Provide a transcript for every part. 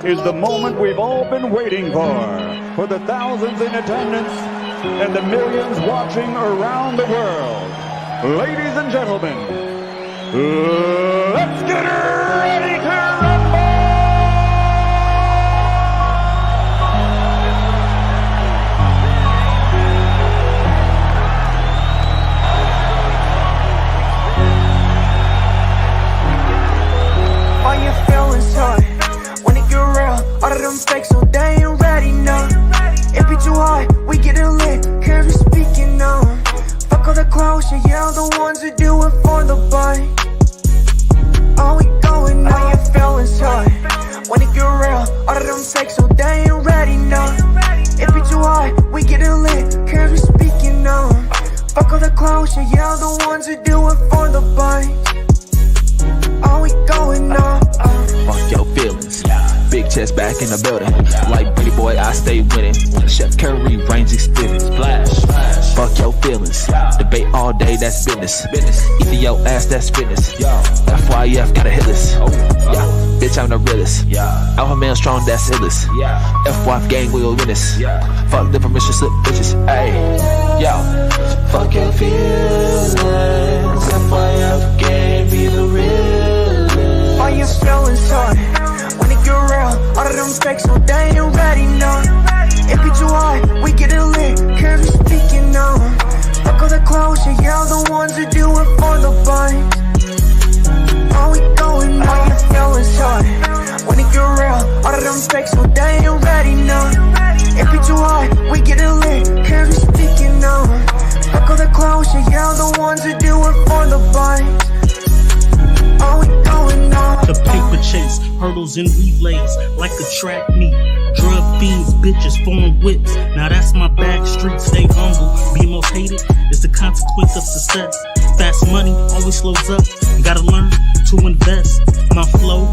is the moment we've all been waiting for the thousands in attendance and the millions watching around the world. Ladies and gentlemen, let's get ready to rumble! All your feelings hurt when it get real. All of them fakes, so they ain't ready now. It be too hard, we getting lit, cause we speaking now. Fuck all the clowns, yeah, the ones who do it for the bite. Oh, we going now. All your feelings hurt when it get real. All of them fakes, so they ain't ready now. It be too hard, we getting lit, cause we speaking now. Fuck all the clowns, yeah, the ones who do it for the bite. Oh, we going now. Fuck your feelings. Big chest back in the building. Like Brittney boy, I stay winning. Chef Curry, range extended. Splash. Fuck your feelings. Debate all day, that's business. Eat your ass, that's fitness. FYF, got a hit list. Bitch, I'm the realest. Alpha male strong, that's illest. FYF gang, we'll win this. Fuck the permission slip bitches. Ayy, yo. Fuck your feelings. FYF gang, be the realest. All your feelings hurt when it get real. All of them fakes, so they ain't ready now. It be too hard, we getting lit, cause we speaking now. Fuck all the clowns, yeah, the ones who do it for the bite. Oh, we going now. All your feelings hurt when it get real. All of them fakes, so they ain't ready now. It be too hard, we getting lit, cause we speaking now. Fuck all the clowns, yeah, the ones who do it for the bite. Oh, we going now. The paper chase, hurdles and relays, like a track meet. Drug fiends, bitches, foreign whips. Now that's my back street, stay humble. Be most hated is the consequence of success. Fast money always slows up. You gotta learn to invest. My flow,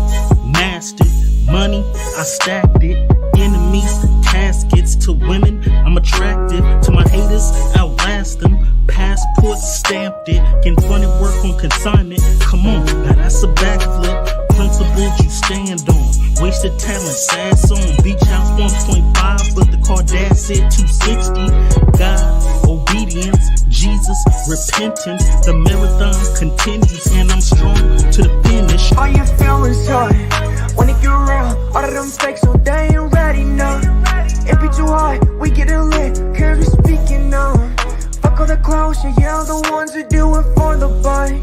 mastered. Money, I stacked it. Enemies, caskets. To women, I'm attractive. To my haters, outlast them. Passport stamped it. Confronted work on consignment. Come on, now that's a backflip. Principles you stand on. Wasted talent, sad song. Beach house 1.5, but the car dad said 260. God, obedience, Jesus, repentance. The marathon continues, and I'm strong to the finish. All your feelings hurt when it get real. All of them fakes, so they ain't ready now. It be too hard, we getting lit, cause we speaking now. Fuck all the clowns, yeah, the ones who do it for the bite.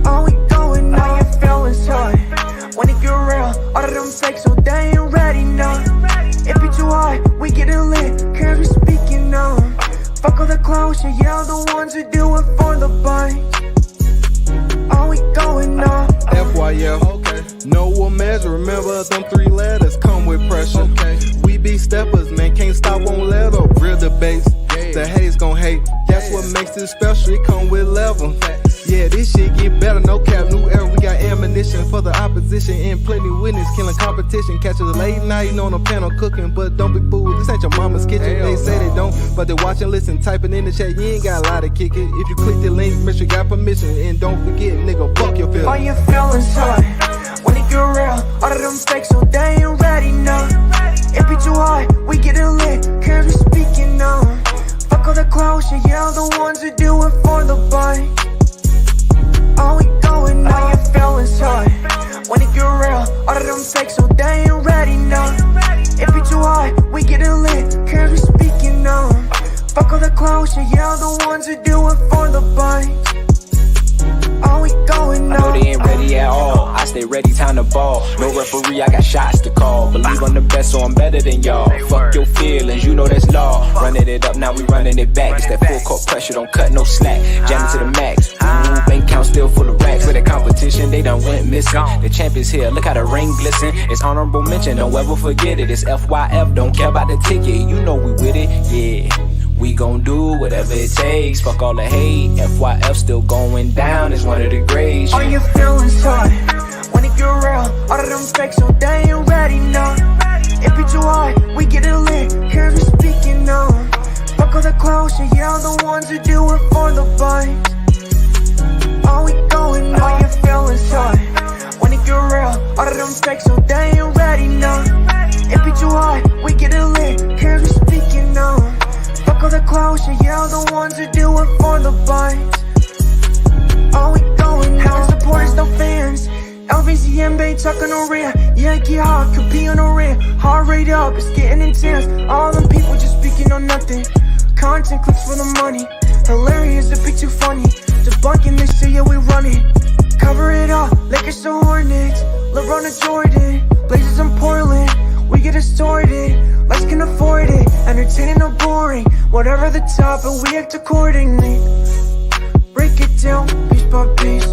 Oh, we going now. All your feelings hurt when it get real. All of them fakes, so they ain't ready now. It be too hard, we getting lit, cause we speaking now. Fuck all the clowns, yeah, the ones who do it for the bite. Oh, we going now. FYF, okay. No one measure, remember them 3 letters come with pressure. Okay. We be steppers, man, can't stop, won't let up. Real debates, the haters gon' hate. That's what makes this special, it come with level. Yeah, this shit get better, no cap, new era. We got ammunition for the opposition and plenty witness, killing competition. Catch us late night on a panel cooking, but don't be fooled, this ain't your mama's kitchen. They say they don't, but they watch and listen, typing in the chat. You ain't got a lot to kick it. If you click the link, make sure you got permission, and don't forget, nigga, fuck your feelings. All your feelings hurt when it get real. All of them fakes, so they ain't ready now. It be too hard, we getting lit, cause we speaking now. Fuck all the clowns, yeah, the ones who do it for the bite. Oh, we going now. All your feelings hurt when it get real. All of them fakes, so they ain't ready now. It be too hard, we getting lit, cause we speaking now. Fuck all the clowns, yeah, the ones who do it for the bite. Oh, we going now. I know they ain't ready at all. I stay ready, time to ball. No referee, I got shots to call. Believe I'm the best, so I'm better than y'all. Fuck your feelings, you know that's law. Running it up, now we running it back. It's that full court pressure, don't cut no slack. Jamming to the max. Bank account still full of racks. For the competition, they done went missing. The champ is here, look how the ring glisten. It's honorable mention, don't ever forget it. It's FYF, don't care about the ticket. You know we with it, yeah. We gon' do whatever it takes. Fuck all the hate. FYF still going down. It's one of the greats. All your feelings hurt when it get real. All of them fakes, so they ain't ready now. It be too hard, we getting lit, cause we speaking now. Fuck all the clowns, yeah, the ones who do it for the bite. Oh, we going now. All your feelings hurt when it it get real. All of them fakes, so they ain't ready, no. It be too hard, we get it lit, cause we speaking now. Fuck all the closure, yeah, the ones who do it for the bites. All we going now, supporters, no fans. LVCMB talking on real, yeah, get hard, could be on the real. Heart rate up, it's getting intense. All them people just speaking on nothing. Content clicks for the money. Hilarious, it be too funny. Debunking this shit, yeah, we run it. Cover it up, Lakers to Hornets. LeBron to Jordan, Blazers in Portland. We get it sorted, lights can afford it. Entertaining or boring, whatever the top, but we act accordingly. Break it down, piece by piece.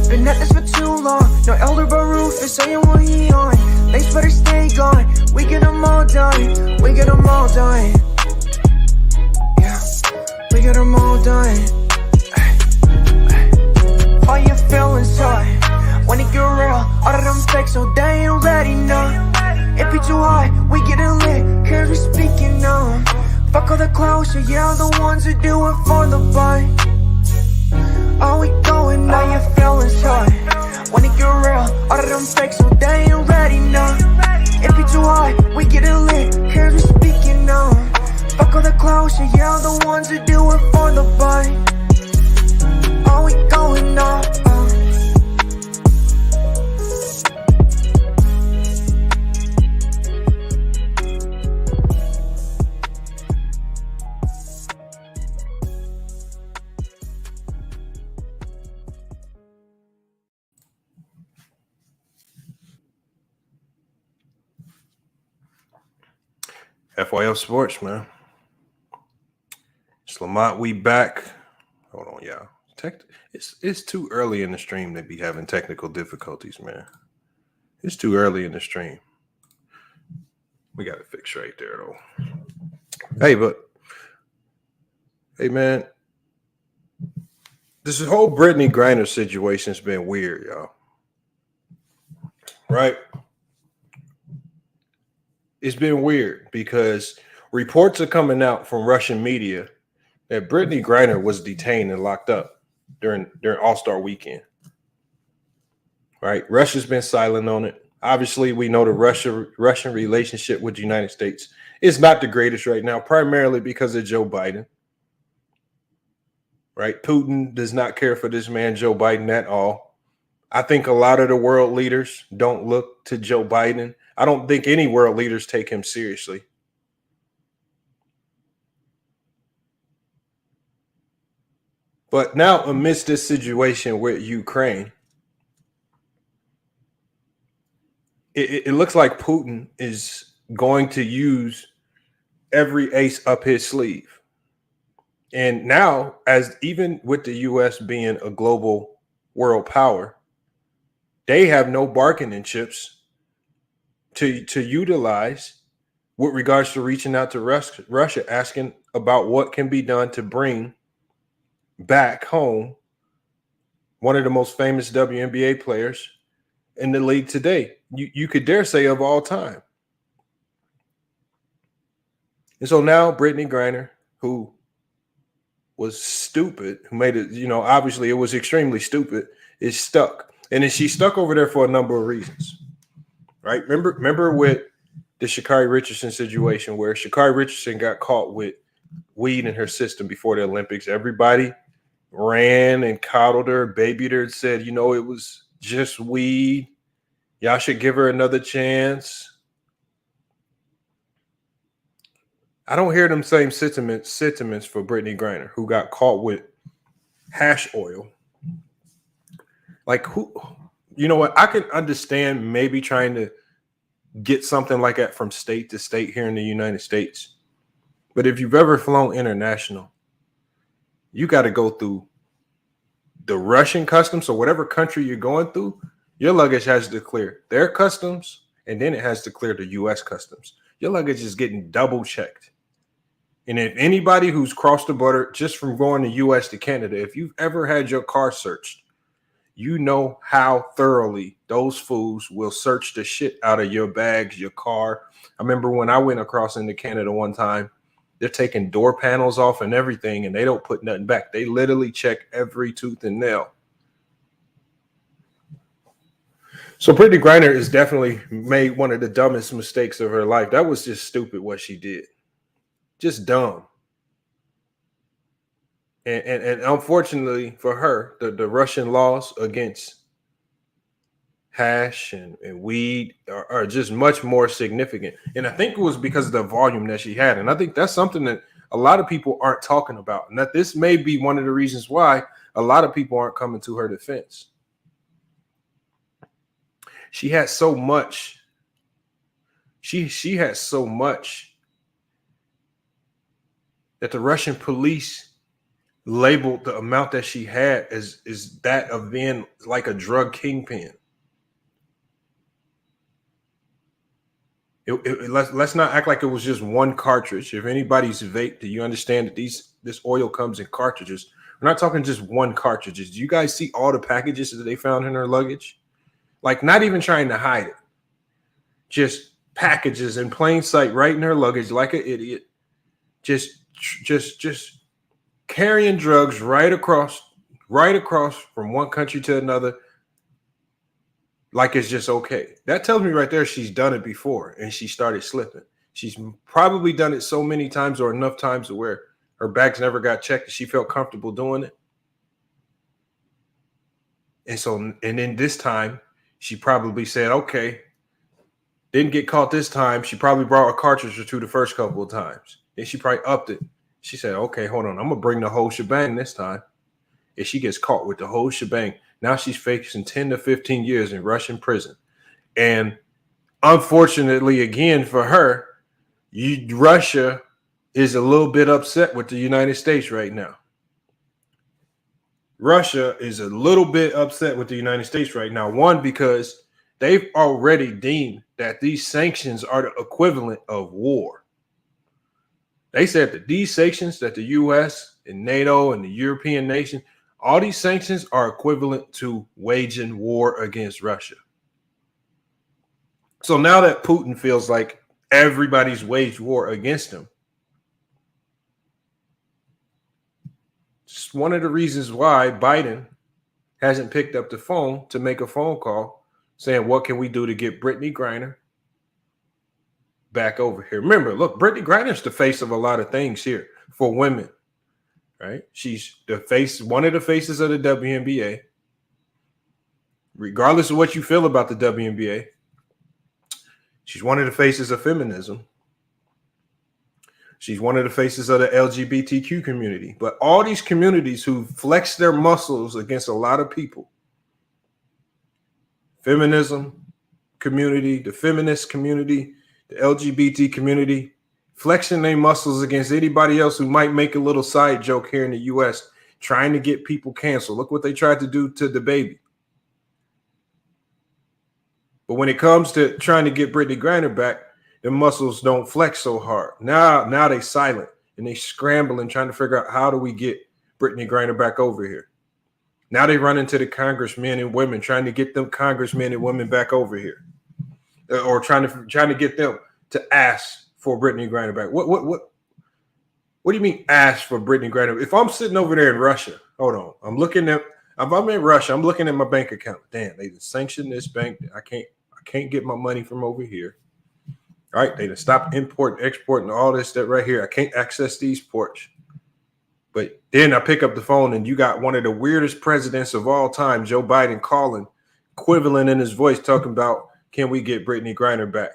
Been at this for too long. No elder but Rufus, saying what he on. Lace better stay gone. We get them all done. We get them all done. Yeah, we get them all done. All your feelings hard when it get real. All of them fakes, so they ain't ready, no. It be too hard, we get it lit, cause we speaking now. Fuck all the closure, yeah, the ones who do it for the bite. All we going now, your feelings hard when it get real. All of them fakes, so they ain't ready, no. It be too hard, we get it lit, cause we speaking now. Fuck all the closure, yeah, the ones who do it for the bite. All we going now. FYF Sports, man. It's Lamont, we back. Hold on, y'all. It's too early in the stream to be having technical difficulties, man. It's too early in the stream. We got it fixed right there, though. Hey, man. This whole Brittney Griner situation's been weird, y'all. Right? It's been weird because reports are coming out from Russian media that Brittney Griner was detained and locked up during All-Star weekend. Right? Russia's been silent on it. Obviously, we know the Russian relationship with the United States is not the greatest right now, primarily because of Joe Biden. Right? Putin does not care for this man, Joe Biden, at all. I think a lot of the world leaders don't look to Joe Biden. I don't think any world leaders take him seriously. But now, amidst this situation with Ukraine, it looks like Putin is going to use every ace up his sleeve. And now, as even with the U.S. being a global world power, they have no bargaining chips to utilize with regards to reaching out to Russia, asking about what can be done to bring back home one of the most famous WNBA players in the league today. You could dare say of all time. And so now Brittney Griner, who was stupid, who made it, obviously it was extremely stupid, is stuck. And then she's stuck over there for a number of reasons. Right? Remember with the Sha'Carri Richardson situation where Sha'Carri Richardson got caught with weed in her system before the Olympics. Everybody ran and coddled her, babied her, and said, it was just weed. Y'all should give her another chance. I don't hear them same sentiments for Brittney Griner, who got caught with hash oil. Like, who? You know what? I can understand maybe trying to get something like that from state to state here in the United States. But if you've ever flown international, you got to go through the Russian customs or whatever country you're going through. Your luggage has to clear their customs, and then it has to clear the U.S. customs. Your luggage is getting double checked. And if anybody who's crossed the border just from going to U.S. to Canada, if you've ever had your car searched, you know how thoroughly those fools will search the shit out of your bags, your car. I remember when I went across into Canada one time, they're taking door panels off and everything, and they don't put nothing back. They literally check every tooth and nail. So Brittney Griner has definitely made one of the dumbest mistakes of her life. That was just stupid what she did. Just dumb. And unfortunately for her, the Russian laws against hash and weed are just much more significant. And I think it was because of the volume that she had. And I think that's something that a lot of people aren't talking about. And that this may be one of the reasons why a lot of people aren't coming to her defense. She had so much. She had so much that the Russian police labeled the amount that she had as that of being like a drug kingpin. Let's not act like it was just one cartridge. If anybody's vape, do you understand that this oil comes in cartridges? We're not talking just one cartridges. Do you guys see all the packages that they found in her luggage? Like, not even trying to hide it. Just packages in plain sight right in her luggage like an idiot. Just carrying drugs right across from one country to another. Like it's just okay. That tells me right there she's done it before and she started slipping. She's probably done it so many times or enough times to where her bags never got checked and she felt comfortable doing it. And then this time she probably said, okay, didn't get caught this time. She probably brought a cartridge or two the first couple of times. Then she probably upped it. She said, okay, hold on. I'm going to bring the whole shebang this time. If she gets caught with the whole shebang, now she's facing 10 to 15 years in Russian prison. And unfortunately, again, for her, Russia is a little bit upset with the United States right now. Russia is a little bit upset with the United States right now. One, because they've already deemed that these sanctions are the equivalent of war. They said that these sanctions that the U.S. and NATO and the European nation, all these sanctions are equivalent to waging war against Russia. So now that Putin feels like everybody's waged war against him, it's one of the reasons why Biden hasn't picked up the phone to make a phone call saying, what can we do to get Brittney Griner back over here? Remember, look, Brittney Griner is the face of a lot of things here for women. Right? She's the face, one of the faces of the WNBA. Regardless of what you feel about the WNBA, she's one of the faces of feminism. She's one of the faces of the LGBTQ community. But all these communities who flex their muscles against a lot of people, feminism community, the feminist community, the LGBT community, flexing their muscles against anybody else who might make a little side joke here in the U.S., trying to get people canceled. Look what they tried to do to the baby. But when it comes to trying to get Brittney Griner back, the muscles don't flex so hard. Now they silent and they scrambling, trying to figure out how do we get Brittney Griner back over here. Now they run into the congressmen and women, trying to get them congressmen and women back over here, or trying to get them to ask for Brittney Griner back. What do you mean ask for Brittney Griner? If I'm sitting over there in Russia, hold on. If I'm in Russia, I'm looking at my bank account. Damn, they just sanctioned this bank. I can't get my money from over here. All right, they just stop importing, exporting, all this stuff right here. I can't access these ports. But then I pick up the phone and you got one of the weirdest presidents of all time, Joe Biden, calling, equivalent in his voice, talking about, can we get Brittney Griner back?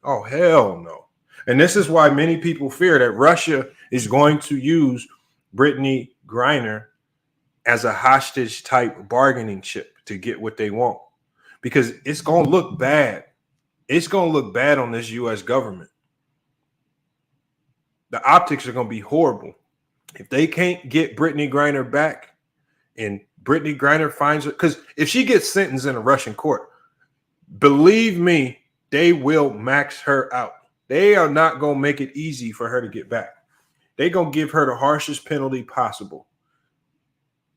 Oh, hell no. And this is why many people fear that Russia is going to use Brittney Griner as a hostage type bargaining chip to get what they want, because it's going to look bad. It's going to look bad on this U.S. government. The optics are going to be horrible. If they can't get Brittney Griner back and Brittney Griner finds her, because if she gets sentenced in a Russian court, believe me, they will max her out. They are not going to make it easy for her to get back. They're going to give her the harshest penalty possible.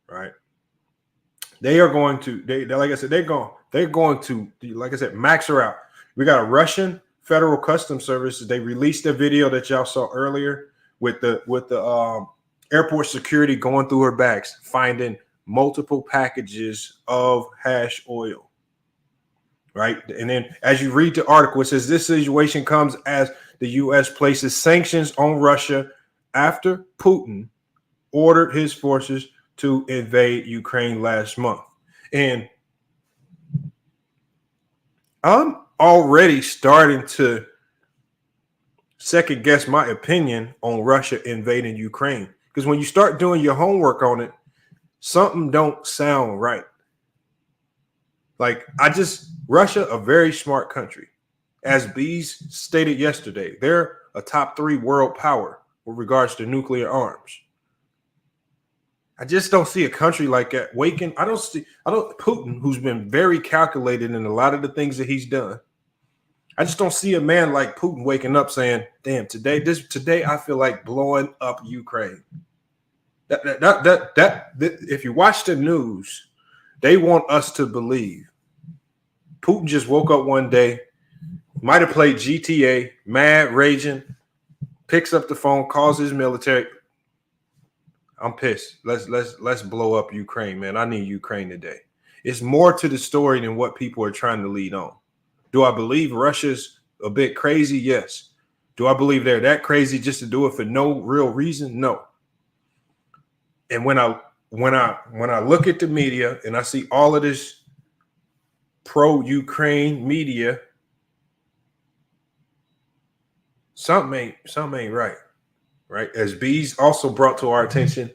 Right? They are going to, like I said, they're going to, like I said, max her out. We got a Russian Federal Customs Service. They released a video that y'all saw earlier with the airport security going through her bags, finding multiple packages of hash oil. right? And then as you read the article, it says this situation comes as the U.S. places sanctions on Russia after Putin ordered his forces to invade Ukraine last month. And I'm already starting to second guess my opinion on Russia invading Ukraine. Because when you start doing your homework on it, something don't sound right. Like Russia, a very smart country. As Bees stated yesterday, they're a top 3 world power with regards to nuclear arms. I just don't see a country like that waking. Putin, who's been very calculated in a lot of the things that he's done. I just don't see a man like Putin waking up saying, damn, today I feel like blowing up Ukraine. If you watch the news, they want us to believe Putin just woke up one day, might have played GTA, mad, raging, picks up the phone, calls his military. I'm pissed. Let's blow up Ukraine, man. I need Ukraine today. It's more to the story than what people are trying to lead on. Do I believe Russia's a bit crazy? Yes. Do I believe they're that crazy just to do it for no real reason? No. And when I look at the media and I see all of this pro-Ukraine media, something ain't right. Right? As Bees also brought to our attention,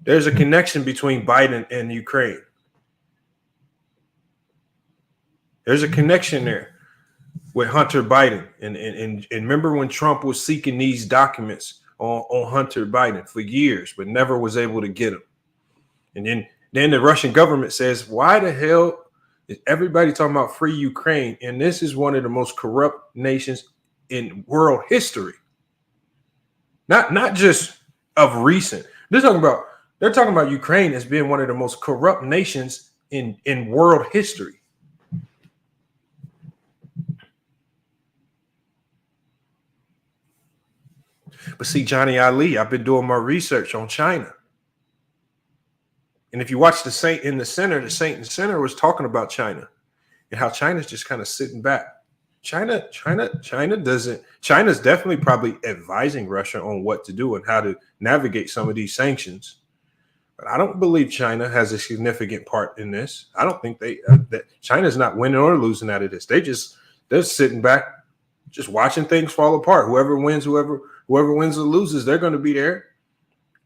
there's a connection between Biden and Ukraine. There's a connection there with Hunter Biden. And remember when Trump was seeking these documents on Hunter Biden for years, but never was able to get them. And then the Russian government says, why the hell is everybody talking about free Ukraine? And this is one of the most corrupt nations in world history. Not just of recent. They're talking about Ukraine as being one of the most corrupt nations in world history. But see, Johnny Ali, I've been doing my research on China. And if you watch the Saint in the Center was talking about China and how China's just kind of sitting back. China's definitely probably advising Russia on what to do and how to navigate some of these sanctions. But I don't believe China has a significant part in this. I don't think that China's not winning or losing out of this. They're sitting back, just watching things fall apart. Whoever wins or loses, they're going to be there,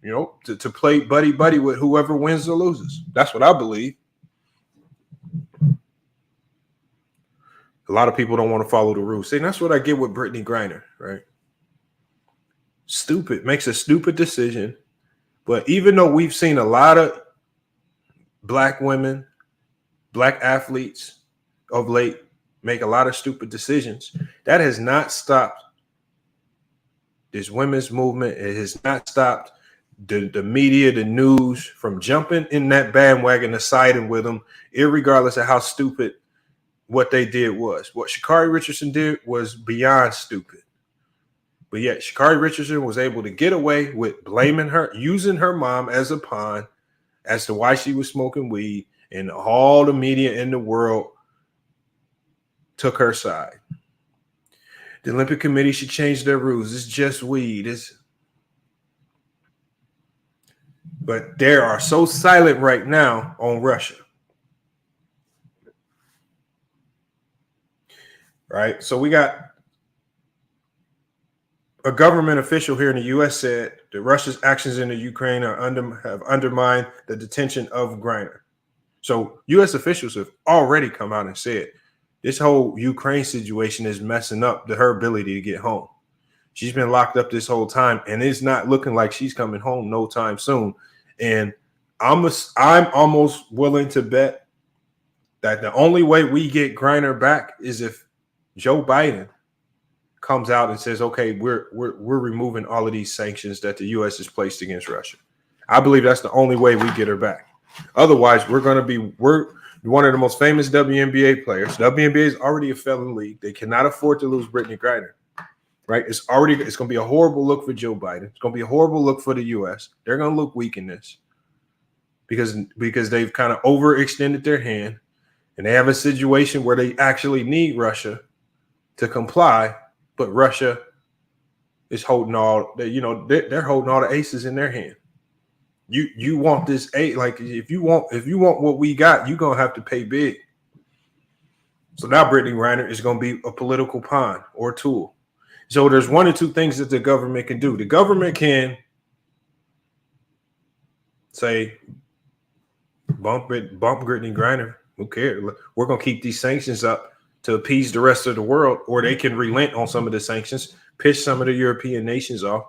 to play buddy with whoever wins or loses. That's what I believe. A lot of people don't want to follow the rules. See, that's what I get with Brittney Griner, right? Makes a stupid decision. But even though we've seen a lot of black women, black athletes of late make a lot of stupid decisions, that has not stopped this women's movement. It has not stopped the media, the news from jumping in that bandwagon and siding with them, irregardless of how stupid what they did was. What Sha'Carri Richardson did was beyond stupid. But yet Sha'Carri Richardson was able to get away with blaming her, using her mom as a pawn as to why she was smoking weed, and all the media in the world took her side. The Olympic Committee should change their rules. It's just weed. But they are so silent right now on Russia. Right? So we got a government official here in the U.S. said that Russia's actions in the Ukraine have undermined the detention of Griner. So U.S. officials have already come out and said this whole Ukraine situation is messing up her ability to get home. She's been locked up this whole time, and it's not looking like she's coming home no time soon. And I'm almost willing to bet that the only way we get Griner back is if Joe Biden comes out and says, okay, we're removing all of these sanctions that the U.S. has placed against Russia. I believe that's the only way we get her back. Otherwise, we're one of the most famous WNBA players. WNBA is already a felon league. They cannot afford to lose Brittney Griner. Right? It's going to be a horrible look for Joe Biden. It's going to be a horrible look for the U.S. They're going to look weak in this because they've kind of overextended their hand. And they have a situation where they actually need Russia to comply, but Russia is holding all that, they're holding all the aces in their hand. You want this aid, like if you want what we got, you're gonna have to pay big. So now Brittney Griner is gonna be a political pawn or tool. So there's one or two things that the government can do. The government can say, bump Brittney Griner. Who cares? We're gonna keep these sanctions up to appease the rest of the world, or they can relent on some of the sanctions, piss some of the European nations off,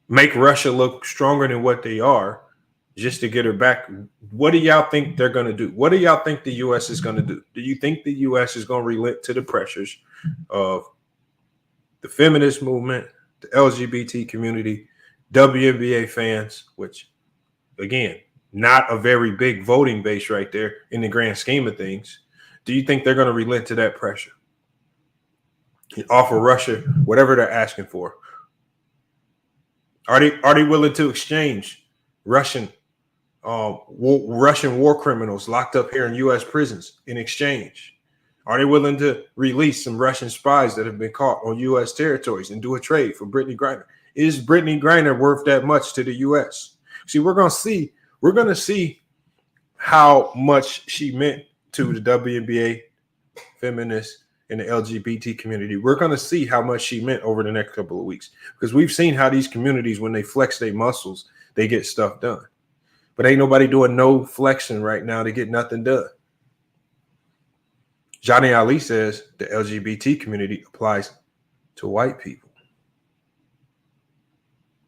make Russia look stronger than what they are, just to get her back. What do y'all think they're gonna do? What do y'all think the U.S. is gonna do? Do you think the U.S. is gonna relent to the pressures of the feminist movement, the LGBT community, WNBA fans, which, again, not a very big voting base right there in the grand scheme of things? Do you think they're going to relent to that pressure and offer Russia whatever they're asking for? Are they willing to exchange Russian war criminals locked up here in U.S. prisons in exchange? Are they willing to release some Russian spies that have been caught on U.S. territories and do a trade for Brittney Griner? Is Brittney Griner worth that much to the U.S.? See, we're going to see how much she meant to the WNBA, feminists, and the LGBT community. We're going to see how much she meant over the next couple of weeks, because we've seen how these communities, when they flex their muscles, they get stuff done. But ain't nobody doing no flexing right now to get nothing done. Johnny Ali says the LGBT community applies to white people.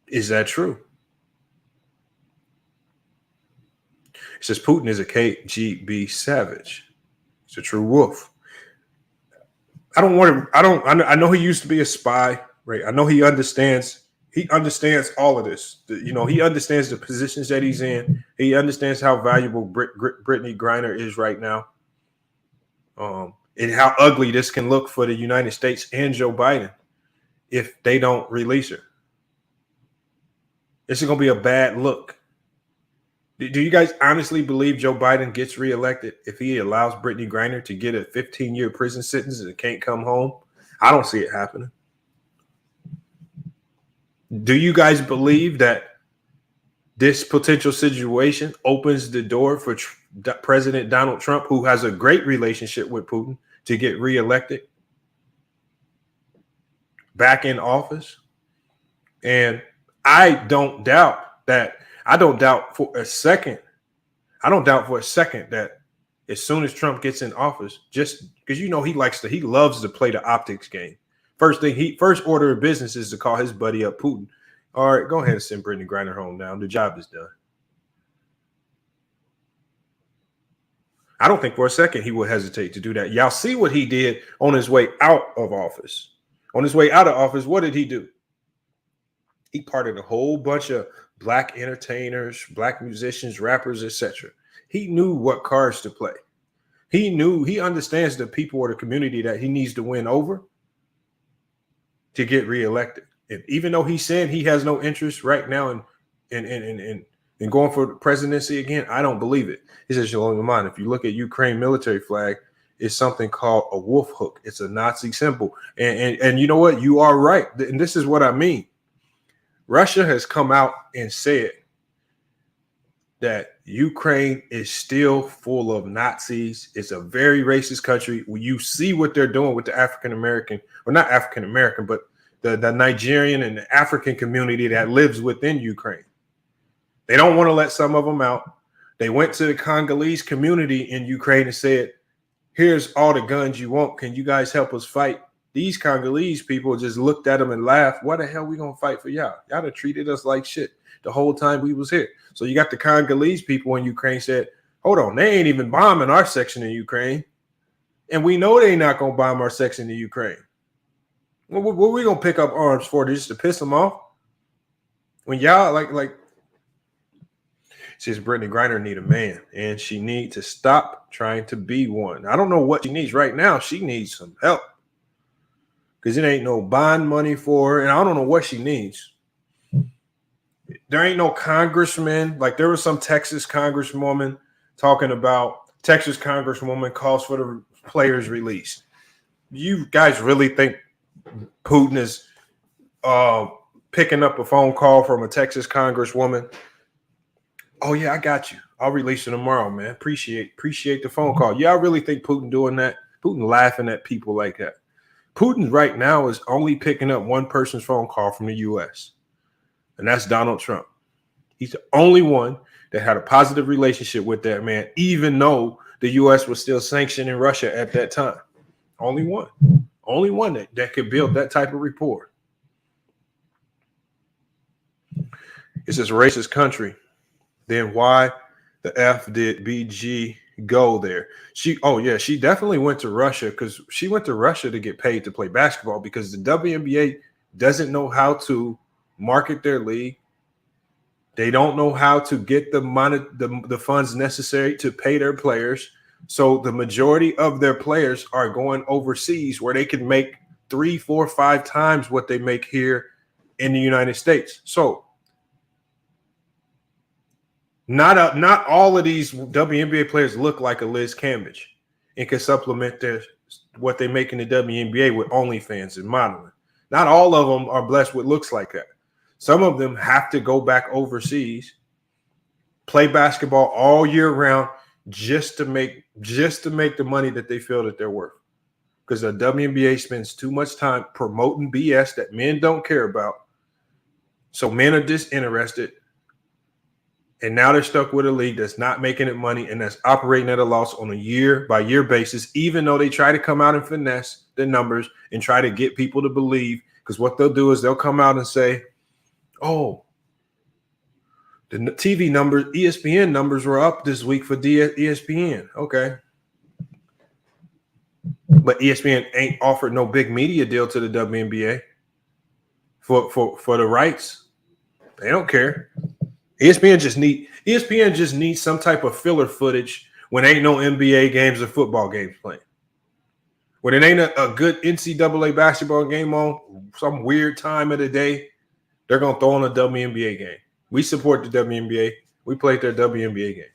Is that true? It says Putin is a KGB savage. He's a true wolf. I know he used to be a spy, right? I know he understands all of this. He understands the positions that he's in. He understands how valuable Brittney Griner is right now. And how ugly this can look for the United States and Joe Biden if they don't release her. This is going to be a bad look. Do you guys honestly believe Joe Biden gets reelected if he allows Brittney Griner to get a 15-year prison sentence and can't come home? I don't see it happening. Do you guys believe that this potential situation opens the door for President Donald Trump, who has a great relationship with Putin, to get reelected back in office? And I don't doubt for a second that as soon as Trump gets in office, just because he loves to play the optics game. First order of business is to call his buddy up, Putin. All right, go ahead and send Brittney Griner home now. The job is done. I don't think for a second he would hesitate to do that. Y'all see what he did on his way out of office. On his way out of office, what did he do? He parted a whole bunch of black entertainers, black musicians, rappers, etc. He knew what cards to play. He understands the people or the community that he needs to win over to get reelected. And even though he's saying he has no interest right now in going for the presidency again, I don't believe it. He says, Shalom, if you look at Ukraine military flag, it's something called a wolf hook. It's a Nazi symbol. And you know what? You are right. And this is what I mean. Russia has come out and said that Ukraine is still full of Nazis. It's a very racist country. You see what they're doing with the African-American, or not African-American, but the Nigerian and the African community that lives within Ukraine. They don't want to let some of them out. They went to the Congolese community in Ukraine and said, here's all the guns you want. Can you guys help us fight? These Congolese people just looked at them and laughed. Why the hell we gonna fight for y'all? Y'all have treated us like shit the whole time we was here. So you got the Congolese people in Ukraine said, hold on, they ain't even bombing our section of Ukraine. And we know they not gonna bomb our section of Ukraine. What we gonna pick up arms for? Just to piss them off? When y'all like says Brittney Griner need a man, and she need to stop trying to be one. I don't know what she needs right now. She needs some help, because it ain't no bond money for her, and I don't know what she needs. There ain't no congressman. Like, there was some Texas congresswoman talking about Texas Congresswoman calls for the players release. You guys really think Putin is picking up a phone call from a Texas Congresswoman? Oh yeah, I got you. I'll release it tomorrow, man. Appreciate the phone call. Yeah, I really think Putin doing that. Putin laughing at people like that. Putin right now is only picking up one person's phone call from the U.S., and that's Donald Trump. He's the only one that had a positive relationship with that man, even though the U.S. was still sanctioning Russia at that time. Only one that could build that type of rapport. It's this racist country. Then why the F did BG go there? She definitely went to Russia because she went to Russia to get paid to play basketball because the WNBA doesn't know how to market their league. They don't know how to get the funds necessary to pay their players. So the majority of their players are going overseas where they can make 3, 4, 5 times what they make here in the United States. So not all of these WNBA players look like a Liz Cambage and can supplement what they make in the WNBA with OnlyFans and modeling. Not all of them are blessed with looks like that. Some of them have to go back overseas, play basketball all year round just to make the money that they feel that they're worth. Because the WNBA spends too much time promoting BS that men don't care about. So men are disinterested. And now they're stuck with a league that's not making it money and that's operating at a loss on a year-by-year basis, even though they try to come out and finesse the numbers and try to get people to believe. Because what they'll do is they'll come out and say, oh, the TV numbers, ESPN numbers were up this week for ESPN. Okay. But ESPN ain't offered no big media deal to the WNBA for the rights. They don't care. ESPN just needs some type of filler footage when ain't no NBA games or football games playing. When it ain't a good NCAA basketball game on some weird time of the day, they're going to throw on a WNBA game. We support the WNBA. We played their WNBA game.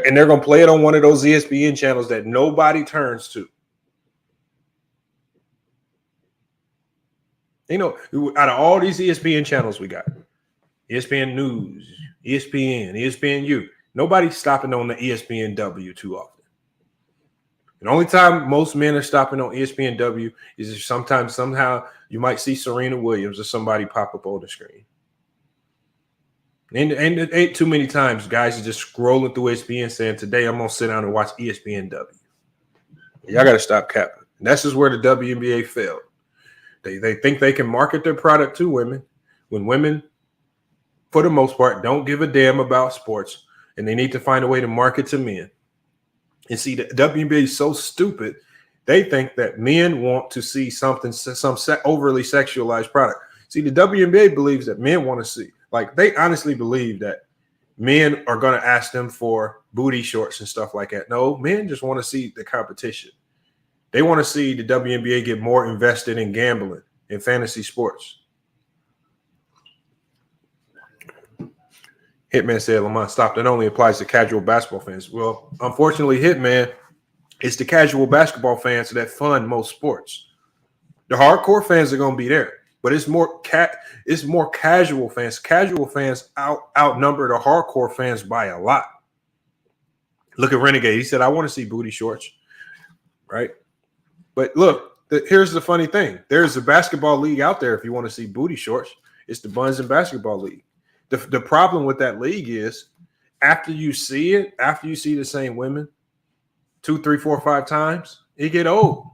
And they're going to play it on one of those ESPN channels that nobody turns to. You know, out of all these ESPN channels we got, ESPN News, ESPN, ESPNU. Nobody's stopping on the ESPNW too often. And the only time most men are stopping on ESPNW is if somehow you might see Serena Williams or somebody pop up on the screen. And it ain't too many times guys are just scrolling through ESPN saying, today I'm going to sit down and watch ESPNW. Y'all got to stop capping. And that's just where the WNBA failed. They think they can market their product to women when women, for the most part, don't give a damn about sports, and they need to find a way to market to men. And see, the WNBA is so stupid, they think that men want to see some overly sexualized product. See, the WNBA believes that men want to see, like they honestly believe that men are going to ask them for booty shorts and stuff like that. No, men just want to see the competition. They want to see the WNBA get more invested in gambling and fantasy sports. Hitman said, Lamont, stop. That only applies to casual basketball fans. Well, unfortunately, Hitman, it's the casual basketball fans that fund most sports. The hardcore fans are going to be there, but it's more casual fans. Casual fans outnumber the hardcore fans by a lot. Look at Renegade. He said, I want to see booty shorts, right? But look, here's the funny thing. There's a basketball league out there if you want to see booty shorts. It's the Buns and Basketball League. The problem with that league is after you see the same women 2, 3, 4, 5 times, it get old.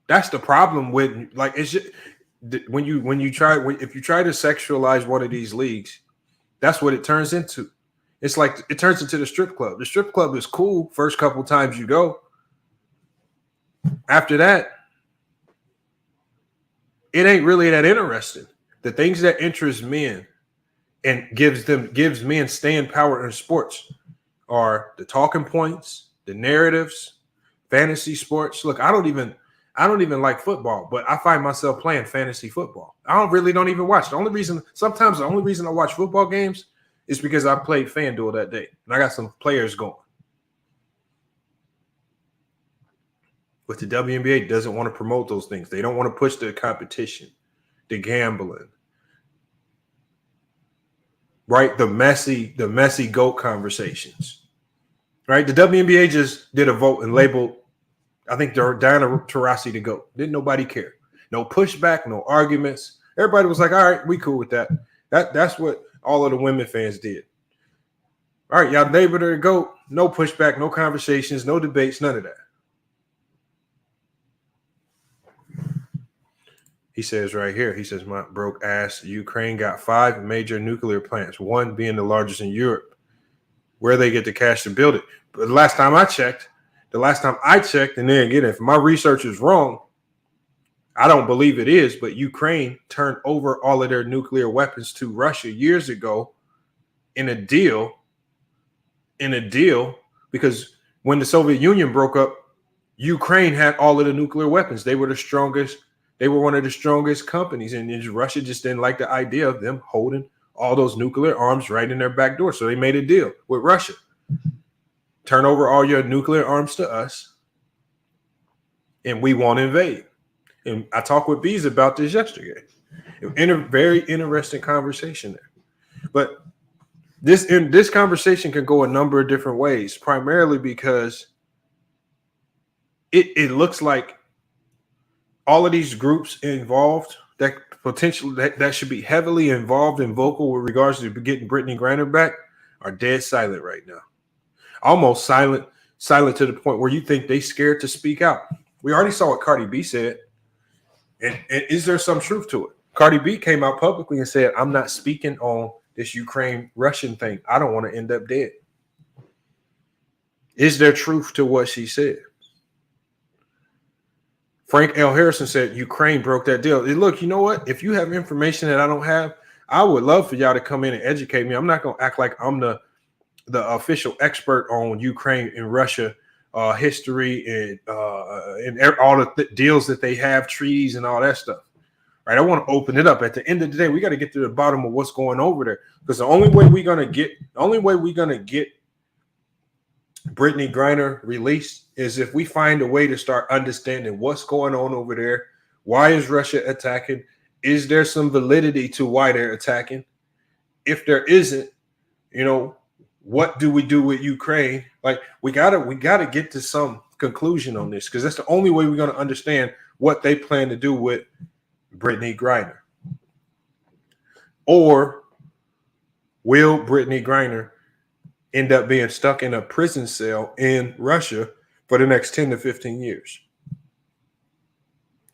That's the problem with, like, it's just, if you try to sexualize one of these leagues, that's what it turns into. It's like it turns into the strip club. The strip club is cool first couple times you go. After that, it ain't really that interesting. The things that interest men and gives men staying power in sports are the talking points, the narratives, fantasy sports. Look, I don't even like football, but I find myself playing fantasy football. I don't even watch. The only reason I watch football games It's because I played FanDuel that day and I got some players going. But the WNBA doesn't want to promote those things. They don't want to push the competition, the gambling, right? The messy GOAT conversations, right? The WNBA just did a vote and labeled, I think, Diana Taurasi the GOAT. Didn't nobody care. No pushback, no arguments. Everybody was like, all right, we cool with that. That's what all of the women fans did. All right, y'all labeled her the GOAT. No pushback, no conversations, no debates, none of that. He says right here, he says, my broke ass, Ukraine got 5 major nuclear plants, one being the largest in Europe. Where they get the cash to build it. But the last time I checked, and then again, if my research is wrong, I don't believe it is, but Ukraine turned over all of their nuclear weapons to Russia years ago in a deal, because when the Soviet Union broke up, Ukraine had all of the nuclear weapons. They were the strongest. They were one of the strongest companies, and Russia just didn't like the idea of them holding all those nuclear arms right in their back door. So they made a deal with Russia. Turn over all your nuclear arms to us, and we won't invade. And I talked with Bees about this yesterday. In a very interesting conversation there. But this conversation can go a number of different ways, primarily because it looks like all of these groups involved that potentially that should be heavily involved and vocal with regards to getting Brittney Griner back are dead silent right now. Almost silent to the point where you think they scared to speak out. We already saw what Cardi B said. And is there some truth to it? Cardi B came out publicly and said, I'm not speaking on this Ukraine-Russian thing. I don't want to end up dead. Is there truth to what she said? Frank L. Harrison said Ukraine broke that deal. And look, you know what? If you have information that I don't have, I would love for y'all to come in and educate me. I'm not going to act like I'm the official expert on Ukraine and Russia history and all the deals that they have, treaties and all that stuff. Right? I want to open it up. At the end of the day, we got to get to the bottom of what's going over there, because the only way we're gonna get Brittney Griner released is if we find a way to start understanding what's going on over there. Why is Russia attacking? Is there some validity to why they're attacking? If there isn't, what do we do with Ukraine? Like we gotta get to some conclusion on this, because that's the only way we're gonna understand what they plan to do with Brittney Griner. Or will Brittney Griner end up being stuck in a prison cell in Russia for the next 10 to 15 years?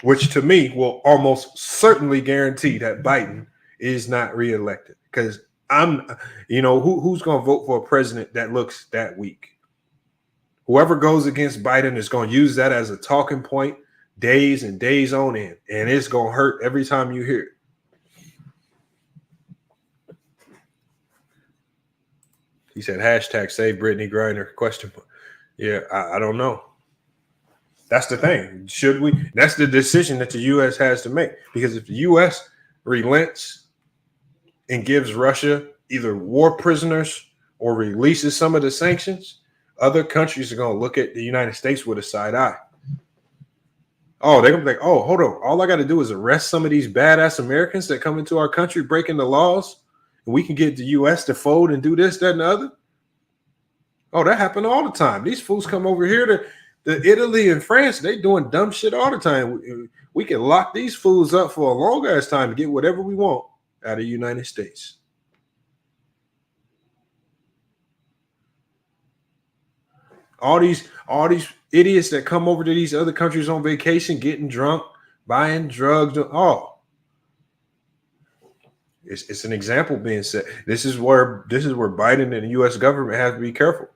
Which to me will almost certainly guarantee that Biden is not reelected, because who's going to vote for a president that looks that weak? Whoever goes against Biden is going to use that as a talking point days and days on end, and it's going to hurt every time you hear it. He said, hashtag save Brittney Griner, question mark. Yeah, I don't know. That's the thing. Should we? That's the decision that the U.S. has to make, because if the U.S. relents and gives Russia either war prisoners or releases some of the sanctions, other countries are going to look at the United States with a side eye. Oh, they're going to be like, oh, hold on. All I got to do is arrest some of these badass Americans that come into our country breaking the laws, and we can get the U.S. to fold and do this, that, and the other. Oh, that happened all the time. These fools come over here to Italy and France. They doing dumb shit all the time. We can lock these fools up for a long ass time to get whatever we want out of the United States. All these idiots that come over to these other countries on vacation, getting drunk, buying drugs. Oh, it's an example being set. This is where Biden and the U.S. government have to be careful.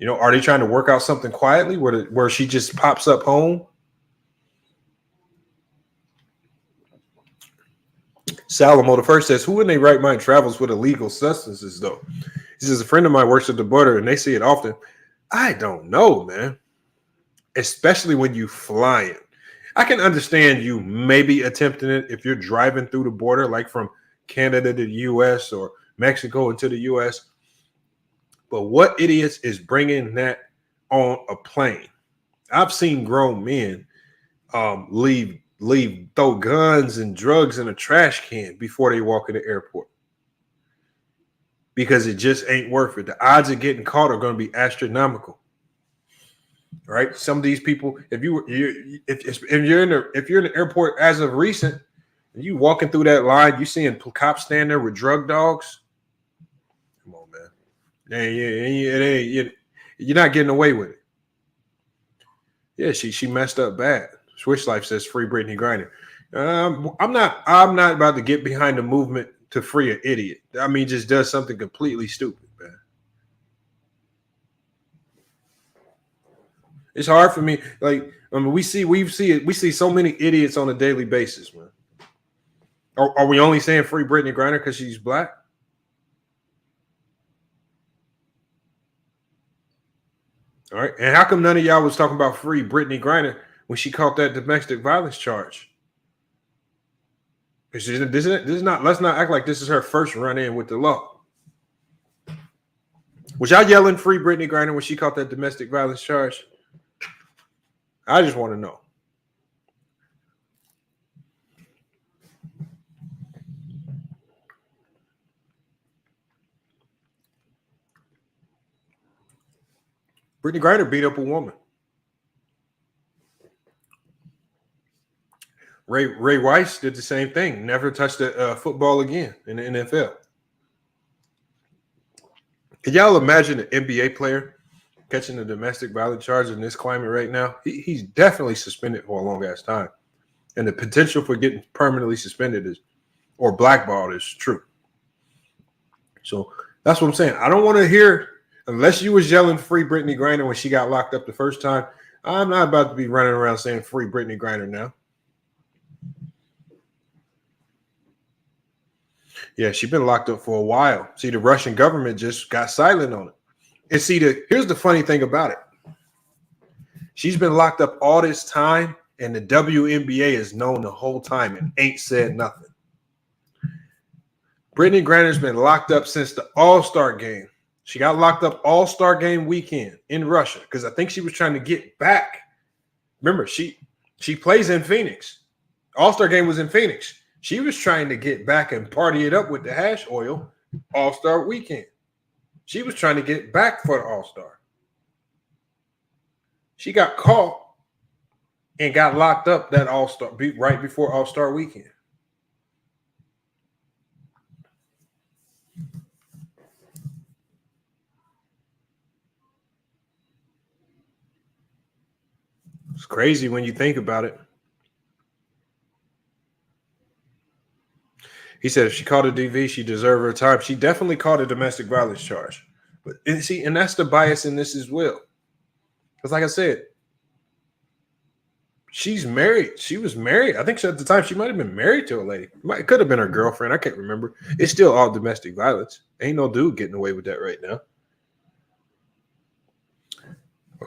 Are they trying to work out something quietly where she just pops up home? Salomo the first says, who in their right mind travels with illegal substances, though? He says, a friend of mine works at the border and they see it often. I don't know, man. Especially when you flying. I can understand you maybe attempting it if you're driving through the border, like from Canada to the U.S. or Mexico into the U.S. But what idiots is bringing that on a plane? I've seen grown men throw guns and drugs in a trash can before they walk in the airport because it just ain't worth it. The odds of getting caught are going to be astronomical. Right? Some of these people, if you're in the airport as of recent, and you walking through that line, you seeing cops stand there with drug dogs. Come on, man. You're not getting away with it. Yeah, she messed up bad. Swish Life says free Brittney Griner. I'm not about to get behind the movement to free an idiot. I mean, just does something completely stupid, man. It's hard for me. Like, I mean, we see so many idiots on a daily basis, man. Are we only saying free Brittney Griner because she's black? All right. And how come none of y'all was talking about free Brittney Griner when she caught that domestic violence charge? This is not. Let's not act like this is her first run in with the law. Was y'all yelling free Brittney Griner when she caught that domestic violence charge? I just want to know. Brittney Griner beat up a woman. Ray Rice did the same thing. Never touched a football again in the NFL. Can y'all imagine an NBA player catching a domestic violence charge in this climate right now? He's definitely suspended for a long ass time. And the potential for getting permanently suspended or blackballed is true. So that's what I'm saying. I don't want to hear, unless you was yelling free Brittney Griner when she got locked up the first time, I'm not about to be running around saying free Brittney Griner now. Yeah, she's been locked up for a while. See, the Russian government just got silent on it. And see, here's the funny thing about it. She's been locked up all this time, and the WNBA is known the whole time and ain't said nothing. Brittney Griner's been locked up since the All-Star game. She got locked up All-Star game weekend in Russia because I think she was trying to get back. Remember, she plays in Phoenix. All-Star game was in Phoenix. She was trying to get back and party it up with the hash oil All-Star weekend. She was trying to get back for the All-Star. She got caught and got locked up that All-Star right before All-Star weekend. It's crazy when you think about it. He said if she caught a DV, she deserved her time. She definitely caught a domestic violence charge. But see, and that's the bias in this as well. Because like I said, she's married. She was married. I think at the time she might have been married to a lady. It could have been her girlfriend. I can't remember. It's still all domestic violence. Ain't no dude getting away with that right now.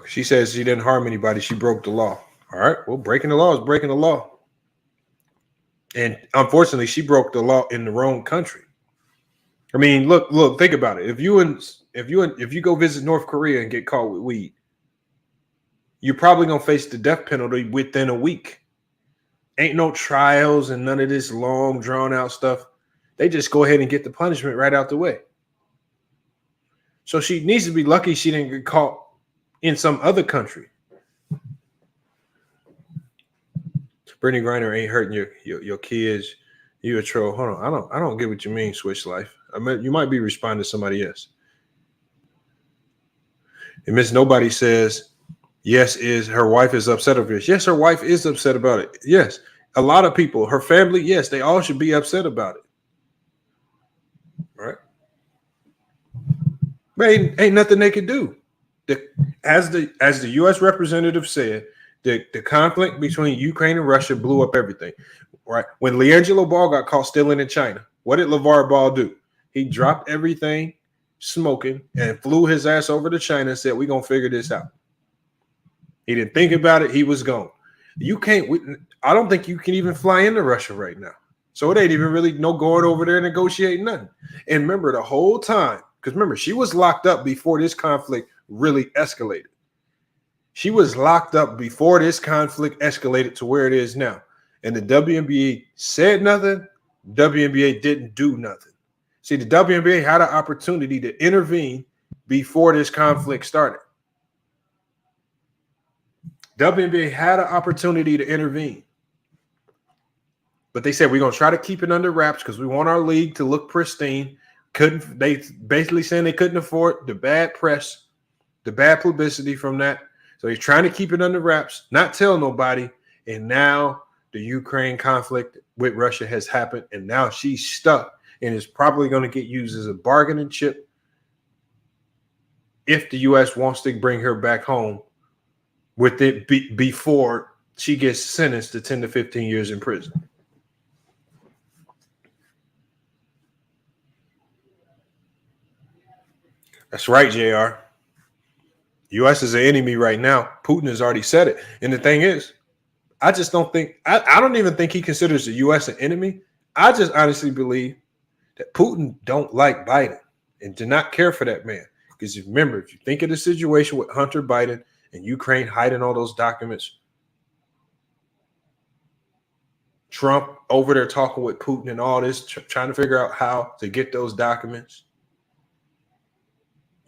She says she didn't harm anybody. She broke the law. All right. Well, breaking the law is breaking the law. And unfortunately, she broke the law in the wrong country. I mean, look, think about it. If you go visit North Korea and get caught with weed, you're probably gonna face the death penalty within a week. Ain't no trials and none of this long, drawn out stuff. They just go ahead and get the punishment right out the way. So she needs to be lucky she didn't get caught in some other country. Brittney Griner ain't hurting your kids. You a troll. Hold on. I don't get what you mean, Switch Life. I mean, you might be responding to somebody else. And Miss Nobody says, yes, her wife is upset over this. Yes, her wife is upset about it. Yes. A lot of people, her family, yes, they all should be upset about it. Right? But ain't nothing they could do. As the U.S. representative said, the conflict between Ukraine and Russia blew up everything. Right? When LeAngelo Ball got caught stealing in China, what did LeVar Ball do? He dropped everything smoking and flew his ass over to China and said, we're going to figure this out. He didn't think about it. He was gone. I don't think you can even fly into Russia right now. So it ain't even really no going over there negotiating nothing. And remember the whole time, because remember, she was locked up before this conflict really escalated. She was locked up before this conflict escalated to where it is now. And the WNBA said nothing. WNBA didn't do nothing. See, the WNBA had an opportunity to intervene before this conflict started. WNBA had an opportunity to intervene. But they said, we're going to try to keep it under wraps because we want our league to look pristine. They basically saying they couldn't afford the bad press, the bad publicity from that. So he's trying to keep it under wraps, not tell nobody. And now the Ukraine conflict with Russia has happened. And now she's stuck and is probably going to get used as a bargaining chip if the U.S. wants to bring her back home with it before she gets sentenced to 10 to 15 years in prison. That's right, JR. U.S. is an enemy right now. Putin has already said it. And the thing is, I just don't think, I don't even think he considers the U.S. an enemy. I just honestly believe that Putin don't like Biden and do not care for that man. Because remember, if you think of the situation with Hunter Biden and Ukraine hiding all those documents, Trump over there talking with Putin and all this, trying to figure out how to get those documents.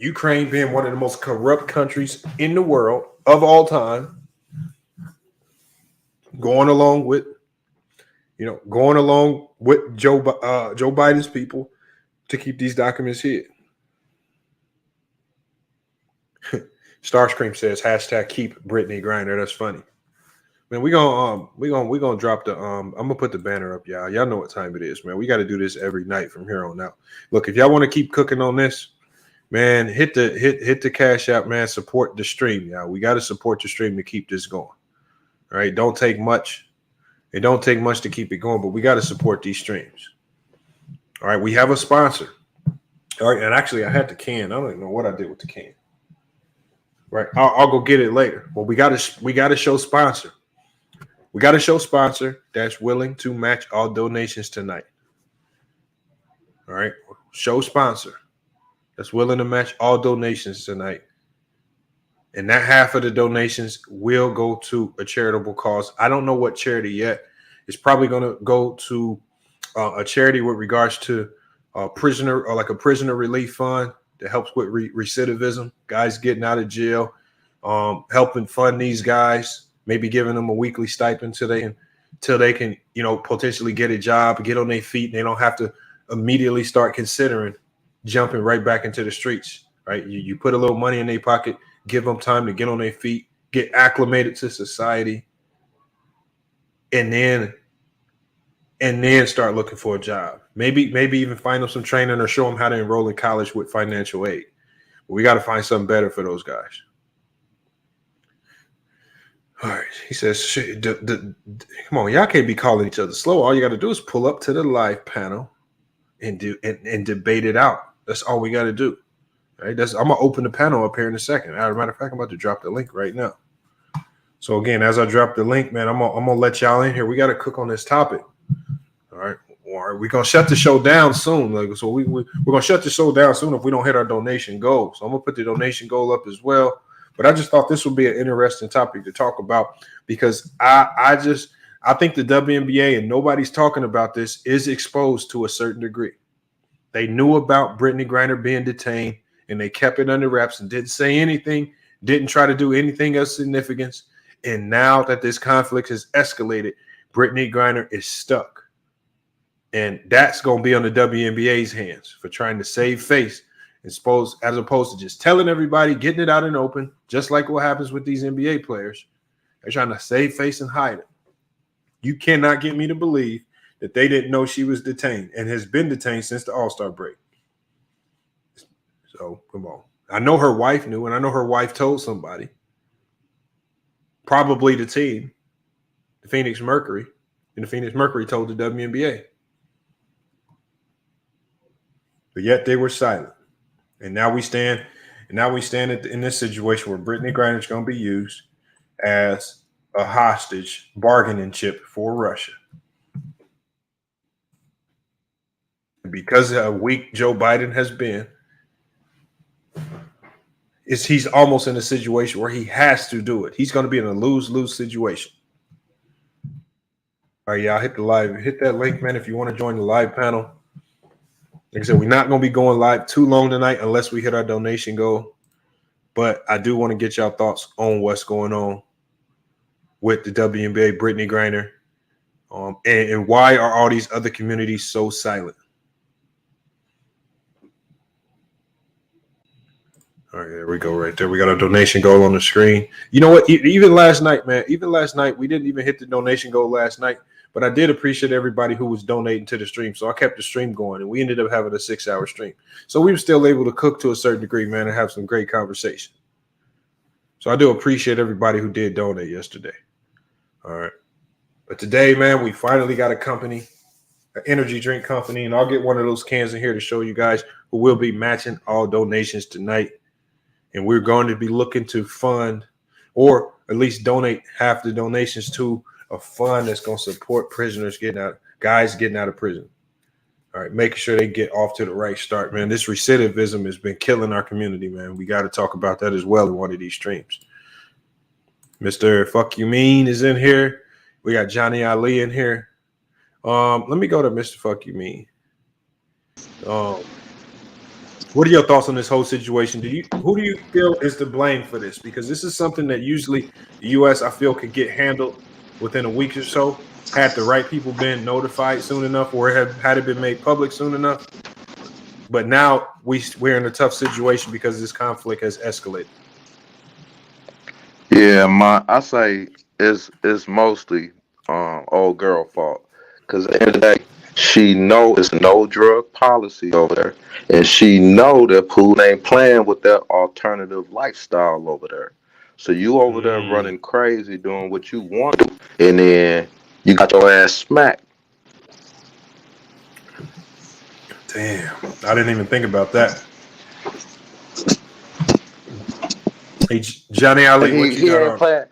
Ukraine being one of the most corrupt countries in the world of all time, going along with Joe Biden's people to keep these documents hid. Starscream says #keep Brittney Griner. That's funny. Man, we gonna drop the I'm gonna put the banner up, y'all. Y'all know what time it is, man. We got to do this every night from here on out. Look, if y'all want to keep cooking on this, man, hit the Cash App, man. Support the stream, y'all. We got to support the stream to keep this going. All right, don't take much. It don't take much to keep it going, but we got to support these streams. All right, we have a sponsor. All right, and actually, I had the can. I don't even know what I did with the can. Right, I'll go get it later. Well, we got to show sponsor. We got to show sponsor that's willing to match all donations tonight. All right, show sponsor that's willing to match all donations tonight. And that half of the donations will go to a charitable cause. I don't know what charity yet. It's probably going to go to a charity with regards to prisoner or like a prisoner relief fund that helps with recidivism, guys getting out of jail, helping fund these guys, maybe giving them a weekly stipend till they can, potentially get a job, get on their feet. And they don't have to immediately start considering jumping right back into the streets, right? You put a little money in their pocket, give them time to get on their feet, get acclimated to society, and then start looking for a job. Maybe even find them some training or show them how to enroll in college with financial aid. But we got to find something better for those guys. All right. He says, come on, y'all can't be calling each other slow. All you got to do is pull up to the live panel and debate it out. That's all we got to do. Right? I'm going to open the panel up here in a second. As a matter of fact, I'm about to drop the link right now. So again, as I drop the link, man, I'm gonna let y'all in here. We got to cook on this topic. All right. We're going to shut the show down soon. So we're going to shut the show down soon if we don't hit our donation goal. So I'm going to put the donation goal up as well. But I just thought this would be an interesting topic to talk about because I think the WNBA, and nobody's talking about this, is exposed to a certain degree. They knew about Brittney Griner being detained, and they kept it under wraps and didn't say anything, didn't try to do anything of significance. And now that this conflict has escalated, Brittney Griner is stuck. And that's going to be on the WNBA's hands for trying to save face, as opposed to just telling everybody, getting it out in open, just like what happens with these NBA players. They're trying to save face and hide it. You cannot get me to believe that they didn't know she was detained and has been detained since the All-Star break. So, come on. I know her wife knew, and I know her wife told somebody. Probably the team, the Phoenix Mercury, and the Phoenix Mercury told the WNBA. But yet they were silent. And now we stand in this situation where Brittney Griner is going to be used as a hostage bargaining chip for Russia. because how weak Joe Biden has been, he's almost in a situation where he has to do it. He's going to be in a lose-lose situation. All right, y'all, hit that link, man, if you want to join the live panel. Like I said, we're not going to be going live too long tonight unless we hit our donation goal. But I do want to get y'all thoughts on what's going on with the WNBA, Brittney Griner, and why are all these other communities so silent? All right, there we go right there. We got a donation goal on the screen. You know what? Even last night, man, we didn't even hit the donation goal last night, but I did appreciate everybody who was donating to the stream. So I kept the stream going, and we ended up having a 6-hour stream. So we were still able to cook to a certain degree, man, and have some great conversation. So I do appreciate everybody who did donate yesterday. All right. But today, man, we finally got a company, an energy drink company, and I'll get one of those cans in here to show you guys who will be matching all donations tonight. And we're going to be looking to fund or at least donate half the donations to a fund that's going to support prisoners guys getting out of prison. All right, making sure they get off to the right start, man. This recidivism has been killing our community, man. We got to talk about that as well in one of these streams. Mr. Fuck You Mean is in here. We got Johnny Ali in here. Let me go to Mr. Fuck You Mean. What are your thoughts on this whole situation? Who do you feel is to blame for this? Because this is something that usually the U.S. I feel could get handled within a week or so. Had the right people been notified soon enough, or had it been made public soon enough. But now we're in a tough situation because this conflict has escalated. Yeah, I say it's mostly old girl fault, because at the end of the day, she know it's no drug policy over there, and she know that Pool ain't playing with that alternative lifestyle over there. So you over there running crazy, doing what you want to, and then you got your ass smacked. Damn, I didn't even think about that. Hey, Johnny Ali, what you got on? Playing.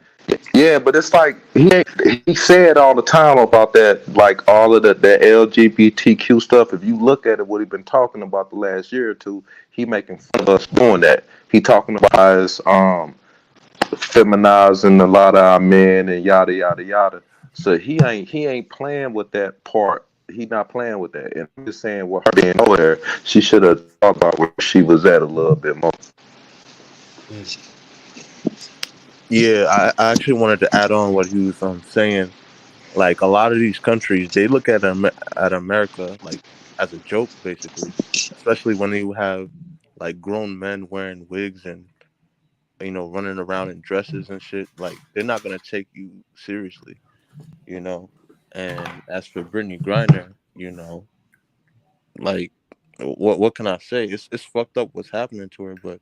Yeah, but it's like he said all the time about that, like all of the LGBTQ stuff. If you look at it, what he been talking about the last year or two, he making fun of us doing that. He talking about us feminizing a lot of our men and yada yada yada. So he ain't playing with that part. He not playing with that. And I'm just saying, with her being over there, she should have thought about where she was at a little bit more. Yeah, I actually wanted to add on what he was saying. Like, a lot of these countries, they look at America like as a joke, basically. Especially when you have like grown men wearing wigs and running around in dresses and shit. Like, they're not gonna take you seriously, And as for Brittney Griner, like, what can I say? It's fucked up what's happening to her, but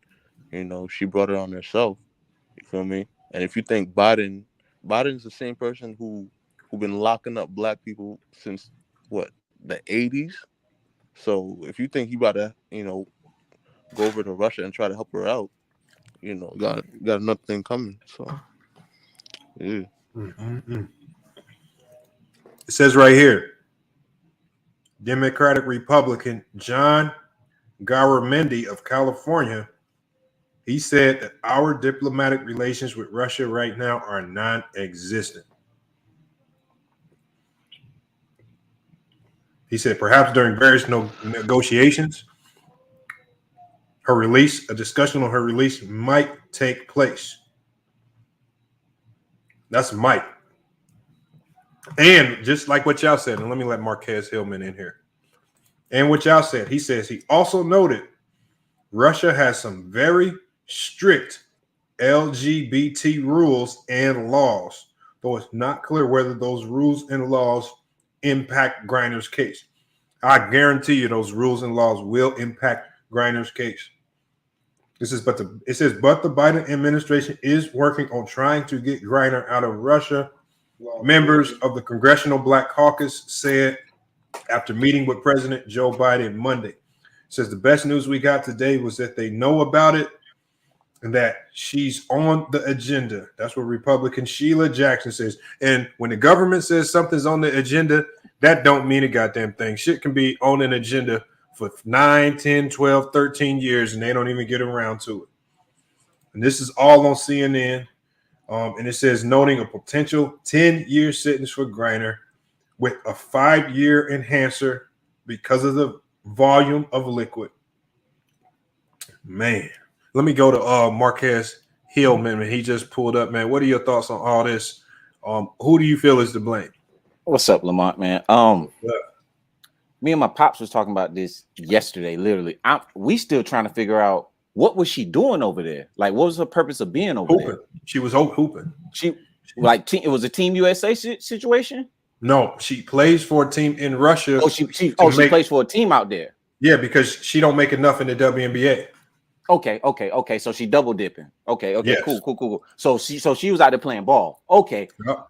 she brought it on herself. You feel me? And if you think Biden's the same person who been locking up black people since what, the 80s. So if you think he about to go over to Russia and try to help her out, got another thing coming. So yeah. It says right here, Democratic Republican John Garamendi of California. He said that our diplomatic relations with Russia right now are non-existent. He said perhaps during various negotiations, a discussion on her release might take place. That's might. And just like what y'all said, and let me let Marquez Hillman in here. And what y'all said, he says he also noted Russia has some very strict LGBT rules and laws, though it's not clear whether those rules and laws impact Griner's case. I guarantee you those rules and laws will impact Griner's case. It says, but the Biden administration is working on trying to get Griner out of Russia. Members of the Congressional Black Caucus said after meeting with President Joe Biden Monday. It says the best news we got today was that they know about it and that she's on the agenda. That's what Republican Sheila Jackson says. And when the government says something's on the agenda, that don't mean a goddamn thing. Shit can be on an agenda for 9, 10, 12, 13 years, and they don't even get around to it. And this is all on CNN. And it says, noting a potential 10-year sentence for Griner with a 5-year enhancer because of the volume of liquid. Man, let me go to Marquez Hillman. He just pulled up, man. What are your thoughts on all this? Who do you feel is to blame? What's up, Lamont, man? Me and my pops was talking about this yesterday. Literally, we still trying to figure out what was she doing over there. Like, what was her purpose of being over there? She was hooping. She like it was a Team USA situation. No, she plays for a team in Russia. Oh, she plays for a team out there. Yeah, because she don't make enough in the WNBA. Okay. So she double dipping. Okay. Yes. Cool. So she was out there playing ball. Okay. Yep.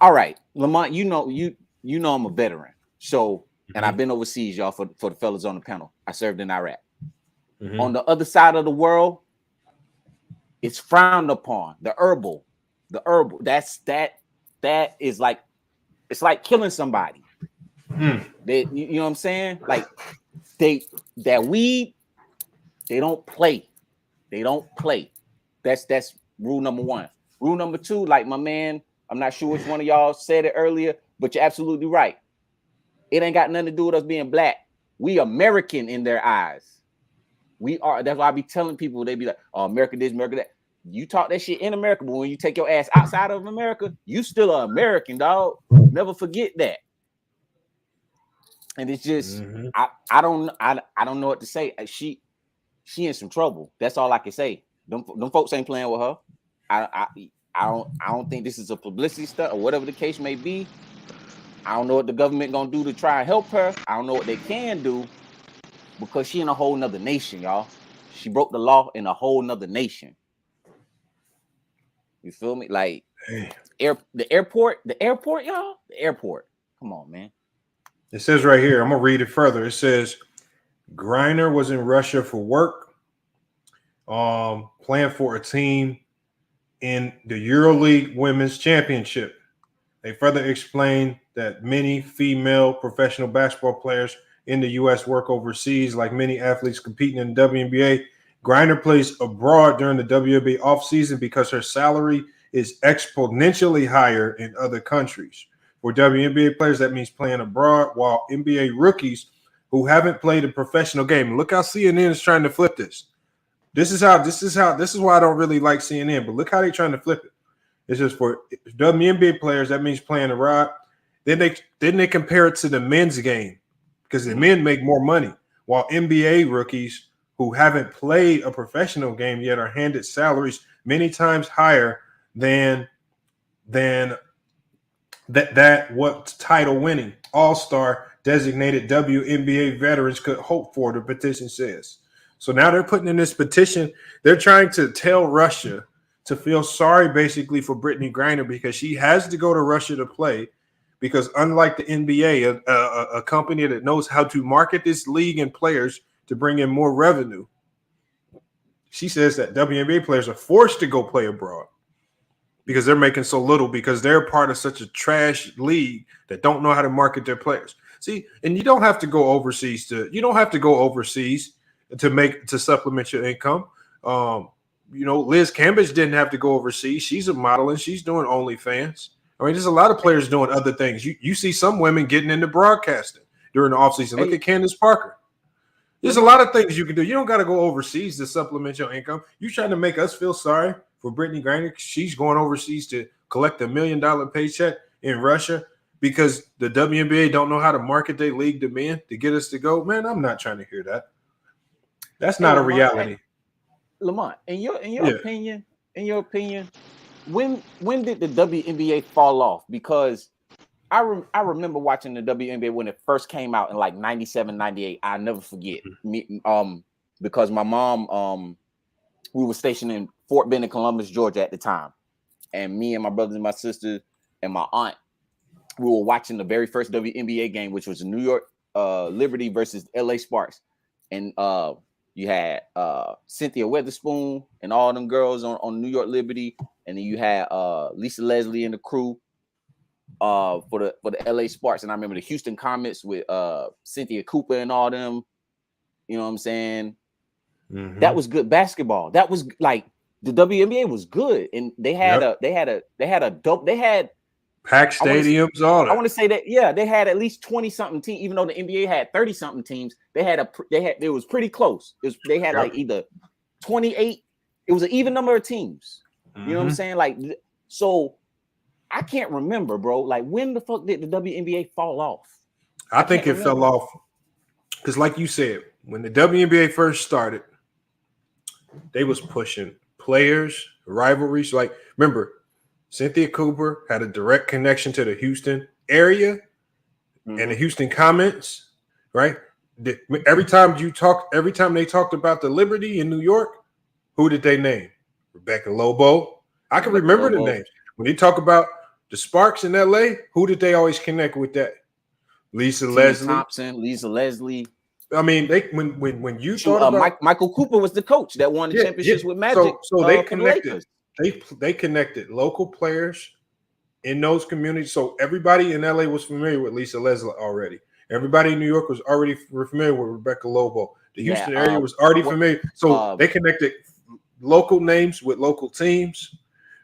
All right, Lamont. You know I'm a veteran. So and I've been overseas, y'all, for the fellas on the panel. I served in Iraq. On the other side of the world, it's frowned upon. The herbal. That is like, it's like killing somebody. They, you know what I'm saying? Like that weed. They don't play. That's rule number one. Rule number two, like my man, I'm not sure which one of y'all said it earlier, but you're absolutely right. It ain't got nothing to do with us being black. We American in their eyes. We are. That's why I be telling people, they be like, oh, America this, America that. You talk that shit in America, but when you take your ass outside of America, you still an American, dog. Never forget that. And it's just, I don't know what to say. She in some trouble. That's all I can say. Them folks ain't playing with her. I don't think this is a publicity stunt or whatever the case may be. I don't know what the government gonna do to try and help her. I don't know what they can do because she in a whole nother nation, y'all. She broke the law in a whole nother nation. You feel me? Like the airport, y'all. The airport. Come on, man. It says right here. I'm gonna read it further. It says Griner was in Russia for work, playing for a team in the EuroLeague Women's Championship. They further explained that many female professional basketball players in the U.S. work overseas, like many athletes competing in the WNBA. Griner plays abroad during the WNBA offseason because her salary is exponentially higher in other countries. For WNBA players, that means playing abroad, while NBA rookies who haven't played a professional game. Look how CNN is trying to flip this. This is why I don't really like CNN, but look how they're trying to flip it. It's just for WNBA players, that means playing abroad. Then they compare it to the men's game because the men make more money, while NBA rookies who haven't played a professional game yet are handed salaries many times higher than what title winning all-star designated WNBA veterans could hope for, the petition says. So now they're putting in this petition. They're trying to tell Russia to feel sorry basically for Brittney Griner because she has to go to Russia to play because unlike the NBA, a company that knows how to market this league and players to bring in more revenue, she says that WNBA players are forced to go play abroad because they're making so little because they're part of such a trash league that don't know how to market their players. See, and you don't have to go overseas to supplement your income. Liz Cambridge didn't have to go overseas. She's a model and she's doing OnlyFans. I mean, there's a lot of players doing other things. You see some women getting into broadcasting during the offseason. Look at Candace Parker. There's a lot of things you can do. You don't got to go overseas to supplement your income. You're trying to make us feel sorry for Brittney Griner. She's going overseas to collect $1 million paycheck in Russia because the WNBA don't know how to market their league to men to get us to go. Man, I'm not trying to hear that. That's not a reality. Lamont, in your opinion, when did the WNBA fall off? Because I remember watching the WNBA when it first came out in like 97, 98. I'll never forget. Because my mom, we were stationed in Fort Benning, Columbus, Georgia at the time. And me and my brothers and my sisters and my aunt, we were watching the very first WNBA game, which was New York Liberty versus LA Sparks. And you had Cynthia Weatherspoon and all them girls on New York Liberty. And then you had Lisa Leslie and the crew. for the LA Sparks, and I remember the Houston Comets with Cynthia Cooper and all them. You know what I'm saying? Mm-hmm. That was good basketball. That was like the WNBA was good, and they had packed stadiums, all that. I want to say that they had at least 20 something teams, even though the NBA had 30 something teams. It was pretty close. They had like either 28. It was an even number of teams. You know what I'm saying? Like, so I can't remember, bro. Like, when the fuck did the WNBA fall off? I think it fell off because, like you said, when the WNBA first started, they was pushing players, rivalries. Like, remember, Cynthia Cooper had a direct connection to the Houston area and the Houston Comets, right? Every time they talked about the Liberty in New York, who did they name? Rebecca Lobo. I can remember the names. When they talk about the Sparks in LA, who did they always connect with that? Lisa Leslie Thompson, Lisa Leslie. I mean, when you thought about Michael Cooper was the coach that won the championships with Magic. So they connected. They connected local players in those communities. So everybody in LA was familiar with Lisa Leslie already. Everybody in New York was already familiar with Rebecca Lobo. The Houston area was already familiar. So they connected local names with local teams,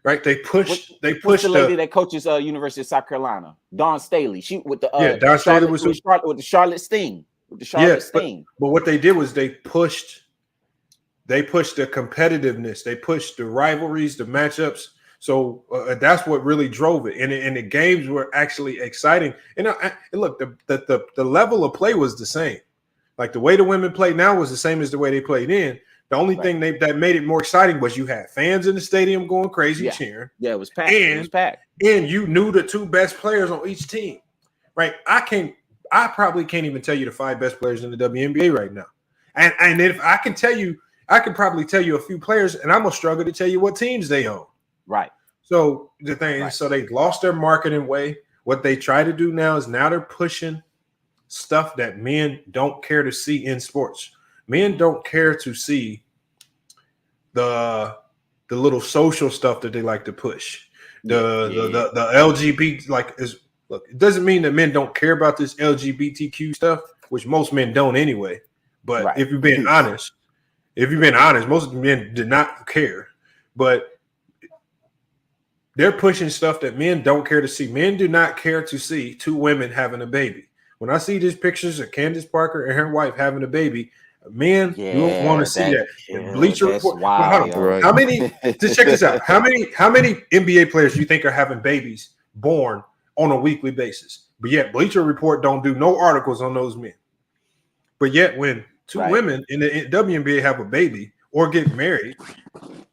right? They pushed the lady that coaches University of South Carolina, Dawn Staley. She with the Dawn Staley was with the Charlotte Sting. With the Charlotte Sting. But what they did was they pushed the competitiveness. They pushed the rivalries, the matchups. So that's what really drove it. And the games were actually exciting. And look, the level of play was the same. Like the way the women play now was the same as the way they played in. The only thing that made it more exciting was you had fans in the stadium going crazy cheering. Yeah, it was packed. And you knew the two best players on each team, right? I probably can't even tell you the 5 best players in the WNBA right now. And if I can tell you, I could probably tell you a few players, and I'm gonna struggle to tell you what teams they own. Right. So the thing is, so they lost their marketing way. What they try to do now is now they're pushing stuff that men don't care to see in sports. Men don't care to see the little social stuff that they like to push. The LGBT look, it doesn't mean that men don't care about this LGBTQ stuff, which most men don't anyway. But if you're being honest, most men did not care. But they're pushing stuff that men don't care to see. Men do not care to see 2 women having a baby. When I see these pictures of Candace Parker and her wife having a baby, men don't want to see that. Bleacher Report. How many? Just check this out. How many NBA players do you think are having babies born on a weekly basis? But yet Bleacher Report don't do no articles on those men. But yet when 2 women in the WNBA have a baby or get married,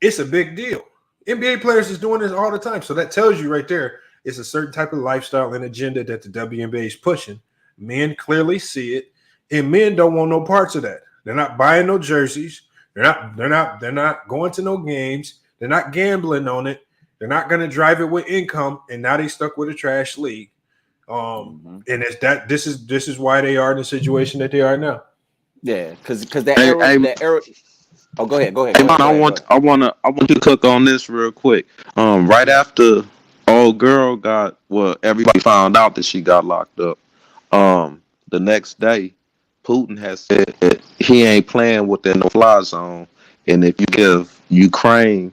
it's a big deal. NBA players is doing this all the time. So that tells you right there, it's a certain type of lifestyle and agenda that the WNBA is pushing. Men clearly see it, and men don't want no parts of that. They're not buying no jerseys. They're not going to no games. They're not gambling on it. They're not going to drive it with income. And now they stuck with a trash league. And it's that this is why they are in the situation that they are now. Yeah, because that era. Oh, go ahead. Hey, man, I want to cook on this real quick. Right after old girl everybody found out that she got locked up. The next day, Putin has said that he ain't playing with that no-fly zone, and if you give Ukraine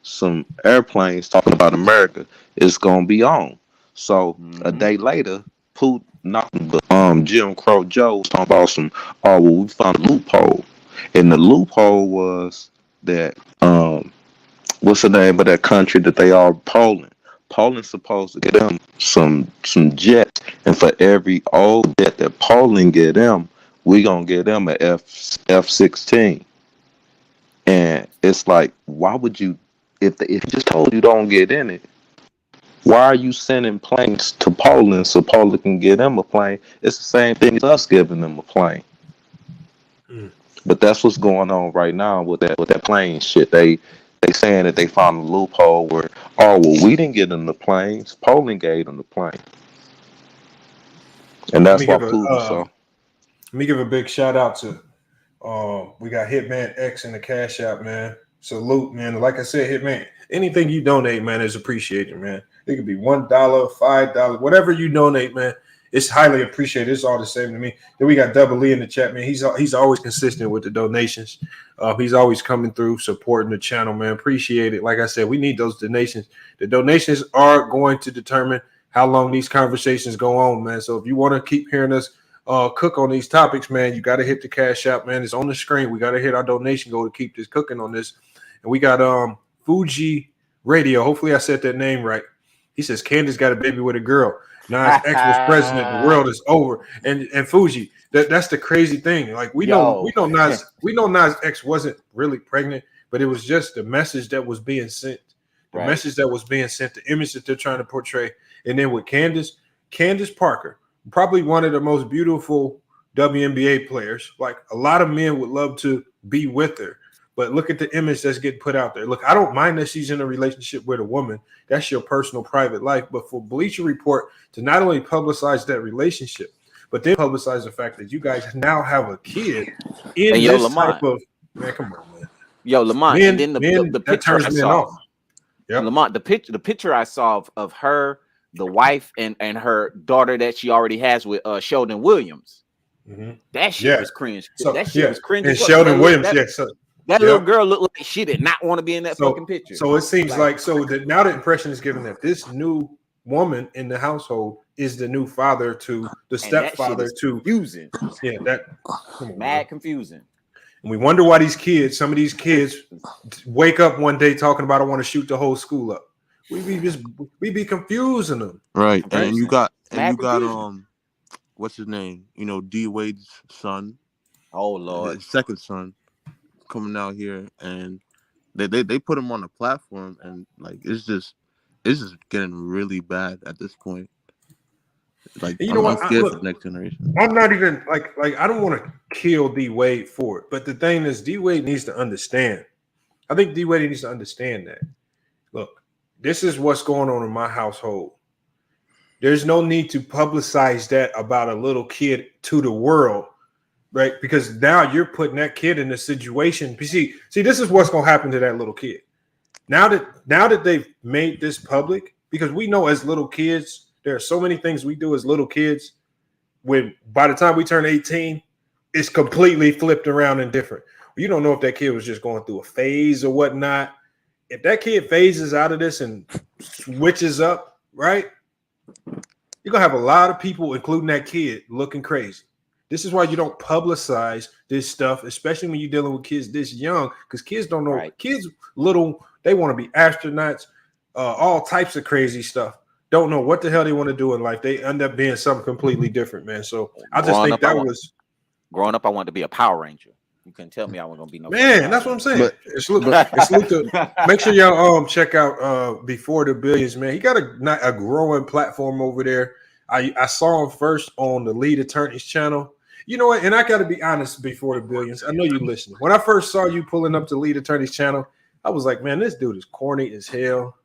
some airplanes talking about America, it's gonna be on. So a day later, Putin, nothing but Jim Crow Joe was talking about we found a loophole, and the loophole was that what's the name of that country that they are Poland. Poland's supposed to get them some jets, and for every old jet that Poland get them, we gonna get them an F-16. And it's like, why would you, if he just told you don't get in it, why are you sending planes to Poland so Poland can get them a plane? It's the same thing as us giving them a plane. But that's what's going on right now with that plane shit. They saying that they found a loophole where, we didn't get them the planes. Poland gave them the plane. And that's why Putin saw. Let me give a big shout out to we got Hitman X in the Cash App, man. Salute, man. Like I said, Hitman, anything you donate, man, is appreciated, man. It could be $1, $5, whatever you donate, man. It's highly appreciated. It's all the same to me. Then we got Double Lee in the chat, man. He's always consistent with the donations. He's always coming through, supporting the channel, man. Appreciate it. Like I said, we need those donations. The donations are going to determine how long these conversations go on, man. So if you want to keep hearing us cook on these topics, man, you got to hit the Cash App, man. It's on the screen. We got to hit our donation goal to keep this cooking on this. And we got Fuji Radio. Hopefully I said that name right. He says Candace got a baby with a girl. Now his ex was president. The world is over. And Fuji, that's the crazy thing. Like we know Nas ex wasn't really pregnant, but it was just the message that was being sent. The message that was being sent, the image that they're trying to portray. And then with Candace Parker, probably one of the most beautiful WNBA players. Like a lot of men would love to be with her. But look at the image that's getting put out there. Look, I don't mind that she's in a relationship with a woman. That's your personal private life. But for Bleacher Report to not only publicize that relationship, but then publicize the fact that you guys now have a kid in this type of – man, come on, man. Yo, Lamont, and then the picture I saw. Yep. Lamont, the picture I saw of her, the wife, and her daughter that she already has with Sheldon Williams. Mm-hmm. That shit was cringe. So, that shit was cringe. And Sheldon Williams, that little girl looked like she did not want to be in that fucking picture. So it seems like now the impression is given that this new woman in the household is the new father to the stepfather to confusing. Yeah, that mad confusing. And we wonder why some of these kids wake up one day talking about I want to shoot the whole school up. We be confusing them. Right. And you got what's his name? You know, D Wade's son. Oh Lord. His second son coming out here, and they put him on the platform, and like it's just getting really bad at this point. Like, you know what? I'm scared for the next generation. I'm not even like I don't want to kill D Wade for it, but the thing is, D Wade needs to understand. I think D Wade needs to understand that. Look, this is what's going on in my household. There's no need to publicize that about a little kid to the world. Right, because now you're putting that kid in a situation. See, this is what's going to happen to that little kid. Now that they've made this public, because we know as little kids, there are so many things we do as little kids. When by the time we turn 18, it's completely flipped around and different. You don't know if that kid was just going through a phase or whatnot. If that kid phases out of this and switches up, right, you're gonna have a lot of people, including that kid, looking crazy. This is why you don't publicize this stuff, especially when you're dealing with kids this young, because kids don't know. Right. Kids little, they want to be astronauts, all types of crazy stuff. Don't know what the hell they want to do in life. They end up being something completely different, man. So I just think that was growing up. I wanted to be a Power Ranger. You couldn't tell me I wasn't gonna be no man. That's what I'm saying. Make sure y'all check out Before the Billions, man. He got a growing platform over there. I saw him first on the Lead Attorney's channel. You know what? And I got to be honest, Before the Billions, I know you listening. When I first saw you pulling up to Lead Attorney's channel, I was like, man, this dude is corny as hell.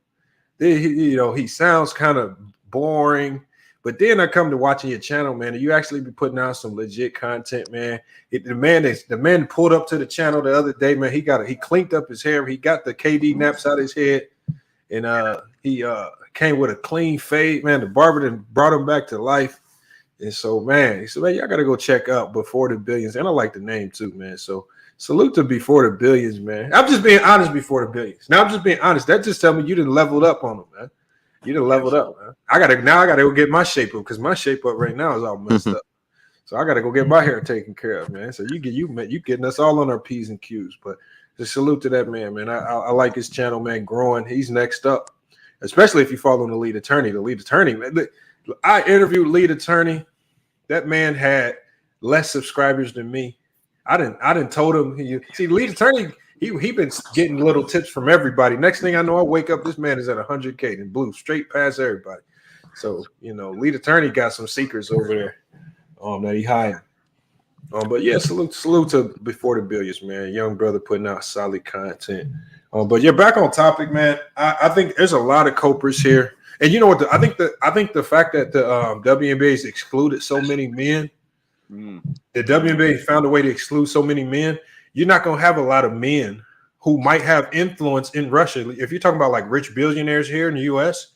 He sounds kind of boring. But then I come to watching your channel, man, and you actually be putting out some legit content, man. The man pulled up to the channel the other day, man. He cleaned up his hair. He got the KD naps out of his head, and he came with a clean fade, man. The barber then brought him back to life. And so, man, he said, man, y'all got to go check out Before the Billions. And I like the name too, man. So salute to Before the Billions, man. I'm just being honest, Before the Billions. Now I'm just being honest. That just tell me you didn't leveled up on them, man. You done leveled up, man. I gotta go get my shape up because my shape up right now is all messed up. So I gotta go get my hair taken care of, man. So you getting us all on our P's and Q's. But just salute to that man, man. I like his channel, man, growing. He's next up, especially if you follow the Lead Attorney. The Lead Attorney, man. Look, I interviewed Lead Attorney. That man had less subscribers than me. I didn't told him. Lead Attorney. He been getting little tips from everybody. Next thing I know, I wake up, this man is at 100K and blew straight past everybody. So, Lead Attorney got some secrets over there that he hiding. But yeah, salute to Before the Billions, man. Young brother putting out solid content. But yeah, back on topic, man. I think there's a lot of culprits here. And you know what? I think the fact that the WNBA has excluded so many men, the WNBA found a way to exclude so many men. You're not going to have a lot of men who might have influence in Russia. If you're talking about like rich billionaires here in the U.S.,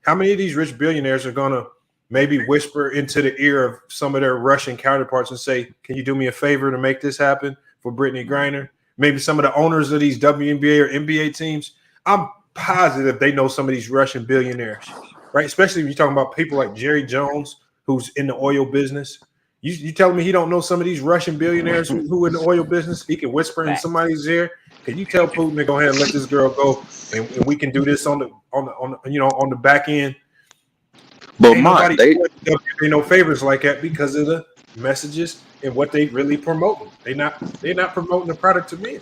How many of these rich billionaires are gonna maybe whisper into the ear of some of their Russian counterparts and say, "Can you do me a favor to make this happen for Brittney Griner?" Maybe some of the owners of these WNBA or NBA teams. I'm positive they know some of these Russian billionaires, right? Especially when you're talking about people like Jerry Jones, who's in the oil business. You telling me he don't know some of these Russian billionaires who in the oil business? He can whisper in somebody's ear. Can you tell Putin to go ahead and let this girl go, and we can do this on the back end? But Ain't Mike, nobody doing no favors like that because of the messages and what they really promoting. They're not promoting the product to men.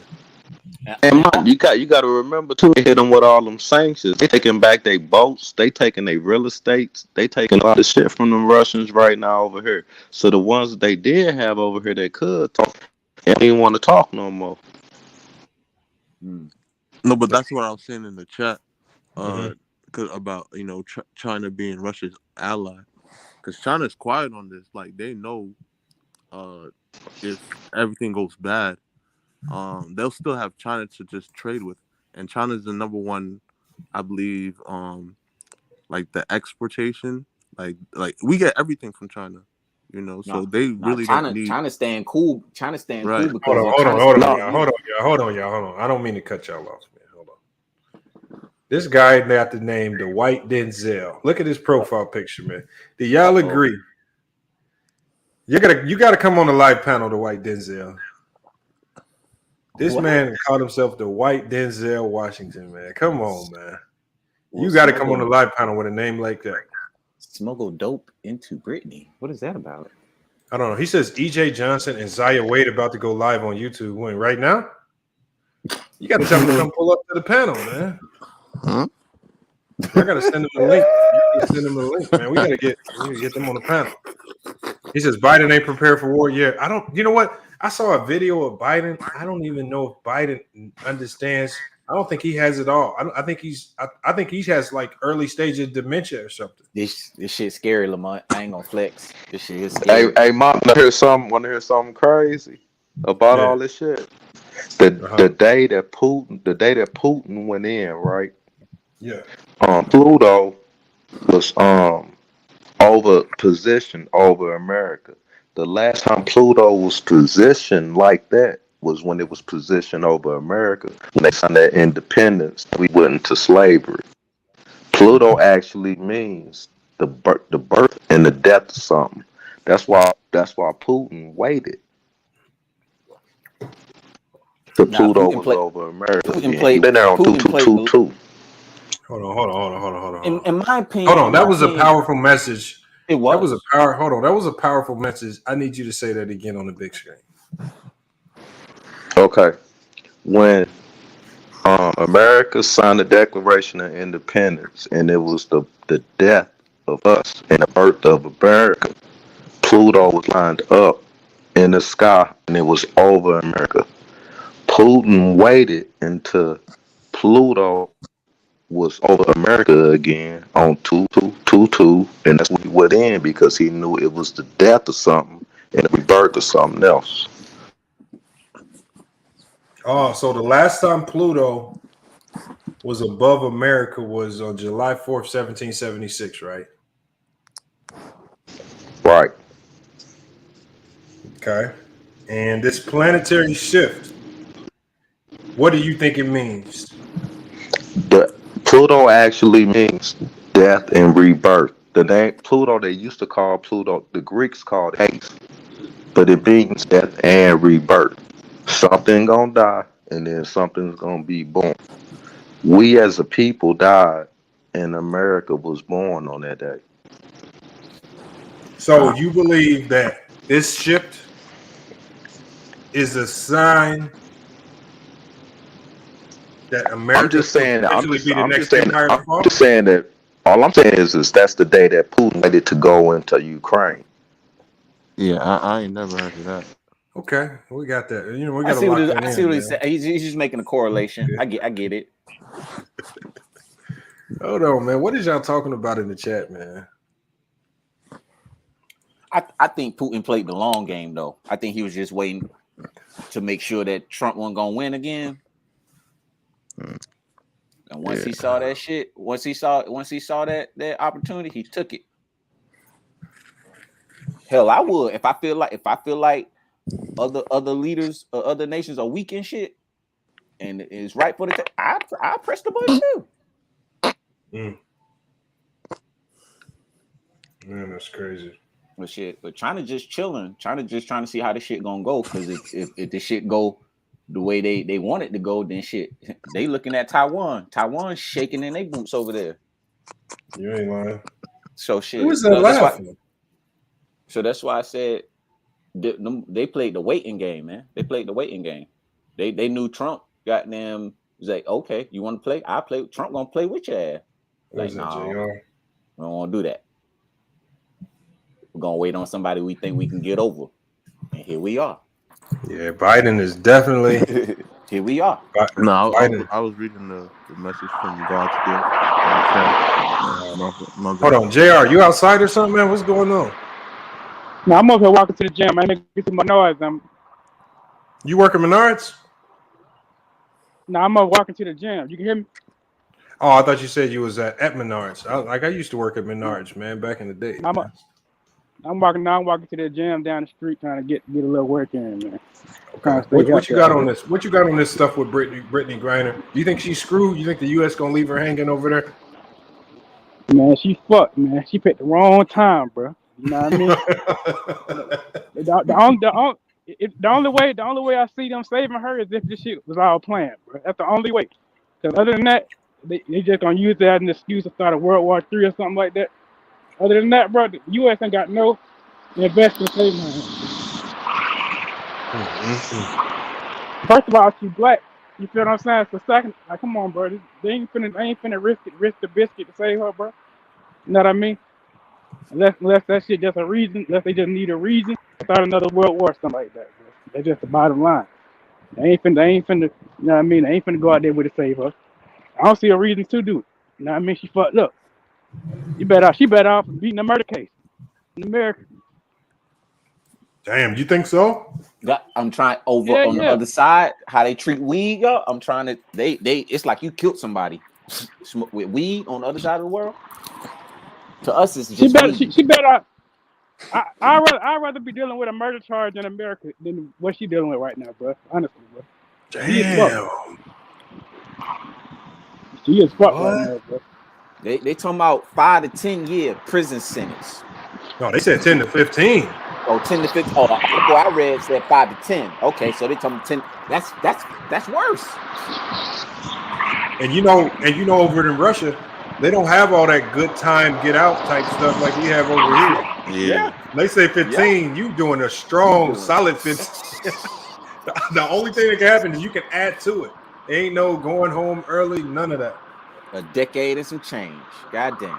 And Mike, you got to remember too. They hit them with all them sanctions. They taking back their boats. They taking their real estates. They taking a lot of shit from the Russians right now over here. So the ones that they did have over here that could talk, they don't even want to talk no more. No, but that's what I was saying in the chat. About China being Russia's ally, because China's quiet on this. Like they know, if everything goes bad, they'll still have China to just trade with, and China's the number one, I believe. Like the exportation, like we get everything from China, So they really don't need. China staying cool. China staying Right. cool because hold on, y'all. I don't mean to cut y'all off, man. Hold on. This guy got the name the White Denzel. Look at his profile picture, man. Do y'all agree? You gotta come on the live panel, the White Denzel. This man called himself the White Denzel Washington, man. Come on, man. You got to come on the live panel with a name like that. Smuggle dope into Brittney. What is that about? I don't know. He says EJ Johnson and Zaya Wade about to go live on YouTube. When right now? You got to tell me to come pull up to the panel, man. I got to send him the link. You send him the link, man. We got to get them on the panel. He says Biden ain't prepared for war yet. I don't. You know what? I saw a video of Biden. I don't even know if Biden understands. I don't think he has it all. I think he has like early stage of dementia or something. This shit's scary, Lamont. I ain't gonna flex. This shit is scary. Hey, Mom, want to hear something crazy about all this shit? The day that Putin went in, right? Yeah. Pluto was positioned over America. The last time Pluto was positioned like that was when it was positioned over America. When they signed that independence, we went into slavery. Pluto actually means the birth and the death of something. That's why Putin waited. So Pluto was over America. He been there on 222. Hold on. In my opinion, hold on. That was a powerful message. It was. That was a power. Hold on. That was a powerful message. I need you to say that again on the big screen. Okay. When America signed the Declaration of Independence, and it was the death of us and the birth of America, Pluto was lined up in the sky, and it was over America. Putin waited until Pluto was over America again on 2222, and that's when he went in because he knew it was the death of something and the rebirth of something else. Oh, so the last time Pluto was above America was on July 4th, 1776, right? Right. Okay. And this planetary shift, what do you think it means? Pluto actually means death and rebirth. The name Pluto, they used to call Pluto, the Greeks called Hades, but it means death and rebirth. Something gonna die, and then something's gonna be born. We as a people died, and America was born on that day. So you believe that this shift is a sign that America? I'm just saying that. I'm just saying that. All I'm saying is that's the day that Putin waited to go into Ukraine. Yeah, I ain't never heard of that. Okay, we got that. You know, we got to see lock what that I in, see what man. he's saying. He's just making a correlation. I get it. Hold on, man. What is y'all talking about in the chat, man? I think Putin played the long game, though. I think he was just waiting to make sure that Trump wasn't gonna win again. And once he saw that shit, once he saw that opportunity, he took it. Hell, I would if I feel like other leaders or other nations are weak and shit, and it's right for the I press the button too. Man, that's crazy. But shit, but trying to see how this shit gonna go. Because if the shit go the way they want it to go, then shit, they looking at Taiwan. Taiwan's shaking in their boots over there. You ain't lying. So shit. Who is that laughing? So that's why I said they played the waiting game, man. They played the waiting game. They knew Trump got them. Was like, okay, you want to play? I play. Trump gonna play with your ass. Like, no, we don't want to do that. We're gonna wait on somebody we think we can get over, and here we are. Yeah, Biden is definitely here. We are. No, I was reading the message from God's gift. Hold on, JR, you outside or something, man? What's going on? No, I'm over here walking to the gym. I need to get to my noise. You work at Menards? No, I'm over walking to the gym. You can hear me? Oh, I thought you said you was at Menards. I used to work at Menards, man, back in the day. I'm walking to the gym down the street trying to get a little work in, man. Okay. What you got on this? What you got on this stuff with Brittney Griner? Do you think she's screwed? You think the U.S. gonna leave her hanging over there? Man, she fucked, man. She picked the wrong time, bro. You know what I mean? the only way I see them saving her is if this shit was all planned, bro. That's the only way. Because other than that, they just gonna use that as an excuse to start a World War III or something like that. Other than that, bro, the U.S. ain't got no investment saving her. First of all, she's black. You feel what I'm saying? So second, like, come on, bro. They ain't finna risk the biscuit to save her, bro. You know what I mean? Unless that shit just a reason, unless they just need a reason to start another world war or something like that, bro. That's just the bottom line. They ain't finna, you know what I mean? They ain't finna go out there with it to save her. I don't see a reason to do it. You know what I mean? She fucked up. She better off beating a murder case in America. Damn, you think so? I'm trying on the other side, how they treat weed, yo. I'm trying to it's like you killed somebody with weed on the other side of the world. To us, it's just she better. I'd rather be dealing with a murder charge in America than what she's dealing with right now, bro. Honestly, bro. Damn. She is fucked right now, bro. They talking about 5 to 10 year prison sentence. No, they said 10 to 15. Oh, 10 to 15. Oh, the article I read said 5 to 10. Okay, so they talking 10. That's worse. And you know, over in Russia, they don't have all that good time get out type stuff like we have over here. Yeah. They say 15, you doing a strong, solid 15. The only thing that can happen is you can add to it. Ain't no going home early, none of that. A decade and some change. God damn.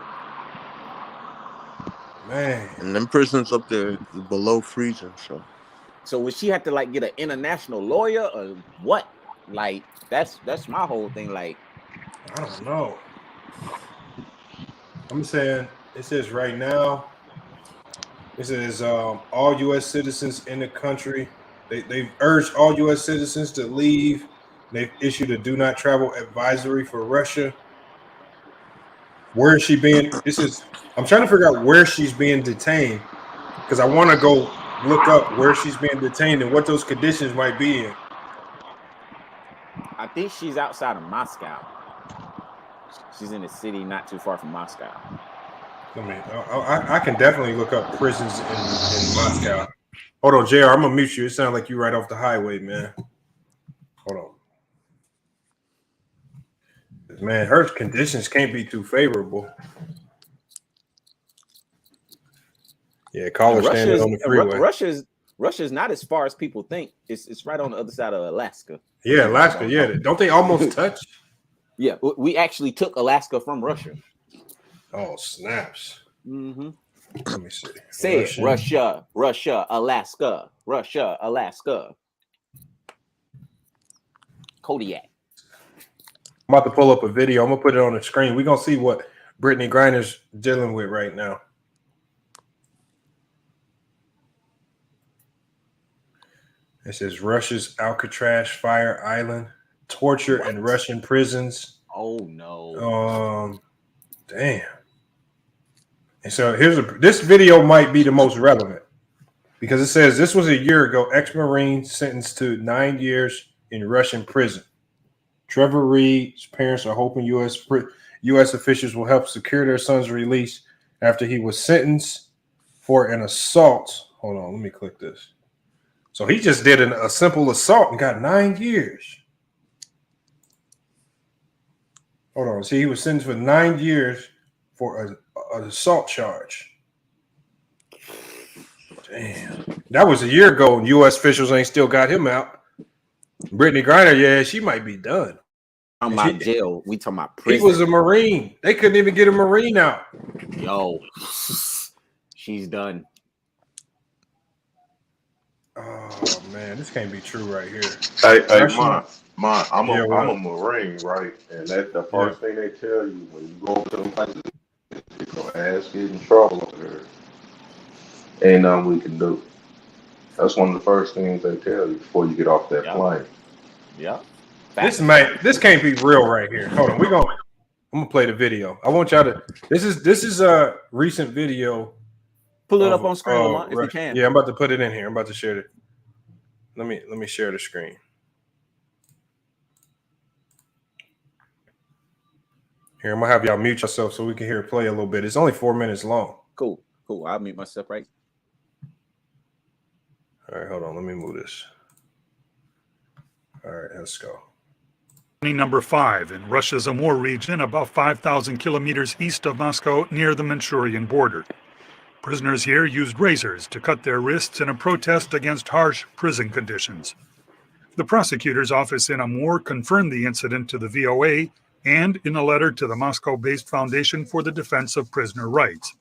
Man. And them prisons up there below freezing, So would she have to like get an international lawyer or what? Like that's my whole thing. Like, I don't know. I'm saying it says right now, it says all U.S. citizens in the country, they've urged all U.S. citizens to leave. They've issued a do not travel advisory for Russia. Where is she being? I'm trying to figure out where she's being detained because I want to go look up where she's being detained and what those conditions might be in. I think she's outside of Moscow. She's in a city not too far from Moscow. I mean, I can definitely look up prisons in Moscow. Hold on, JR, I'm gonna mute you. It sounds like you right off the highway, man. Hold on. Man, her conditions can't be too favorable. Yeah, caller standing on the freeway. Russia's not as far as people think. It's right on the other side of Alaska. Yeah, Alaska. Yeah, don't they almost touch? Yeah, we actually took Alaska from Russia. Oh, snaps. Mm-hmm. Let me see. Say it. Russia, Alaska. Kodiak. I'm about to pull up a video. I'm gonna put it on the screen. We're gonna see what Brittney Griner's dealing with right now. It says Russia's Alcatraz Fire Island, torture in Russian prisons. Oh no. Damn. And so this video might be the most relevant because it says this was a year ago. Ex-Marine sentenced to 9 years in Russian prison. Trevor Reed's parents are hoping U.S. officials will help secure their son's release after he was sentenced for an assault. Hold on, let me click this. So he just did a simple assault and got 9 years. Hold on. See, he was sentenced for 9 years for an assault charge. Damn. That was a year ago, and U.S. officials ain't still got him out. Brittney Griner, yeah, she might be done. I'm about jail. We talking about prison. He was a Marine. They couldn't even get a Marine out. Yo, she's done. Oh man, this can't be true right here. Hey, I'm a Marine, right? And that's the first thing they tell you when you go to them places. You're gonna ass get in trouble over there. Ain't nothing we can do. That's one of the first things they tell you before you get off that plane. Yeah. This can't be real right here. Hold on, I'm gonna play the video. I want y'all to. This is a recent video. Pull it up on screen, Lamont, if you can. Yeah, I'm about to put it in here. I'm about to share it. Let me share the screen. Here, I'm gonna have y'all mute yourself so we can hear it play a little bit. It's only 4 minutes long. Cool. I'll mute myself right. All right, hold on. Let me move this. All right, let's go. Number 5 in Russia's Amur region, about 5,000 kilometers east of Moscow, near the Manchurian border. Prisoners here used razors to cut their wrists in a protest against harsh prison conditions. The prosecutor's office in Amur confirmed the incident to the VOA and in a letter to the Moscow-based Foundation for the Defense of Prisoner Rights.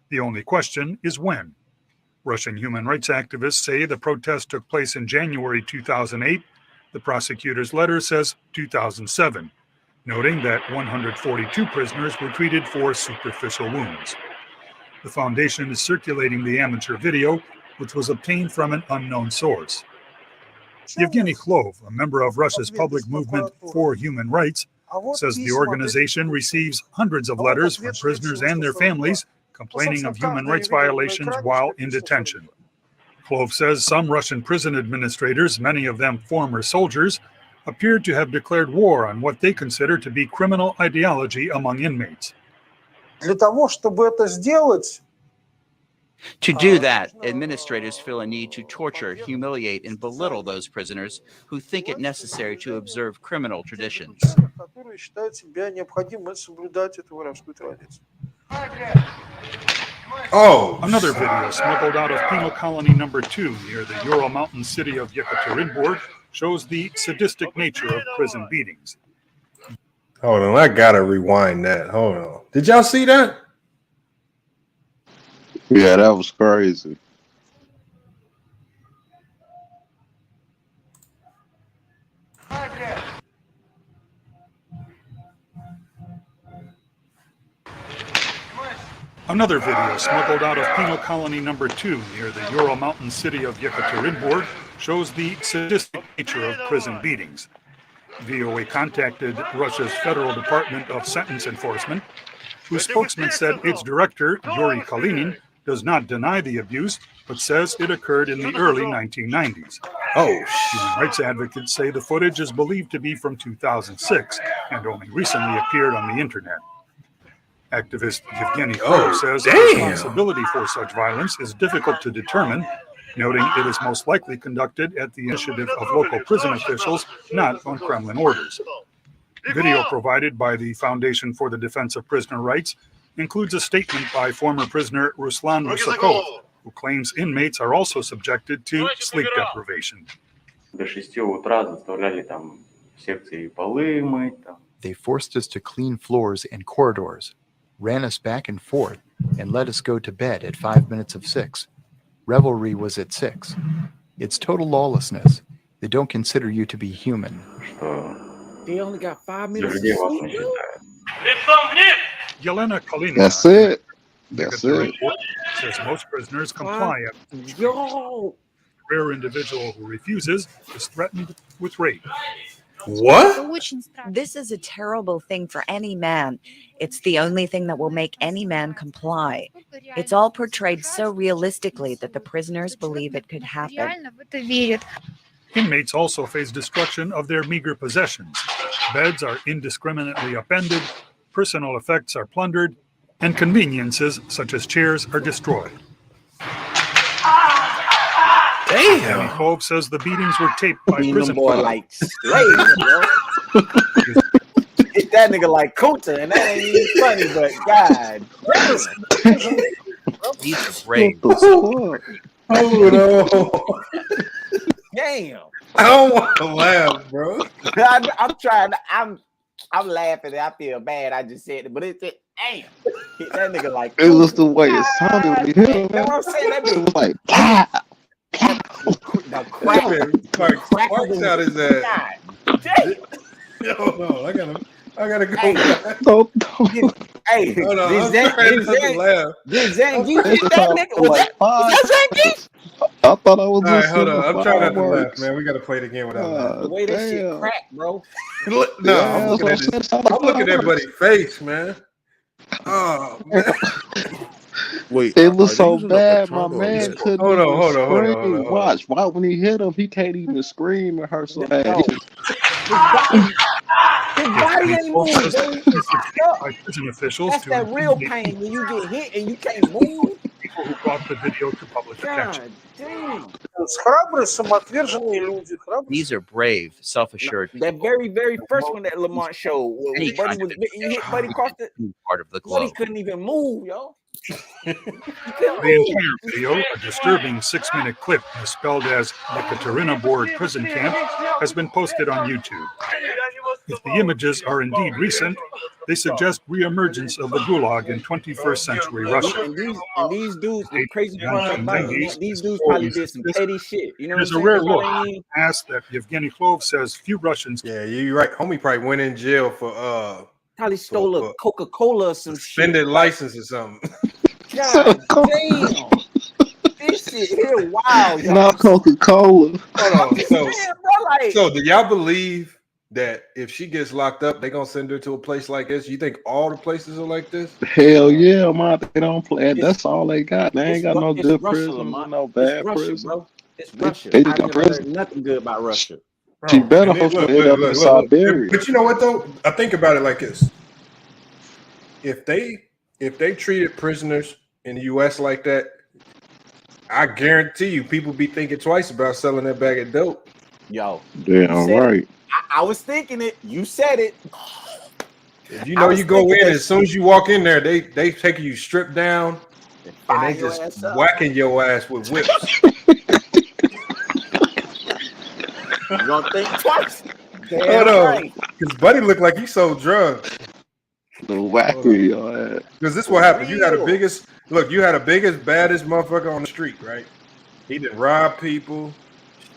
The only question is when. Russian human rights activists say the protest took place in January 2008. The prosecutor's letter says 2007, noting that 142 prisoners were treated for superficial wounds. The foundation is circulating the amateur video, which was obtained from an unknown source. Yevgeny Khlov, a member of Russia's public movement for human rights, says the organization receives hundreds of letters from prisoners and their families complaining of human rights violations while in detention. Khlov says some Russian prison administrators, many of them former soldiers, appeared to have declared war on what they consider to be criminal ideology among inmates. To do that, administrators feel a need to torture, humiliate, and belittle those prisoners who think it necessary to observe criminal traditions. Oh! Another video smuggled out of penal colony number 2 near the Ural Mountain city of Yekaterinburg shows the sadistic nature of prison beatings. Hold on, I gotta rewind that. Hold on. Did y'all see that? Yeah, that was crazy. Another video smuggled out of penal colony number 2 near the Ural Mountain city of Yekaterinburg shows the sadistic nature of prison beatings. VOA contacted Russia's Federal Department of Sentence Enforcement, whose spokesman said its director, Yuri Kalinin, does not deny the abuse, but says it occurred in the early 1990s. Human rights advocates say the footage is believed to be from 2006 and only recently appeared on the internet. Activist Yevgeny Khlov says the responsibility for such violence is difficult to determine, noting it is most likely conducted at the initiative of local prison officials, not on Kremlin orders. Video provided by the Foundation for the Defense of Prisoner Rights includes a statement by former prisoner Ruslan Rusakov, who claims inmates are also subjected to sleep deprivation. They forced us to clean floors and corridors, ran us back and forth, and let us go to bed at 5 minutes of 6. Revelry was at 6. It's total lawlessness. They don't consider you to be human. They only got 5 minutes. Yelena Kalina. That's it. That's it. Says most prisoners comply. Yo! A rare individual who refuses is threatened with rape. What? This is a terrible thing for any man. It's the only thing that will make any man comply. It's all portrayed so realistically that the prisoners believe it could happen. Inmates also face destruction of their meager possessions. Beds are indiscriminately upended, personal effects are plundered, and conveniences such as chairs are destroyed. Danny Cove says the beatings were taped by prison boy like slaves, bro. Hit that nigga like Kuta, and that ain't even funny, but God damn. These are brave. Oh no. Damn. I don't want to laugh, bro. I'm trying. I'm laughing. I feel bad. I just said it, but it's damn. Hit that nigga like. It was the way it sounded. You know what I'm saying? That It bitch was like, "Pow." the crack. Sparks out his ass. Hold on, I gotta go. Hey, Hold on, did I'm Zang trying not to laugh. hit that nigga? Was that Zangief? I thought I was. All right, listening hold on. to I'm trying not to laugh, fireworks. man. We gotta play it again without laughing. The way that shit cracked, bro. Look, no, I'm looking at this. I'm looking at buddy's face, man. Oh man. Wait, It was so using a bad, my baton or man what? couldn't Hold on, even hold on, hold on, scream. hold on. Watch, right when he hit him, he can't even scream and hurt so bad. His body ain't moving, bro. By prison officials That's to that real intimidate pain when you get hit and you can't move. people who brought the video to public attention. God damn. These are brave, self-assured That very, very first one that Lamont showed, Any when Buddy kind was of you hit Buddy across the part of the Buddy globe. couldn't even move, yo. The entire video, a disturbing 6-minute clip misspelled as Yekaterina Board prison camp, has been posted on YouTube. If the images are indeed recent, they suggest reemergence of the Gulag in 21st century Russia. And these dudes, the crazy part about it, these dudes probably did some petty shit. You know It what is I'm a saying? rare That's why look. they need- Asked that Yevgeny Klov says few Russians. Yeah, you're right. Homie probably went in jail for probably stole a Coca-Cola or some suspended shit. license or something. God damn. This shit here wild, yo. Not Coca-Cola. Hold on. So, Man, bro, like, so do y'all believe that if she gets locked up, they're gonna send her to a place like this? You think all the places are like this? Hell yeah, man. They don't play. That's all they got. They ain't got no it's good Russia, prisons Lamont. and no It's bad Russia, prisons. bro. It's Russia. They I just got never heard prison. nothing good about Russia. She better And hope look, to end up in look. Siberia. But you know what though? I think about it like this: if they treated prisoners in the U.S. like that, I guarantee you, people be thinking twice about selling that bag of dope. Yo, Damn right. I was thinking it. You said it. If you know you go in, as soon as you walk in there, they taking you stripped down and they just whacking your ass with whips. You don't think twice? Hold on, because Buddy looked like he sold drugs. The wacky, yo. Because this is what happened. You had the biggest baddest motherfucker on the street, right? He did rob people,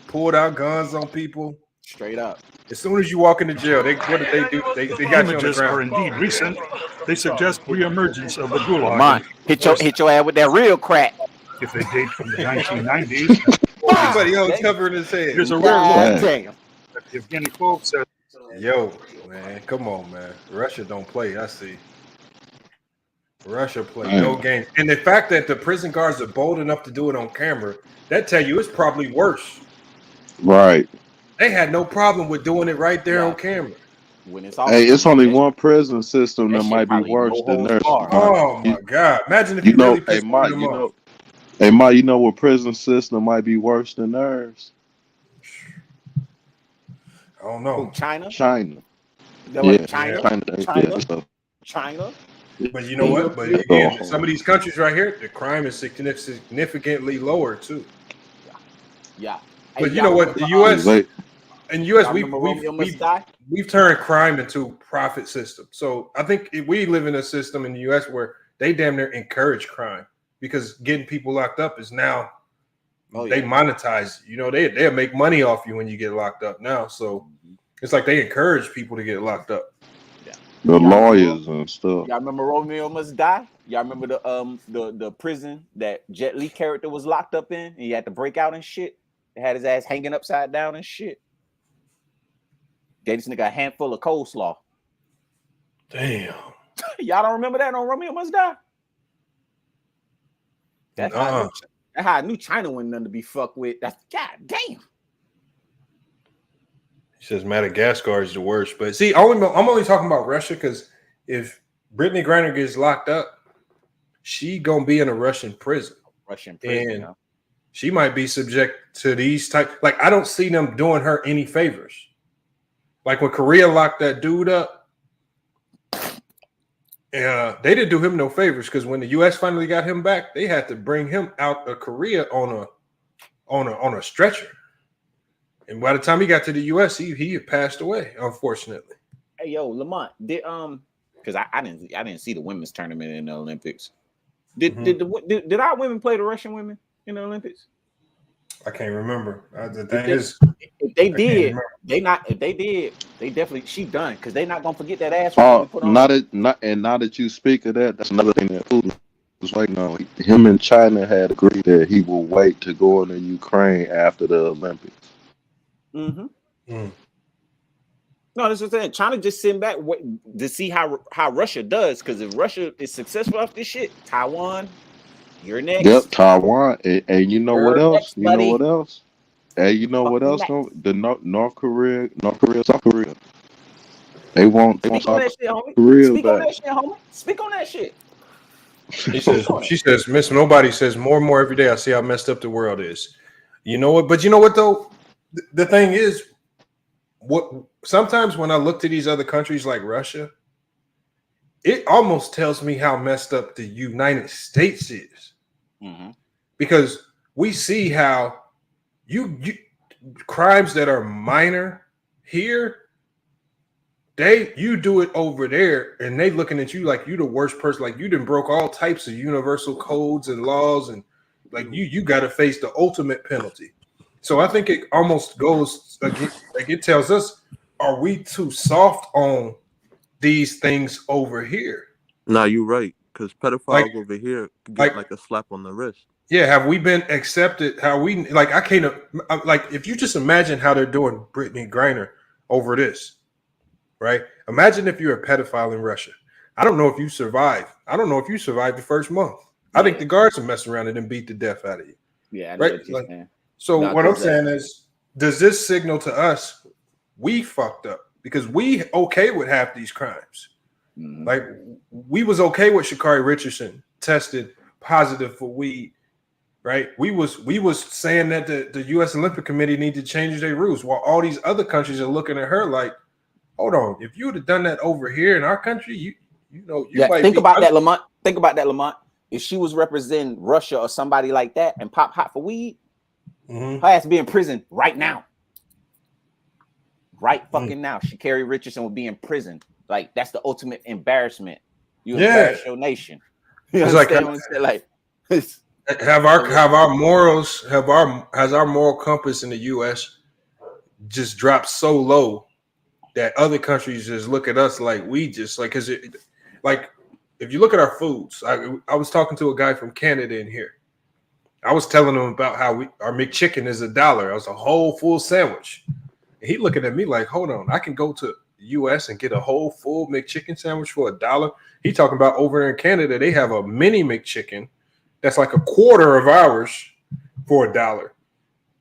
pulled out guns on people. Straight up. As soon as you walk into jail, what did they do? They got you on the Images are ground. indeed recent. They suggest reemergence of the Gulag. Man, hit your ass with that real crack. If they date from the 1990s. Everybody else covering his head. Here's a rare look. Damn. That Yevgeny Klov said. Yo, man, come on, man. Russia don't play. I see. Russia play no games. And the fact that the prison guards are bold enough to do it on camera, that tell you it's probably worse. Right. They had no problem with doing it right there on camera. When it's Hey, it's only one prison system that might be worse than theirs. Oh my God! Imagine if You you know, really hey pissed Mike, them you off. know, hey Mike, you know what prison system might be worse than theirs? I don't know. China. China. Yeah, China. But you know what? But again, some of these countries right here, the crime is significantly lower too. Yeah. But you know what? The U.S. in U.S. we've turned crime into a profit system. So I think we live in a system in the U.S. where they damn near encourage crime because getting people locked up is now they monetize. You know, they'll make money off you when you get locked up now. So it's like they encourage people to get locked up. The lawyers and stuff. Y'all remember Romeo Must Die? Y'all remember the prison that Jet Li character was locked up in, and he had to break out and shit. They had his ass hanging upside down and shit. Gave this nigga a handful of coleslaw. Damn. Y'all don't remember that on Romeo Must Die? That's how I knew China wasn't nothing to be fucked with. That's god damn. He says Madagascar is the worst, but see, I'm only talking about Russia because if Brittney Griner gets locked up, she gonna be in a Russian prison. And she might be subject to these type. Like, I don't see them doing her any favors. Like when Korea locked that dude up, they didn't do him no favors because when the U.S. finally got him back, they had to bring him out of Korea on a stretcher. And by the time he got to the U.S., he had passed away, unfortunately. Hey, yo, Lamont, did because I didn't see the women's tournament in the Olympics. Did our women play the Russian women in the Olympics? I can't remember. If they did, they definitely she done because they not gonna forget that ass. Now that you speak of that, that's another thing that Putin was waiting on. Him and China had agreed that he will wait to go into Ukraine after the Olympics. No, that's what I'm saying. China just sitting back to see how Russia does, because if Russia is successful off this shit, Taiwan, you're next. Yep, Taiwan. And you know what else? You know what else? Hey, you know what else? The North Korea, South Korea. They want South Korea back. Speak on that shit. She says, Miss Nobody says more and more every day. I see how messed up the world is. You know what? But you know what though? The thing is, what sometimes when I look to these other countries like Russia, it almost tells me how messed up the United States is. Because we see how you crimes that are minor here, you do it over there, and they looking at you like you the worst person, like you done broke all types of universal codes and laws, and like you got to face the ultimate penalty. So I think it almost goes against, like it tells us, are we too soft on these things over here? Nah, you're right. Because pedophiles over here get like a slap on the wrist. Yeah, have we been accepted? How we like? I can't like if you just imagine how they're doing Brittney Griner over this, right? Imagine if you're a pedophile in Russia. I don't know if you survive. I don't know if you survived the first month. I think the guards will mess around and then beat the death out of you. Yeah, right. So what I'm saying is, does this signal to us we fucked up because we okay with half these crimes? Like we was okay with Sha'Carri Richardson tested positive for weed, right? We was saying that the U.S. Olympic Committee need to change their rules, while all these other countries are looking at her like, hold on, if you would have done that over here in our country, you might think about that, Lamont. Think about that, Lamont. If she was representing Russia or somebody like that and pop hot for weed, her ass be in prison right now. Right fucking now. Sha'Carri Richardson would be in prison. Like, that's the ultimate embarrassment. You embarrass your nation. You it's like, has our moral compass in the US just dropped so low that other countries just look at us like we just like, because it like if you look at our foods, I was talking to a guy from Canada in here. I was telling him about how our McChicken is $1. It was a whole full sandwich. And he looking at me like, hold on, I can go to the US and get a whole full McChicken sandwich for $1. He talking about over there in Canada, they have a mini McChicken that's like a quarter of ours for $1.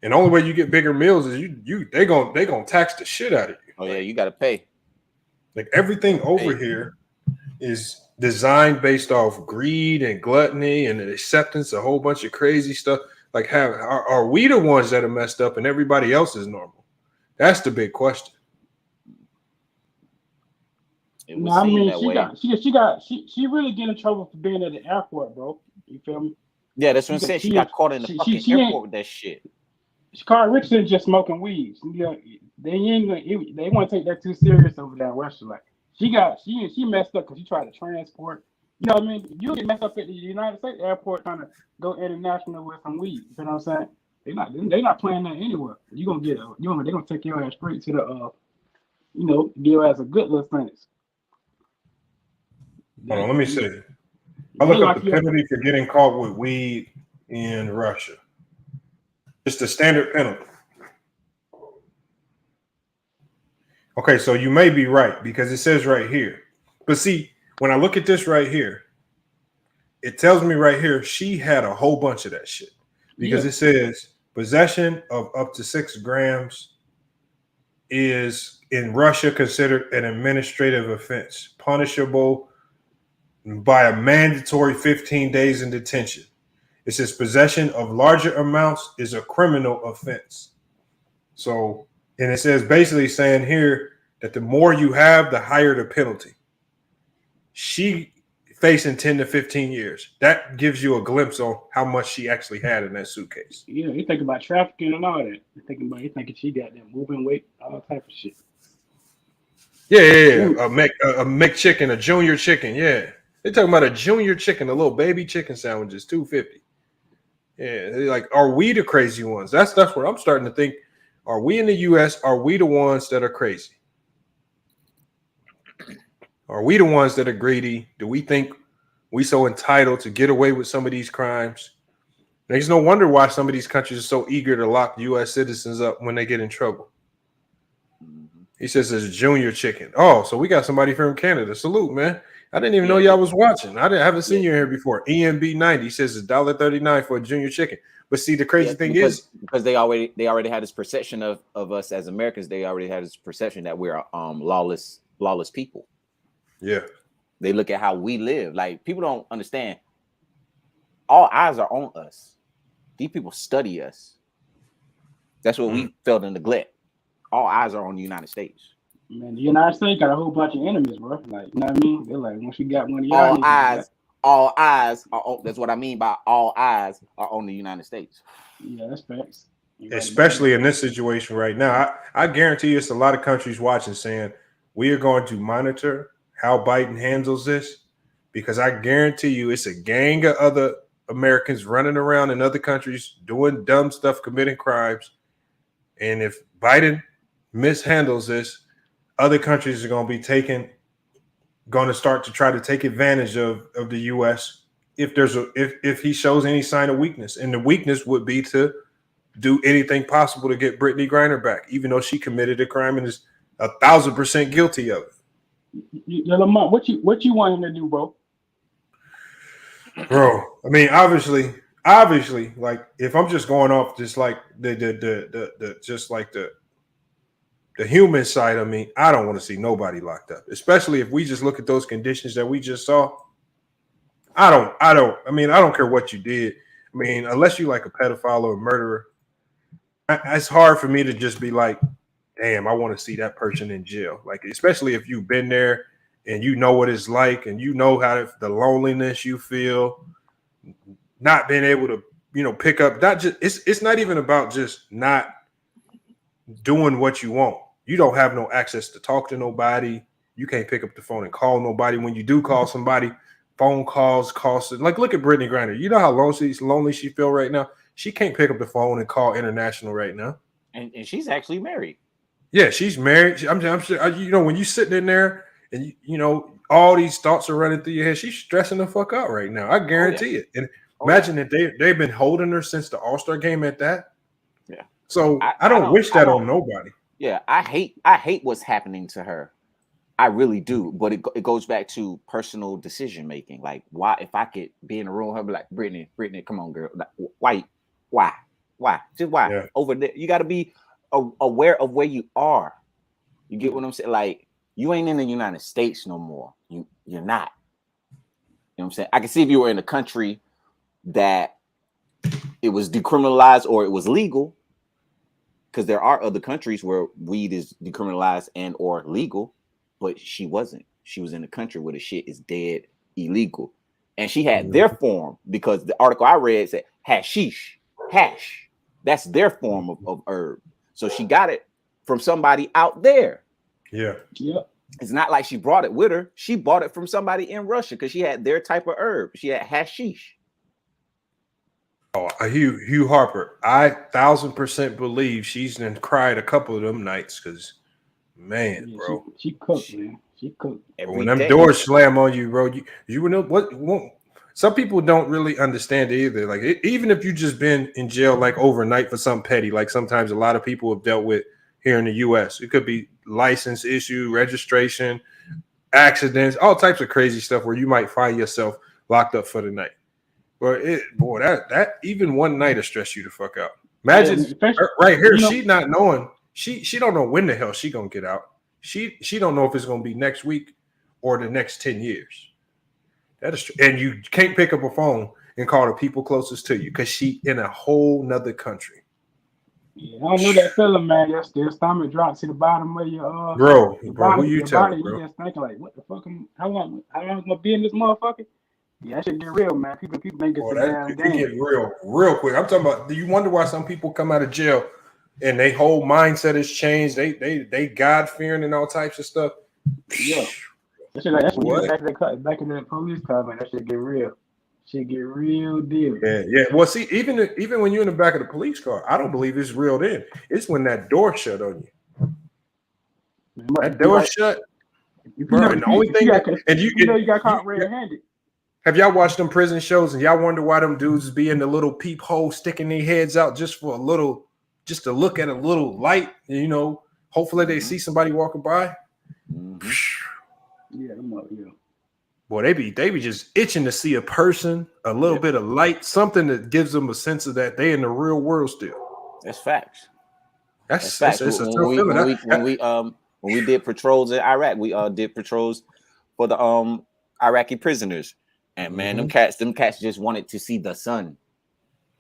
And the only way you get bigger meals is they gonna tax the shit out of you. Oh yeah, you gotta pay. Like everything over here is designed based off greed and gluttony and acceptance, a whole bunch of crazy stuff. Like, are we the ones that are messed up and everybody else is normal? That's the big question. No, I mean, she really get in trouble for being at the airport, bro. You feel me? Yeah, that's what I'm saying. She got caught in the fucking airport with that shit. Sha'Carri Richardson just smoking weed. You know, they want to take that too serious over there in Russia. Like she messed up because she tried to transport. You know what I mean? You get messed up at the United States airport trying to go international with some weed. You know what I'm saying? They're not playing that anywhere. They're gonna take your ass straight to the give your ass a good little sentence. Hold on, let me see. I look up the penalty for getting caught with weed in Russia. It's the standard penalty. Okay, so you may be right because it says right here. But see, when I look at this right here, it tells me right here she had a whole bunch of that shit because it says possession of up to 6 grams is in Russia considered an administrative offense, punishable by a mandatory 15 days in detention. It says possession of larger amounts is a criminal offense. So, and it says basically saying here that the more you have, the higher the penalty. She facing 10 to 15 years. That gives you a glimpse on how much she actually had in that suitcase. Yeah, you think about trafficking and all that. You thinking she got that moving weight, all type of shit. Yeah. A McChicken, a junior chicken. Yeah. They're talking about a junior chicken, a little baby chicken sandwiches, $2.50. Yeah. They're like, are we the crazy ones? That's where I'm starting to think. Are we in the US? Are we the ones that are crazy? Are we the ones that are greedy? Do we think we so entitled to get away with some of these crimes? There's no wonder why some of these countries are so eager to lock U.S. citizens up when they get in trouble. He says it's junior chicken. Oh, so we got somebody from Canada. Salute, man. I didn't even know y'all was watching. I haven't seen you here before. EMB90. He says it's $1.39 for a junior chicken. But see, the crazy thing is because they already had this perception of us as Americans. They already had this perception that we're lawless people. Yeah. They look at how we live. Like, people don't understand. All eyes are on us. These people study us. That's what we fail to neglect. All eyes are on the United States. Man, the United States got a whole bunch of enemies, bro. Like, you know what I mean? They're like, once you got one of y'all, all eyes are on. That's what I mean by all eyes are on the United States. Yeah, that's facts. especially in this situation right now. I guarantee you it's a lot of countries watching saying we are going to monitor how Biden handles this, because I guarantee you it's a gang of other Americans running around in other countries doing dumb stuff, committing crimes. And if Biden mishandles this, other countries are going to start to try to take advantage of the U.S. if he shows any sign of weakness. And the weakness would be to do anything possible to get Brittney Griner back, even though she committed a crime and is 1,000% guilty of it. Lamont, what you want him to do, bro? Bro, I mean, obviously, like if I'm just going off just like the human side of me, I don't want to see nobody locked up, especially if we just look at those conditions that we just saw. I don't care what you did. I mean, unless you like a pedophile or a murderer, it's hard for me to just be like, damn, I want to see that person in jail. Like, especially if you've been there and you know what it's like and you know how the loneliness you feel, not being able to, pick up, it's not even about just not doing what you want. You don't have no access to talk to nobody. You can't pick up the phone and call nobody. When you do call somebody, phone calls cost. Like, look at Brittney Griner. You know how lonely she feel right now? She can't pick up the phone and call international right now. And she's actually married. Yeah, she's married. I'm sure, when you're sitting in there and, all these thoughts are running through your head, she's stressing the fuck out right now. I guarantee it. And imagine that they've been holding her since the All-Star game at that. Yeah. So I don't wish that on nobody. Yeah, I hate what's happening to her. I really do. But it goes back to personal decision making. Like, why, if I could be in a room, I'd be like, Brittney, come on, girl. Like, why? Just why? Yeah. Over there, you got to be aware of where you are. You get what I'm saying? Like, you ain't in the United States no more. You're not. You know what I'm saying? I can see if you were in a country that it was decriminalized or it was legal, because there are other countries where weed is decriminalized and or legal, but she wasn't. She was in a country where the shit is dead illegal. And she had their form, because the article I read said hash. That's their form of herb. So she got it from somebody out there. Yeah. It's not like she brought it with her. She bought it from somebody in Russia because she had their type of herb. She had hashish. Oh, Hugh Harper, I 1,000% believe she's been cried a couple of them nights because, man, bro, she cooked, man. She cooked. When them doors slam on you, bro, you know what? Some people don't really understand it either. Like, even if you just been in jail like overnight for something petty, like sometimes a lot of people have dealt with, here in the U.S. It could be license issue, registration, accidents, all types of crazy stuff where you might find yourself locked up for the night. But that even one night will stress you the fuck out. Imagine right here, she not knowing, she don't know when the hell she gonna get out. She don't know if it's gonna be next week or the next 10 years. That is true. And you can't pick up a phone and call the people closest to you because she in a whole nother country. Yeah, I don't know that feeling, man. Your stomach drops to the bottom of your bro, who you telling, bro? You just thinking like, what the fuck? How long am I gonna be in this motherfucker? Yeah, that shit get real, man. People think it's a damn game. It get real quick. I'm talking about. Do you wonder why some people come out of jail and their whole mindset has changed? They God fearing and all types of stuff. Yeah, that shit that's when you back in the police car, man. That shit get real. Shit get real deal. Yeah. Well, see, even when you're in the back of the police car, I don't believe it's real. Then it's when that door shut on you. That door shut. Bro, and the only thing you got caught red-handed. Have y'all watched them prison shows and y'all wonder why them dudes be in the little peephole sticking their heads out just for a little, just to look at a little light? You know, hopefully they see somebody walking by. Yeah. Boy, they be just itching to see a person, a little bit of light, something that gives them a sense of that they in the real world still. That's facts. That's facts. It's a tough feeling. When we did patrols in Iraq, we did patrols for the Iraqi prisoners. And man, them cats just wanted to see the sun.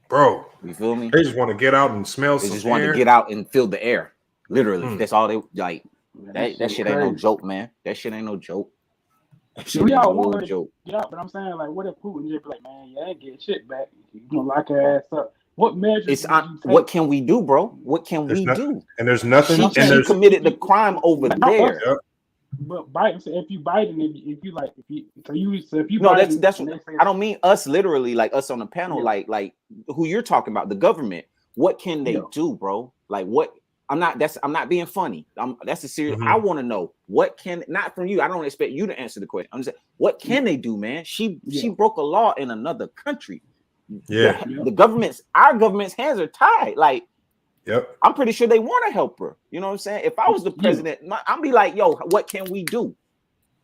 Bro, you feel me? They just want to get out and smell some air. They just want to get out and feel the air. Literally. That's all they like. That shit ain't no joke, man. That shit ain't no joke. Yeah, but I'm saying, like, what if Putin just be like, man, you ain't get shit back. You gonna lock her ass up. What measures? What can we do, bro? What can we do? And there's nothing. She committed the crime over there. Yep. But Biden, so if you Biden, if you no, Biden, that's I don't mean us literally, like us on the panel, like who you're talking about, the government. What can they do, bro? Like what? I'm not being funny. That's a serious. I want to know what can, not from you. I don't expect you to answer the question. I'm just saying, what can they do, man? She broke a law in another country. Yeah, our government's hands are tied. Like, I'm pretty sure they want to help her. You know what I'm saying? If I was the president, I'd be like, yo, what can we do?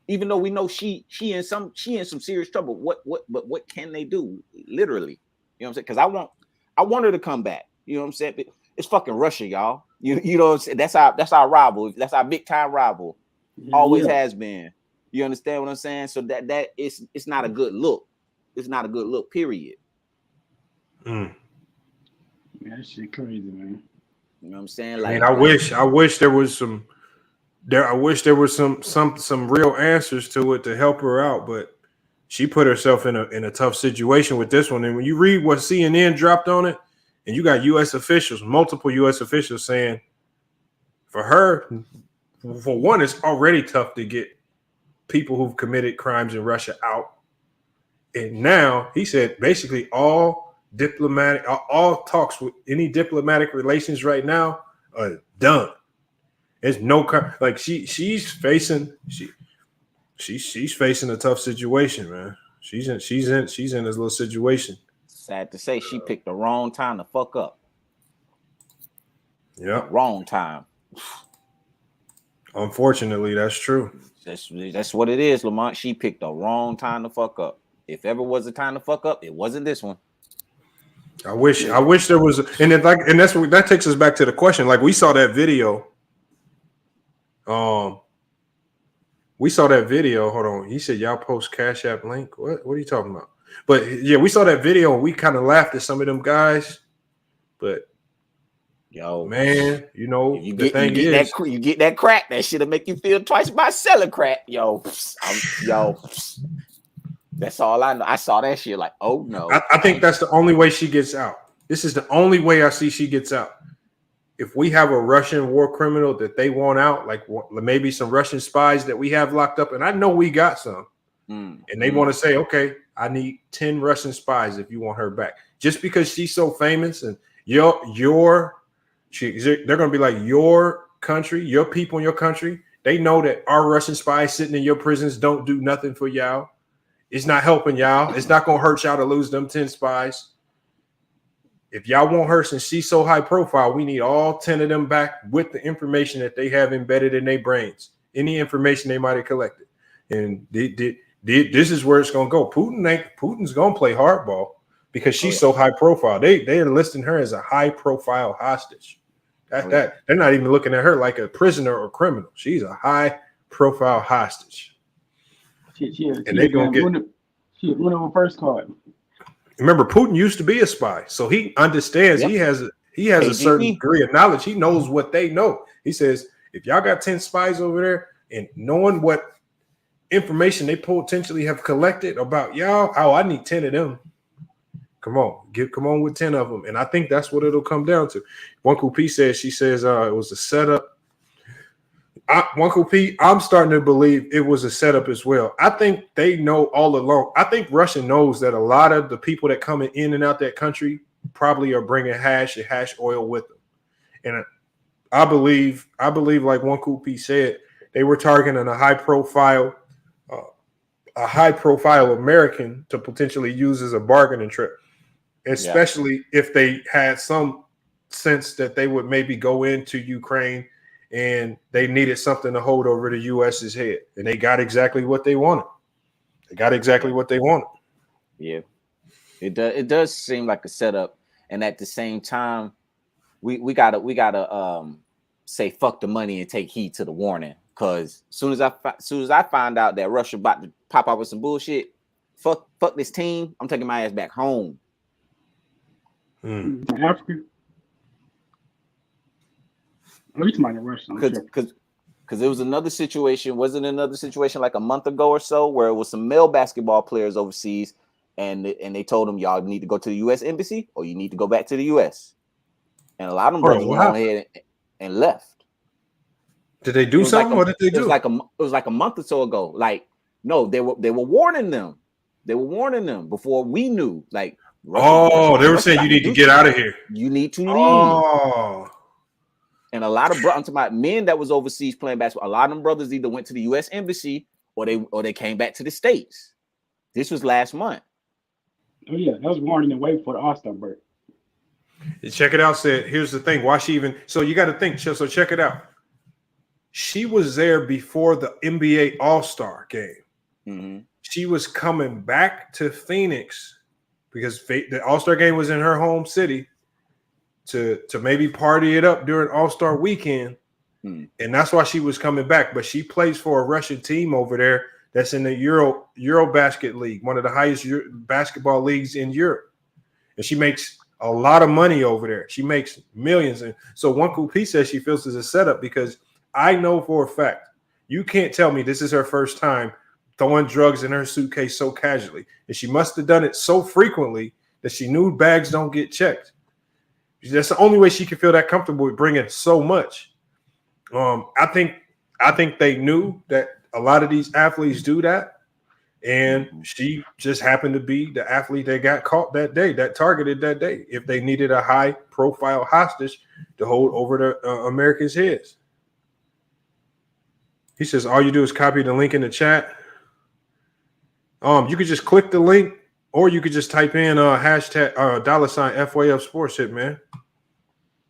Even though we know she in some serious trouble. But what can they do? Literally, you know what I'm saying? Because I want her to come back. You know what I'm saying? But it's fucking Russia, y'all. You know what I'm saying? That's our rival. That's our big time rival. Always has been. You understand what I'm saying? So that it's not a good look. It's not a good look, period. Man, that shit crazy, man. You know what I'm saying? Like, I wish there was some real answers to it to help her out, but she put herself in a tough situation with this one. And when you read what CNN dropped on it, and you got U.S. officials, multiple U.S. officials saying for her, for one, it's already tough to get people who've committed crimes in Russia out. And now he said basically all talks with any diplomatic relations right now are done. There's no like she's facing a tough situation, man. She's in this little situation. Sad to say, she picked the wrong time to fuck up. Yeah, wrong time. Unfortunately, that's true. That's what it is, Lamont. She picked the wrong time to fuck up. If ever was a time to fuck up, it wasn't this one. I wish there was, that takes us back to the question. Like we saw that video. Hold on. He said y'all post Cash App link. What are you talking about? But yeah, we saw that video and we kind of laughed at some of them guys. But yo, man, you know, you get that crack, that shit'll make you feel twice about selling crack. Yo, that's all I know. I saw that shit like, oh no. I think that's the only way she gets out. This is the only way I see she gets out. If we have a Russian war criminal that they want out, like maybe some Russian spies that we have locked up, and I know we got some, and they want to say, okay, I need 10 Russian spies if you want her back. Just because she's so famous and they're going to be like your country, your people in your country. They know that our Russian spies sitting in your prisons don't do nothing for y'all. It's not helping y'all. It's not going to hurt y'all to lose them 10 spies. if y'all want her, since she's so high profile, we need all 10 of them back with the information that they have embedded in their brains, any information they might have collected. And this is where it's gonna go. Putin's gonna play hardball because she's so high profile. They're listing her as a high profile hostage. They're not even looking at her like a prisoner or criminal. She's a high profile hostage. And they're gonna get one of her first card. Remember, Putin used to be a spy, so he understands. He has a certain degree of knowledge. He knows what they know. He says, if y'all got 10 spies over there and knowing what information they potentially have collected about y'all, I need 10 of them. Come on with 10 of them. And I think that's what it'll come down to. Wunku P says, it was a setup. Wunku P, I'm starting to believe it was a setup as well. I think they know all along. I think Russia knows that a lot of the people that come in and out that country probably are bringing hash and hash oil with them. And I believe like Wunku P said, they were targeting a high profile American to potentially use as a bargaining trip, especially if they had some sense that they would maybe go into Ukraine and they needed something to hold over the U.S.'s head, and they got exactly what they wanted. Yeah, it does seem like a setup, and at the same time, we gotta say fuck the money and take heed to the warning. Because soon as I find out that Russia about to pop out with some bullshit, fuck this team, I'm taking my ass back home. Africa. Because there was another situation. Wasn't another situation like a month ago or so where it was some male basketball players overseas, and they told them, y'all need to go to the U.S. embassy or you need to go back to the U.S. And a lot of them brothers went ahead and left. Did they do something? What did they do? It was like a month or so ago. Like, no, they were warning them. They were warning them before we knew. Like, Russia, they were saying you need to get out of here. You need to leave. And a lot of I'm talking about men that was overseas playing basketball. A lot of them brothers either went to the U.S. embassy or they came back to the States. This was last month. Oh yeah, that was warning and wait for the All-Star break. Check it out. Said, here's the thing. Why she even? So you got to think. So check it out. She was there before the NBA All-Star game. Mm-hmm. She was coming back to Phoenix because the All-Star game was in her home city to maybe party it up during All-Star weekend. And that's why she was coming back. But she plays for a Russian team over there that's in the Eurobasket League, one of the highest basketball leagues in Europe. And she makes a lot of money over there. She makes millions. And so Wunku P says she feels it's a setup because I know for a fact, you can't tell me this is her first time throwing drugs in her suitcase so casually. And she must have done it so frequently that she knew bags don't get checked. That's the only way she can feel that comfortable with bringing so much. I think they knew that a lot of these athletes do that. And she just happened to be the athlete that got caught that day, that targeted that day, if they needed a high profile hostage to hold over the Americans' heads. He says, all you do is copy the link in the chat. You could just click the link, or you could just type in hashtag $ FYF Sports Hit, man.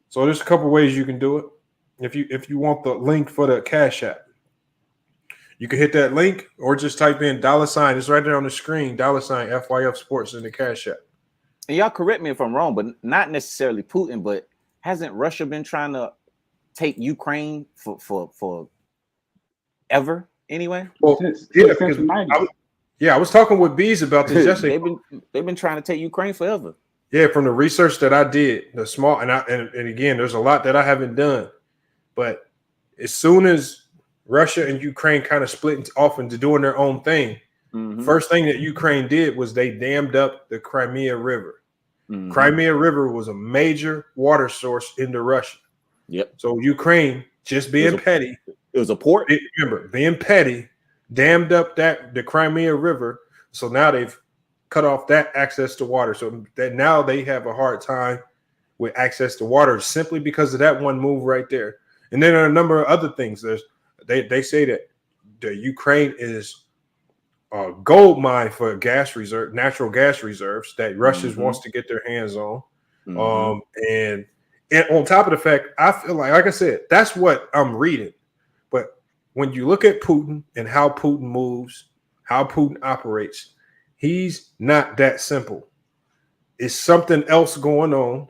So there's a couple ways you can do it. If you want the link for the Cash App, you can hit that link or just type in $. It's right there on the screen, $ FYF Sports in the Cash App. And y'all correct me if I'm wrong, but not necessarily Putin, but hasn't Russia been trying to take Ukraine for ever anyway? Well, I was talking with Bees about this yesterday. they've been trying to take Ukraine forever. Yeah, from the research that I did, the small and again, there's a lot that I haven't done, but as soon as Russia and Ukraine kind of split off into doing their own thing, first thing that Ukraine did was they dammed up the Crimea River. Crimea River was a major water source into Russia. Yep. So Ukraine, just being petty, it was a port. Remember, being petty, dammed up the Crimea River. So now they've cut off that access to water. So that now they have a hard time with access to water simply because of that one move right there. And then there are a number of other things. They say that the Ukraine is a gold mine for natural gas reserves that Russia wants to get their hands on. And on top of the fact, I feel like I said, that's what I'm reading. But when you look at Putin and how Putin moves, how Putin operates, he's not that simple. It's something else going on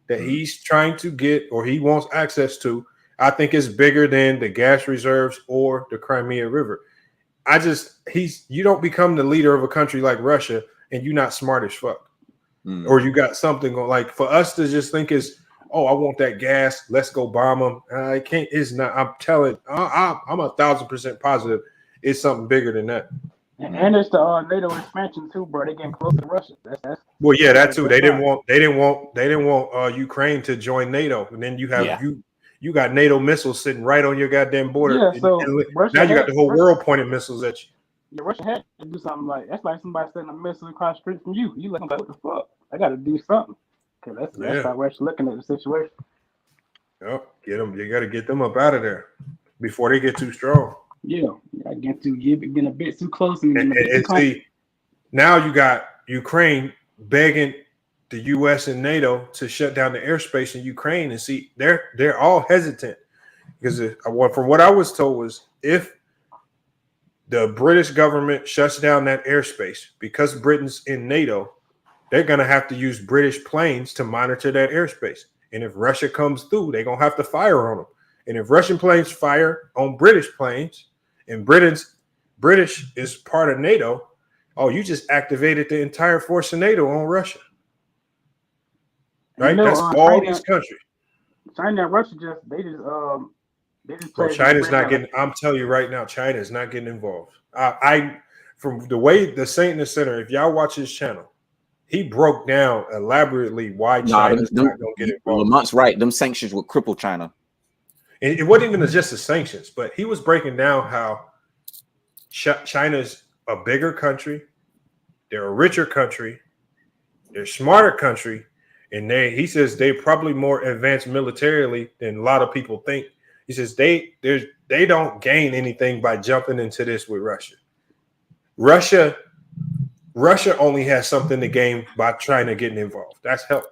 that he's trying to get or he wants access to. I think it's bigger than the gas reserves or the Crimea River. You don't become the leader of a country like Russia and you're not smart as fuck. Or you got something going, like for us to just think is, oh, I want that gas, let's go bomb them. I can't, it's not, I'm 1,000% positive it's something bigger than that. And it's the NATO expansion too, bro. They getting close to Russia. That's well, yeah, that too. They didn't want Ukraine to join NATO, and then you have you got NATO missiles sitting right on your goddamn border. Yeah, so now you got the whole world pointing missiles at you. Yeah, Russia had to do something like that's like somebody sending a missile across the street from you. You looking like, what the fuck? I got to do something because that's how Russia looking at the situation. Yep, get them. You got to get them up out of there before they get too strong. Yeah, I get getting a bit too close and see, now you got Ukraine begging the U.S. and NATO to shut down the airspace in Ukraine, and see they're all hesitant because from what I was told was if the British government shuts down that airspace because Britain's in NATO, they're gonna have to use British planes to monitor that airspace, and if Russia comes through, they're gonna have to fire on them, and if Russian planes fire on British planes. And British is part of NATO. Oh, you just activated the entire force of NATO on Russia, right? That's all these countries. China and Russia they just. Well, China's not getting. I'm telling you right now, China is not getting involved. From the way the Saint in the Center, if y'all watch his channel, he broke down elaborately why China's not going to get involved. Lamont's right. Them sanctions would cripple China. It wasn't even just the sanctions, but he was breaking down how China's a bigger country, they're a richer country, they're a smarter country, and he says they're probably more advanced militarily than a lot of people think. He says they don't gain anything by jumping into this with Russia. Russia only has something to gain by China getting involved. That's help.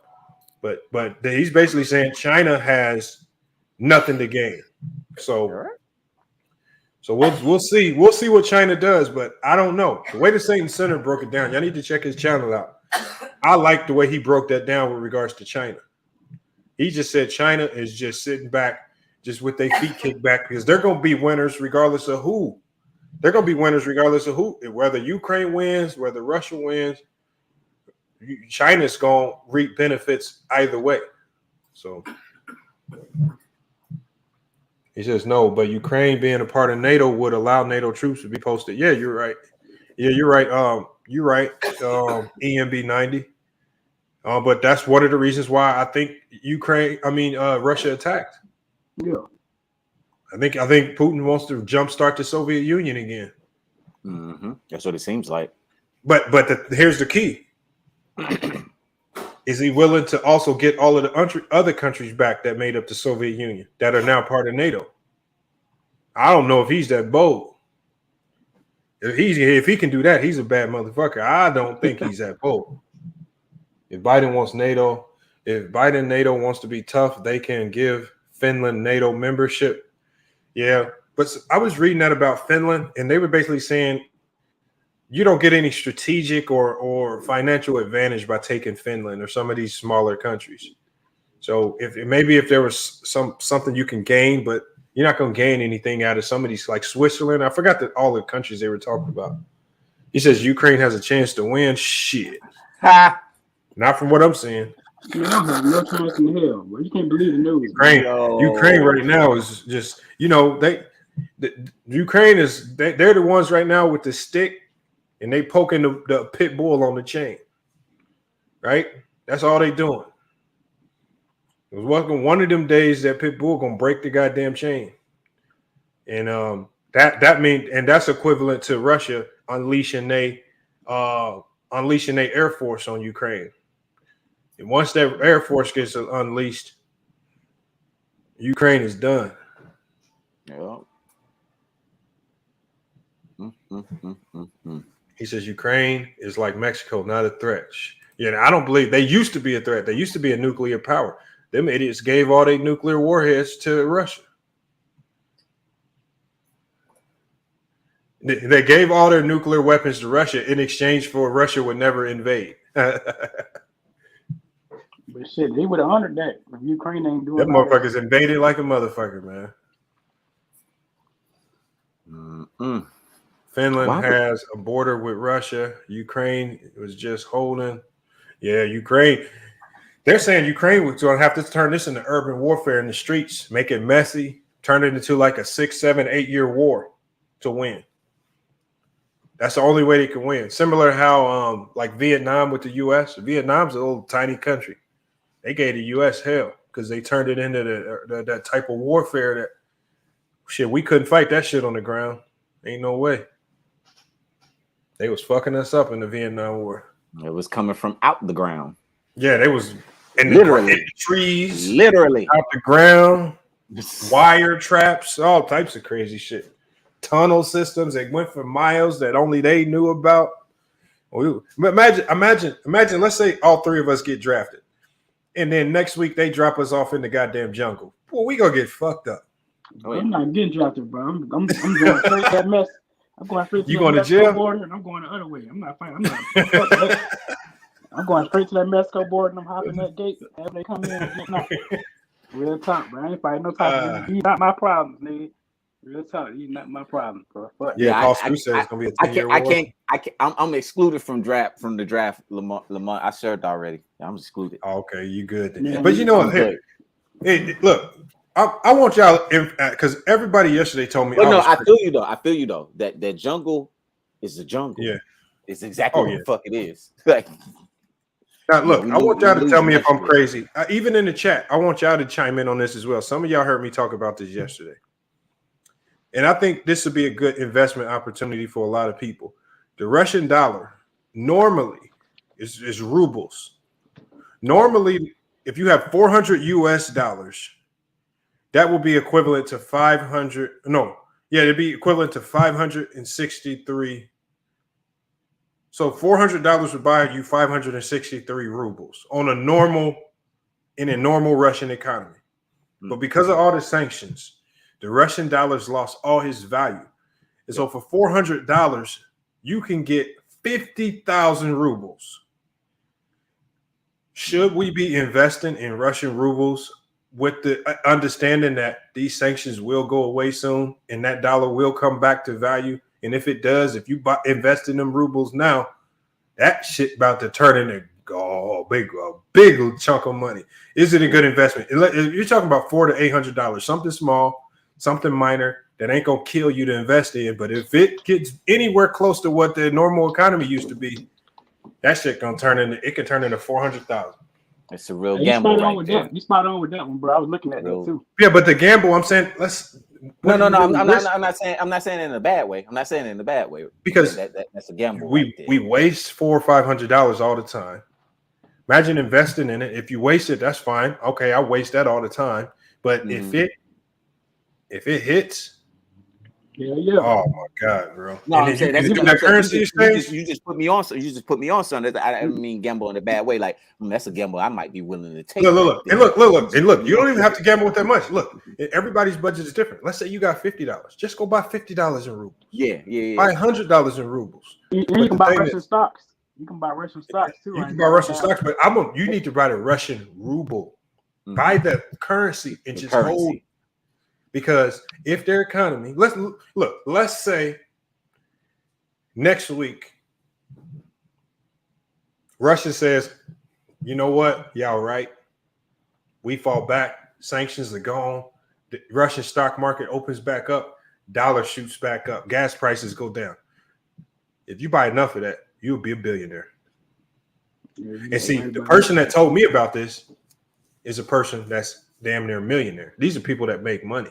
But he's basically saying China has nothing to gain. So we'll see what China does, but I don't know. The way the Satan Center broke it down, y'all need to check his channel out. I like the way he broke that down with regards to China. He just said China is just sitting back, just with their feet kicked back, because they're going to be winners regardless of who. They're going to be winners regardless of who. Whether Ukraine wins, whether Russia wins, China's going to reap benefits either way. So he says no, but Ukraine being a part of NATO would allow NATO troops to be posted. Yeah, you're right. Yeah, you're right. You're right. EMB 90. But that's one of the reasons why I think Russia attacked. Yeah. I think Putin wants to jumpstart the Soviet Union again. Mm-hmm. That's what it seems like. But here's the key. Is he willing to also get all of the other countries back that made up the Soviet Union that are now part of NATO? I don't know if he's that bold. If he can do that, he's a bad motherfucker. I don't think he's that bold. If Biden wants NATO, if Biden NATO wants to be tough, they can give Finland NATO membership. Yeah, but I was reading that about Finland, and they were basically saying you don't get any strategic or financial advantage by taking Finland or some of these smaller countries. So if there was something you can gain, but you're not going to gain anything out of some of these, like Switzerland. I forgot that all the countries they were talking about. He says Ukraine has a chance to win. Shit, not from what I'm seeing. No chance in hell. Well, you can't believe the news. Ukraine right now is just Ukraine is they're the ones right now with the stick. And they poking the pit bull on the chain, right? That's all they doing. It was one of them days that pit bull gonna break the goddamn chain, and that's equivalent to Russia unleashing their air force on Ukraine. And once that air force gets unleashed, Ukraine is done. Yeah. He says Ukraine is like Mexico, not a threat. Yeah, I don't believe they used to be a threat. They used to be a nuclear power. Them idiots gave all their nuclear warheads to Russia. They gave all their nuclear weapons to Russia in exchange for Russia would never invade. But shit, they would have honored that if Ukraine ain't doing Them all that. motherfuckers invaded like a motherfucker, man. Finland has a border with Russia. Ukraine was just holding. Yeah, Ukraine. They're saying Ukraine was going to have to turn this into urban warfare in the streets, make it messy, turn it into like a 6, 7, 8 year war to win. That's the only way they can win. Similar to how like Vietnam with the U.S. Vietnam's a little tiny country. They gave the U.S. hell because they turned it into that type of warfare that shit, we couldn't fight that shit on the ground. Ain't no way. They was fucking us up in the Vietnam War. It was coming from out the ground. Yeah, they was in Literally. the trees, literally out the ground, wire traps, all types of crazy shit. Tunnel systems that went for miles that only they knew about. Imagine. Let's say all three of us get drafted, and then next week they drop us off in the goddamn jungle. Boy, we gonna get fucked up. I'm not getting drafted, bro. I'm going straight to that mess. I'm going straight to You that going to Mexico jail? border, and I'm going the other way. I'm not fighting. I'm going straight to that Mexico border, and I'm hopping that gate after they come in. Real talk, bro. I ain't fighting no type of you not my problems, nigga. Real talk, you not my problem, bro. Fuck. Yeah, Paul Screw says it's gonna be a 10-year war. I'm excluded from the draft. Lamont, I served already. I'm excluded. Okay, you good. Yeah, but you know what? Hey, look, I want y'all because everybody yesterday told me. Well, no, I feel you though. That jungle is the jungle. Yeah, it's exactly what the fuck it is. Like, now, look, I want y'all to tell me if I'm crazy. Even in the chat, I want y'all to chime in on this as well. Some of y'all heard me talk about this yesterday. And I think this would be a good investment opportunity for a lot of people. The Russian dollar normally is rubles. Normally, if you have 400 US dollars, that will be equivalent to 500. No, yeah, it'd be equivalent to 563. So $400 would buy you 563 rubles in a normal Russian economy. But because of all the sanctions, the Russian dollar's lost all his value. And so for $400, you can get 50,000 rubles. Should we be investing in Russian rubles with the understanding that these sanctions will go away soon and that dollar will come back to value? And if it does, if you invest in them rubles now, that shit about to turn into a big chunk of money. Is it a good investment? If you're talking about $400 to $800, something small, something minor that ain't gonna kill you to invest in. But if it gets anywhere close to what the normal economy used to be, that shit gonna turn into 400,000. It's a real gamble. You spot on with that one, bro. I was looking at that too. Yeah, but the gamble, I'm saying, I'm not saying it in a bad way. I'm not saying it in a bad way because that's a gamble. We waste $400 or $500 all the time. Imagine investing in it. If you waste it, that's fine. Okay, I waste that all the time. But if it hits, yeah. Oh my God, bro! No, I'm saying that's that currency exchange. You just put me on. So you just put me on something. I don't mean gamble in a bad way. Like that's a gamble I might be willing to take. Look. You don't even have to gamble with that much. Look, everybody's budget is different. Let's say you got $50. Just go buy $50 in rubles. Yeah. Buy $100 in rubles. You can buy Russian stocks. You can buy Russian stocks too. You can buy Russian stocks, but you need to buy the Russian ruble. Buy the currency and just hold. Because if their economy, let's say next week, Russia says, you know what, y'all right, we fall back, sanctions are gone, the Russian stock market opens back up, dollar shoots back up, gas prices go down. If you buy enough of that, you'll be a billionaire. And see, the person that told me about this is a person that's damn near a millionaire. These are people that make money.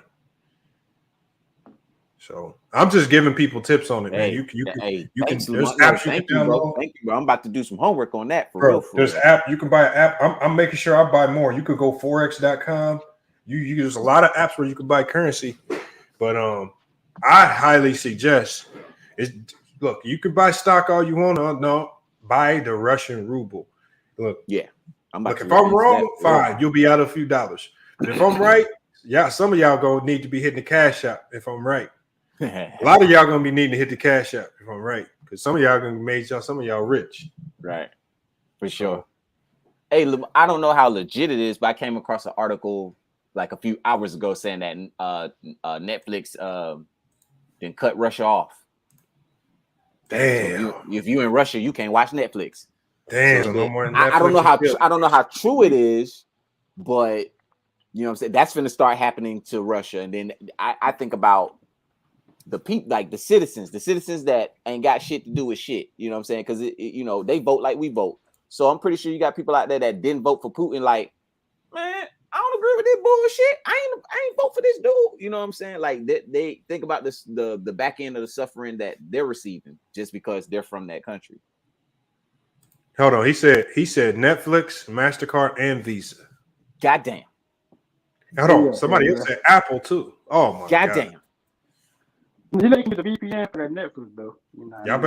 So I'm just giving people tips on it, man. You can there's apps you can download. Thank you, bro. I'm about to do some homework on that for real. There's app you can buy an app. I'm making sure I buy more. You could go forex.com. There's a lot of apps where you can buy currency, but I highly suggest you can buy stock all you want. No, buy the Russian ruble. Look, yeah. Look, if I'm wrong, fine, you'll be out a few dollars. But if I'm right, yeah, some of y'all gonna need to be hitting the cash out if I'm right. A lot of y'all gonna be needing to hit the cash out if I'm right, because some of y'all gonna make some of y'all rich. Right, for sure. Hey, I don't know how legit it is, but I came across an article like a few hours ago saying that Netflix then cut Russia off. Damn. So if you in Russia, you can't watch Netflix. Damn, so no more Netflix. I don't know how true it is, but you know what I'm saying, that's gonna start happening to Russia. And then I think about the people, like the citizens that ain't got shit to do with shit. You know what I'm saying? Because you know, they vote like we vote. So I'm pretty sure you got people out there that didn't vote for Putin. Like, man, I don't agree with this bullshit. I ain't vote for this dude. You know what I'm saying? Like they think about this, the back end of the suffering that they're receiving just because they're from that country. Hold on. He said Netflix, MasterCard, and Visa. Goddamn. Hold on. Somebody else said Apple too. Oh my god. Goddamn. You know you can get the VPN for that Netflix though. You know Y'all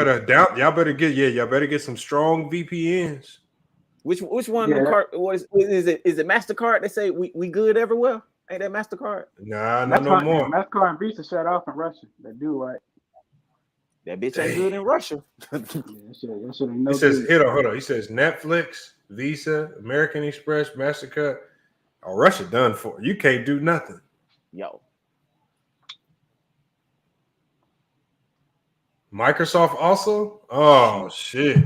better get some strong VPNs. Which one of the card is it? Is it MasterCard? They say we good everywhere. Ain't that MasterCard? Nah, not no more. MasterCard and Visa shut off in Russia. They do right. That bitch ain't good in Russia. It says, hold on. He says Netflix, Visa, American Express, MasterCard. Oh, Russia done for. You can't do nothing. Yo. Microsoft also? Oh shit.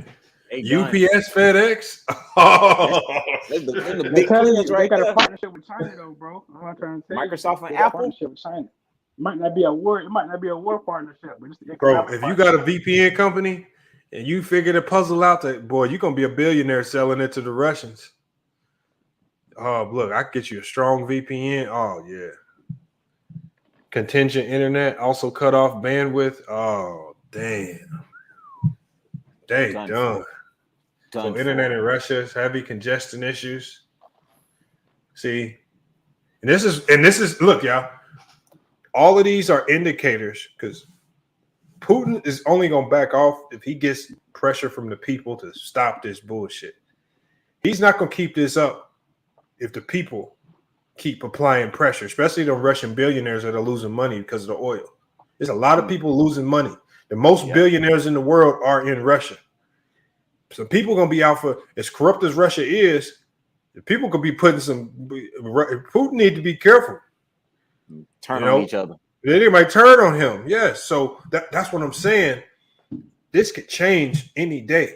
UPS, FedEx. Oh, that's the big players right there. They got there. a partnership with China though, bro. I'm trying to tell Microsoft you. and Apple. Partnership with China. It might not be a war partnership, but it's bro. If you got a VPN company and you figure the puzzle out, that boy, you're gonna be a billionaire selling it to the Russians. Oh, look, I can get you a strong VPN. Oh yeah. Contingent internet also cut off bandwidth. Oh damn. They done. So internet in Russia is heavy congestion issues. See, and this is look, y'all. All of these are indicators because Putin is only gonna back off if he gets pressure from the people to stop this bullshit. He's not gonna keep this up if the people keep applying pressure, especially the Russian billionaires that are losing money because of the oil. There's a lot of people losing money. The most billionaires in the world are in Russia. So people gonna be out for, as corrupt as Russia is, the people could be putting some. Putin need to be careful. Turn on each other. They might turn on him. Yes. So that's what I'm saying. This could change any day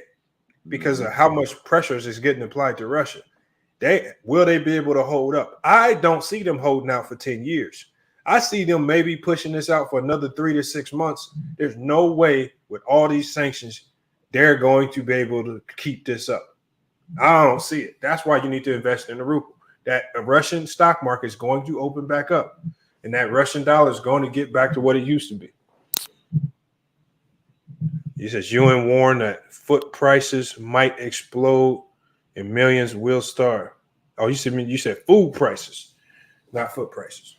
because of how much pressure is getting applied to Russia. Will they be able to hold up? I don't see them holding out for 10 years. I see them maybe pushing this out for another 3 to 6 months. There's no way with all these sanctions they're going to be able to keep this up. I don't see it. That's why you need to invest in the ruble. That a Russian stock market is going to open back up, and that Russian dollar is going to get back to what it used to be. He says UN warned that food prices might explode and millions will starve. Oh, you said food prices, not food prices.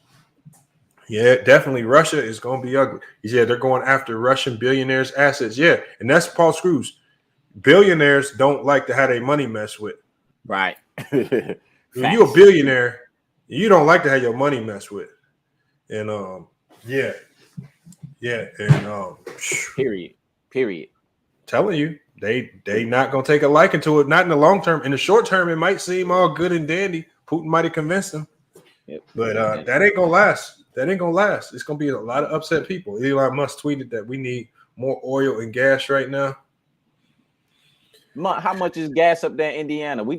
Yeah, definitely. Russia is going to be ugly. He said they're going after Russian billionaires' assets. Yeah, and that's Paul Screws. Billionaires don't like to have their money messed with. Right. When you're a billionaire, you don't like to have your money messed with. And Period. Telling you, they not gonna take a liking to it. Not in the long term. In the short term, it might seem all good and dandy. Putin might have convinced them. Yep. But that ain't gonna last. That ain't gonna last. It's gonna be a lot of upset people. Elon Musk tweeted that we need more oil and gas right now. How much is gas up there in Indiana? I'm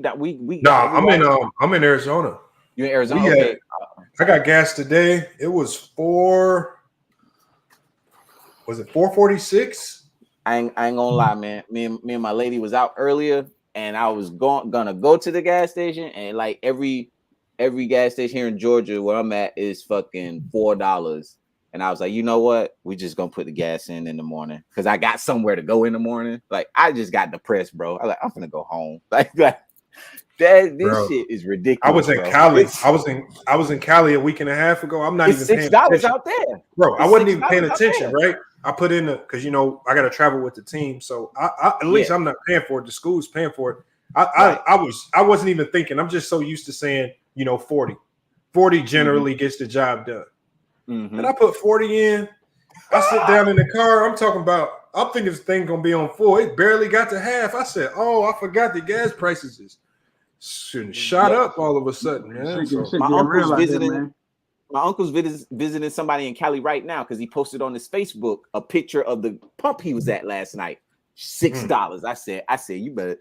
in Arizona. You in Arizona? Okay. I got gas today. It was was it 446? I ain't gonna lie, man. Me and my lady was out earlier, and I was gonna go to the gas station, and like every gas station here in Georgia where I'm at is fucking $4. And I was like, you know what? We just gonna put the gas in the morning because I got somewhere to go in the morning. Like I just got depressed, bro. I'm gonna go home. Like that. This shit is ridiculous. I was in Cali. I was in Cali a week and a half ago. I'm not even paying $6 out there, bro. I wasn't even paying attention, right? I put in because I got to travel with the team, so at least I'm not paying for it. The school's paying for it. I wasn't even thinking. I'm just so used to saying, 40. 40 generally gets the job done. And I put 40 in. I sit down in the car. I'm thinking this thing gonna be on full. It barely got to half. I said, "Oh, I forgot the gas prices is shot up all of a sudden, man." So, my uncle's visiting somebody in Cali right now because he posted on his Facebook a picture of the pump he was at last night. $6. I said, you better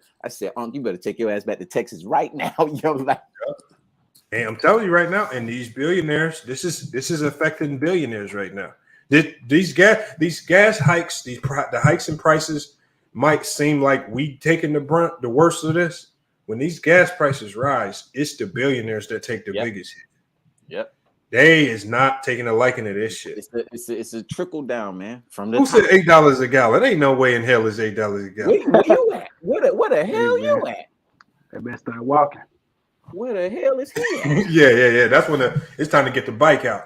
take your ass back to Texas right now. Hey, I'm telling you right now, and these billionaires, this is affecting billionaires right now. These gas hikes, the hikes in prices might seem like we taking the worst of this. When these gas prices rise, it's the billionaires that take the biggest hit. Yep. They is not taking a liking to this shit. It's a trickle down, man. From the Who said $8 a gallon? Ain't no way in hell is $8 a gallon. Where you at? Where the hell you at? They better start walking. Where the hell is he at? Yeah. That's when it's time to get the bike out.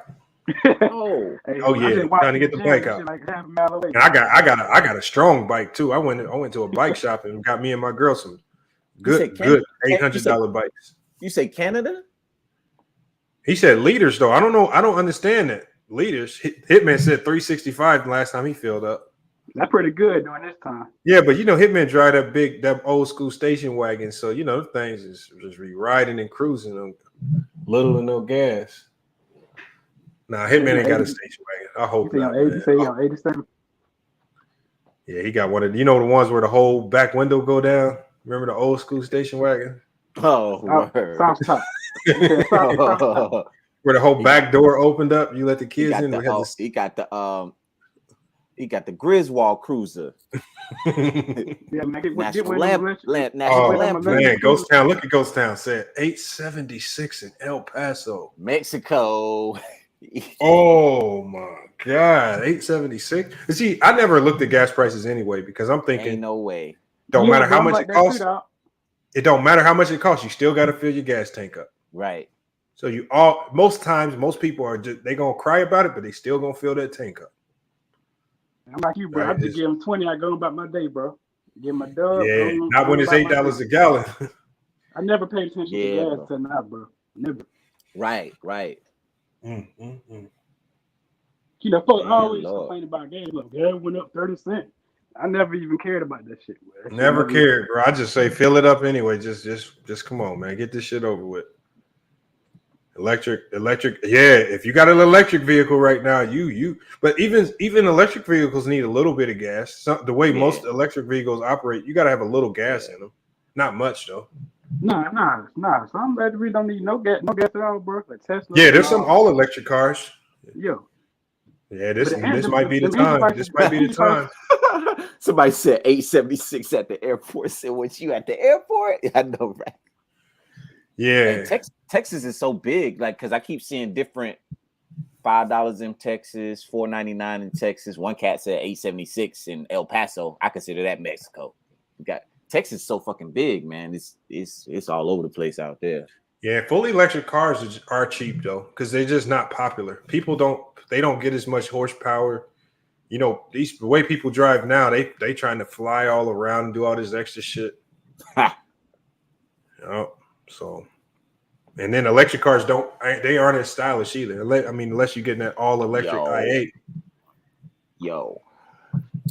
Oh yeah, trying to get the bike out. Like half a mile away. And I got a strong bike too. I went to a bike shop and got me and my girl some good $800 bikes. You say Canada? He said liters though. I don't know. I don't understand that. Liters. Hitman said 365 the last time he filled up. That's pretty good during this time. Yeah, but Hitman drive that old school station wagon. So the things is just riding and cruising on little or no gas. Nah, Hitman ain't got a station wagon. I hope not. You say on 87? Yeah, he got one of the ones where the whole back window go down. Remember the old school station wagon? Sounds tough. Where the whole back door opened up, you let the kids in. He got the Griswold Cruiser. National Lamp. Man, Ghost Town. Look at Ghost Town. Said 876 in El Paso, Mexico. Oh my God, 876. See, I never looked at gas prices anyway because I'm thinking, ain't no way. Don't matter how much it costs. It don't matter how much it costs. You still got to fill your gas tank up. Right. So most people are they gonna cry about it, but they still gonna fill that tank up. I'm like you, bro. I just give them 20. I go about my day, bro. Give my dub. Yeah, not when it's $8 a gallon. I never paid attention to gas till now, bro. Never. Right. Folks always complain about gas. Look, gas went up 30 cents. I never even cared about that shit, bro. Never cared, bro. I just say fill it up anyway. Just come on, man. Get this shit over with. Electric. Yeah, if you got an electric vehicle right now, but even electric vehicles need a little bit of gas. The way most electric vehicles operate, you got to have a little gas in them. Not much though. Nah. Some batteries don't need no gas at all, bro. Like Tesla. Yeah, there's some all electric cars. Yo. Yeah, this might be the time. This might be the time. Somebody said 876 at the airport. Said, "What you at the airport?" I know, right? Yeah. And Texas is so big, like, because I keep seeing different $5 in Texas, $4.99 in Texas. One cat said 876 in El Paso. I consider that Mexico. We got Texas so fucking big, man. It's all over the place out there. Yeah, fully electric cars are cheap though, because they're just not popular. People don't get as much horsepower. The way people drive now, they trying to fly all around and do all this extra shit. So, and then electric cars aren't as stylish either. Unless you're getting that all electric i8. Yo,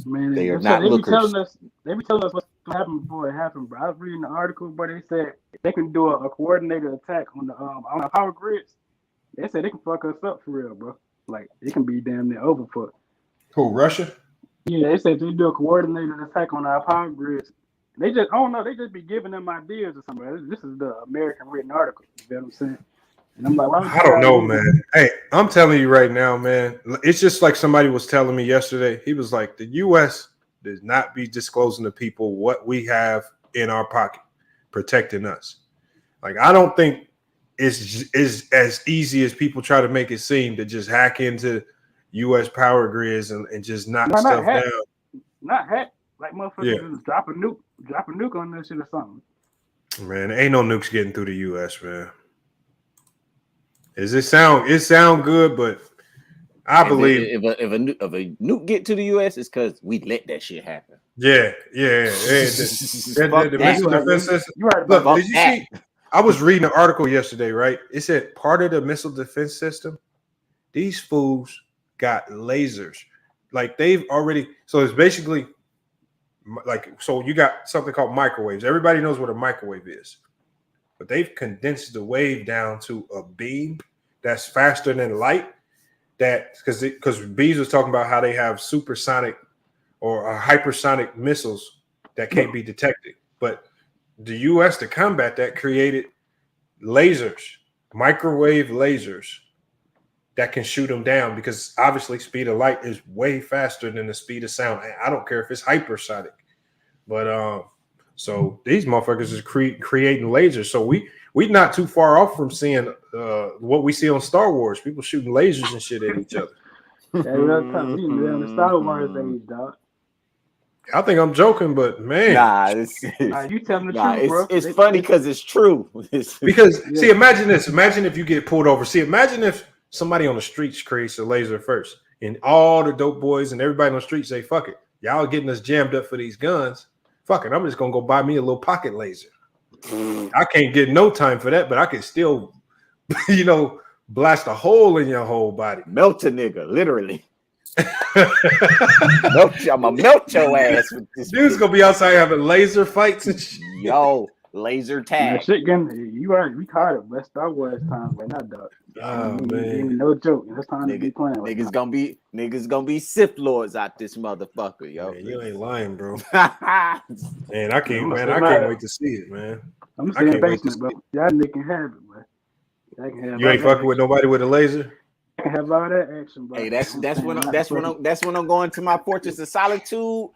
man, they are not lookers. They be telling us what's gonna happen before it happens, bro. I was reading the article, but they said they can do a coordinated attack on the power grids. They said they can fuck us up for real, bro. Like it can be damn near over for. Who, Russia? Yeah, they said they do a coordinated attack on our power grids. They just, they just be giving them ideas or something. This is the American written article. You know what I'm saying? And I'm like, I don't know, man. Hey, I'm telling you right now, man. It's just like somebody was telling me yesterday. He was like, the U.S. does not be disclosing to people what we have in our pocket protecting us. Like, I don't think it's as easy as people try to make it seem to just hack into U.S. power grids and just knock stuff down. Not hack. Like motherfuckers just drop a nuke on that shit or something. Man, ain't no nukes getting through the U.S., man. It sound good, but I believe if a nuke get to the U.S., it's because we let that shit happen. Yeah. The missile defense system. You right Look, about did you that. see? I was reading an article yesterday, right? It said part of the missile defense system, these fools got lasers. Like they've already, so it's basically like, so you got something called microwaves. Everybody knows what a microwave is, but they've condensed the wave down to a beam that's faster than light. That because Bees was talking about how they have supersonic or hypersonic missiles that can't be detected. But the U.S. to combat that created lasers, microwave lasers that can shoot them down because obviously speed of light is way faster than the speed of sound. I don't care if it's hypersonic, but so these motherfuckers is creating lasers. So we not too far off from seeing what we see on Star Wars. People shooting lasers and shit at each other. The Star Wars age, dog. I think I'm joking, but man, you telling the truth, bro. It's funny because it's true. Because see, imagine this. Imagine if you get pulled over. See, imagine if somebody on the streets creates a laser first, and all the dope boys and everybody on the street say, "Fuck it, y'all getting us jammed up for these guns. Fuck it, I'm just gonna go buy me a little pocket laser." I can't get no time for that, but I can still, blast a hole in your whole body, melt a nigga, literally. I'm gonna melt your ass with this. Dude's gonna be outside having laser fights and shit. Yo, laser tag. Shit, you already we caught it, but Star Wars time right now, dog. Oh man, no joke. It's time to be playing. Niggas gonna be Sith lords out this motherfucker, yo. Man, you ain't lying, bro. Man, I can't wait to see it, man. I'm saying basement, bro. Y'all niggas can have it, bro. You ain't fucking with nobody with a laser. I can have all that action, bro. Hey, that's when I'm going to my Fortress of Solitude,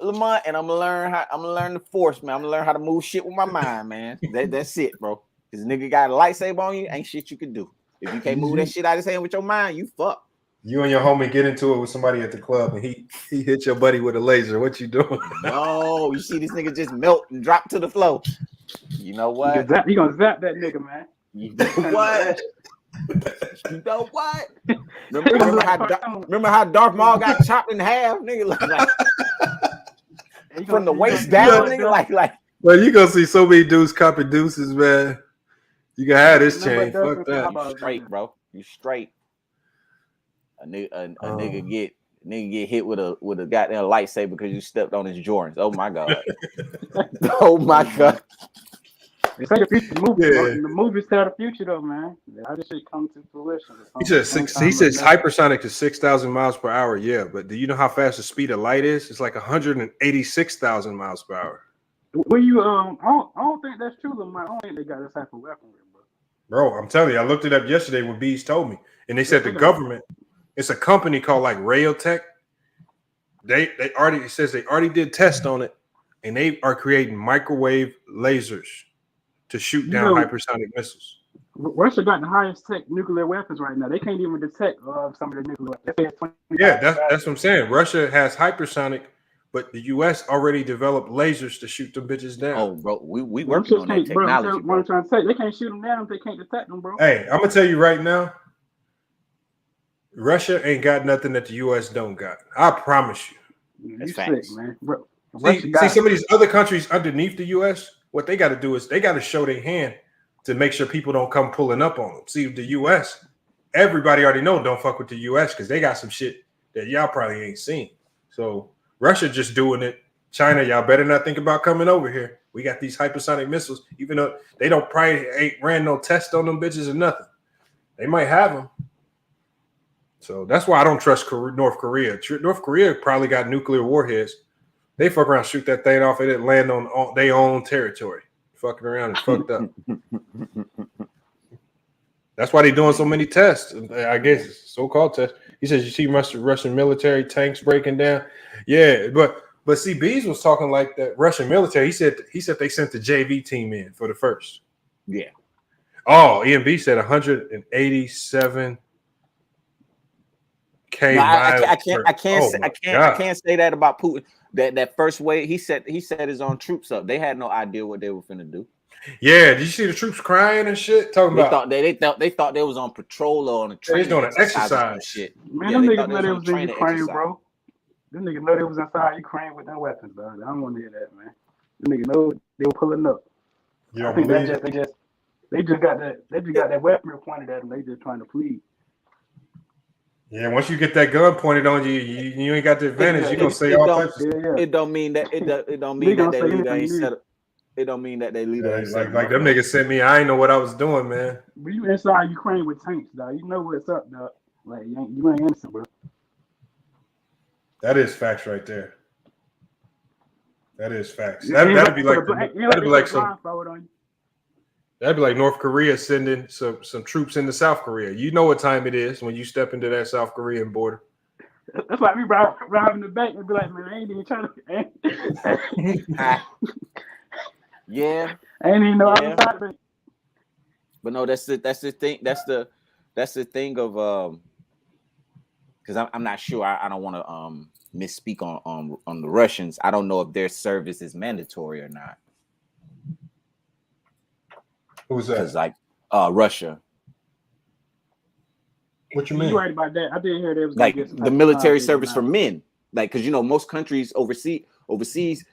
Lamont, and I'm gonna learn the force, man. I'm gonna learn how to move shit with my mind, man. That's it, bro. This nigga got a lightsaber on you, ain't shit you can do. If you can't move that shit out of his hand with your mind, you fuck. You and your homie get into it with somebody at the club, and he hit your buddy with a laser. What you doing? Oh, you see this nigga just melt and drop to the floor. You know what? You gonna zap that nigga, man. You know what? You know what? Remember how Darth Maul got chopped in half, nigga? Like from the waist down, nigga. Like. Well, you gonna see so many dudes copping deuces, man. You can have this chain. Fuck that. You straight, bro. You straight. A nigga get hit with a goddamn lightsaber because you stepped on his Jordans. Oh my god. Oh my god. It's like a future movie. Yeah. The movies tell the future though, man. How this shit come to fruition? He says hypersonic is 6,000 miles per hour. Yeah, but do you know how fast the speed of light is? It's like 186,000 miles per hour. Well, you I don't think that's true, Lamar. I don't think they got this type of weaponry, bro. Bro, I'm telling you, I looked it up yesterday when Bees told me, and they said the government. It's a company called like Railtech. They already did tests on it, and they are creating microwave lasers to shoot down hypersonic missiles. Russia got the highest tech nuclear weapons right now. They can't even detect some of the nuclear weapons. Yeah, that's what I'm saying. Russia has hypersonic, but the U.S. already developed lasers to shoot them bitches down. Oh, bro, we working on that technology. What I'm trying to say, they can't shoot them down if they can't detect them, bro. Hey, I'm gonna tell you right now, Russia ain't got nothing that the U.S. don't got. I promise you. You sick, man. Bro, see some of these other countries underneath the U.S., what they got to do is they got to show their hand to make sure people don't come pulling up on them. See, the U.S., everybody already know don't fuck with the U.S. because they got some shit that y'all probably ain't seen. So Russia just doing it. China, y'all better not think about coming over here. We got these hypersonic missiles, even though they don't probably ain't ran no test on them bitches or nothing. They might have them. So that's why I don't trust North Korea. North Korea probably got nuclear warheads. They fuck around, shoot that thing off. It didn't land on their own territory. Fucking around and fucked up. That's why they doing so many tests. I guess so-called tests. He says you see Russian military tanks breaking down. Yeah, but see, Bees was talking like that Russian military. He said they sent the JV team in for the first. Yeah. Oh, EMB said 187. I can't say that about Putin. That first wave, he set his own troops up. They had no idea what they were finna do. Yeah, did you see the troops crying and shit? Talking about they thought they was on patrol or on a train. They was doing an exercise. Shit. Man, them niggas know they was in Ukraine, bro. Them niggas know they was inside Ukraine with them weapons, dog. I don't want to hear that, man. Them niggas know they were pulling up. You I don't think believe that they just got that weapon pointed at them. They just trying to plead. Yeah, once you get that gun pointed on you, you ain't got the advantage. You gonna say all types of stuff. It don't mean that it don't mean that their leader ain't set up. It don't mean that their leader ain't set up. Like them niggas sent me. I ain't know what I was doing, man. But you inside Ukraine with tanks, dog. You know what's up, dog. Like you ain't innocent, bro. That is facts right there. That is facts. That'd be like North Korea sending some troops into South Korea. You know what time it is when you step into that South Korean border. That's like me driving the back and be like, man, I ain't even trying to. Yeah, I ain't even know I was out of it. But no, that's the thing. That's the thing of because I'm not sure. I don't want to misspeak on the Russians. I don't know if their service is mandatory or not. Who's that? Because like Russia. What you mean? You right about that. I didn't hear there was like the military service for men. Like, because most countries overseas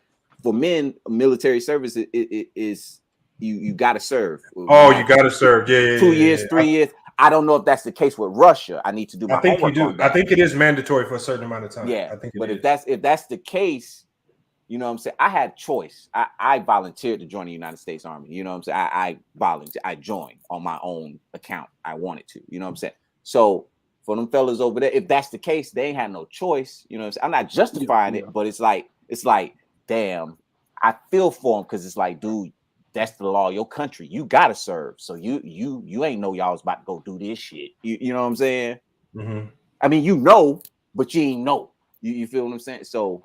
for men, military service is you got to serve. Oh, you got to serve. Yeah, 2 years, 3 years. I don't know if that's the case with Russia. I need to do my homework. I think you do. I think it is mandatory for a certain amount of time. Yeah, I think but if that's the case, you know what I'm saying? I had choice. I volunteered to join the United States Army. You know what I'm saying? I volunteered. I joined on my own account. I wanted to. You know what I'm saying? So for them fellas over there, if that's the case, they ain't had no choice. You know what I'm saying? I'm not justifying it, but it's like, damn, I feel for them because it's like, dude, that's the law of your country. You gotta serve. So you ain't know y'all was about to go do this shit. You know what I'm saying? Mm-hmm. I mean, you know, but you ain't know. You feel what I'm saying? So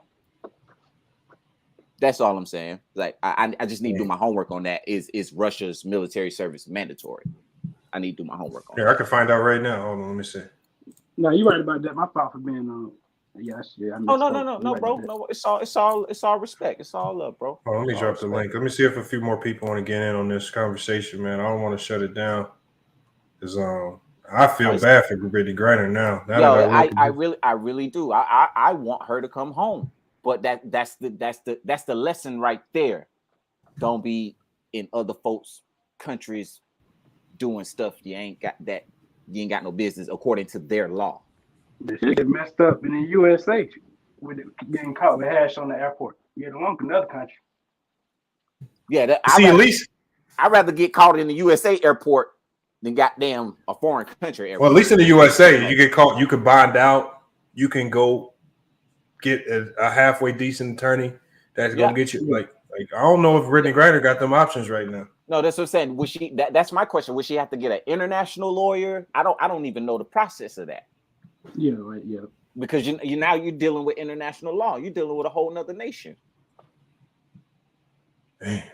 that's all I'm saying. Like I just need to do my homework on that. Is Russia's military service mandatory? I need to do my homework on. Yeah, I can find out right now. Hold on, let me see. No, you're right about that. My fault for being no, bro. No, it's all respect. It's all love, bro. Oh, let me drop the link. Let me see if a few more people want to get in on this conversation, man. I don't want to shut it down. Because I feel bad for Brittney Griner now. I really do. I want her to come home. But that's the lesson right there. Don't be in other folks' countries doing stuff you ain't got no business according to their law. The shit get messed up in the USA with getting caught with hash on the airport. You get along in another country. Yeah, at least I'd rather get caught in the USA airport than goddamn a foreign country airport. Well, at least in the USA, you get caught, you can bond out, you can go get a halfway decent attorney that's gonna get you. Like I don't know if Brittney Griner got them options right now. No, that's what I'm saying. Would she? That's my question. Would she have to get an international lawyer? I don't even know the process of that. Yeah, right. Yeah. Because you're dealing with international law. You're dealing with a whole nother nation.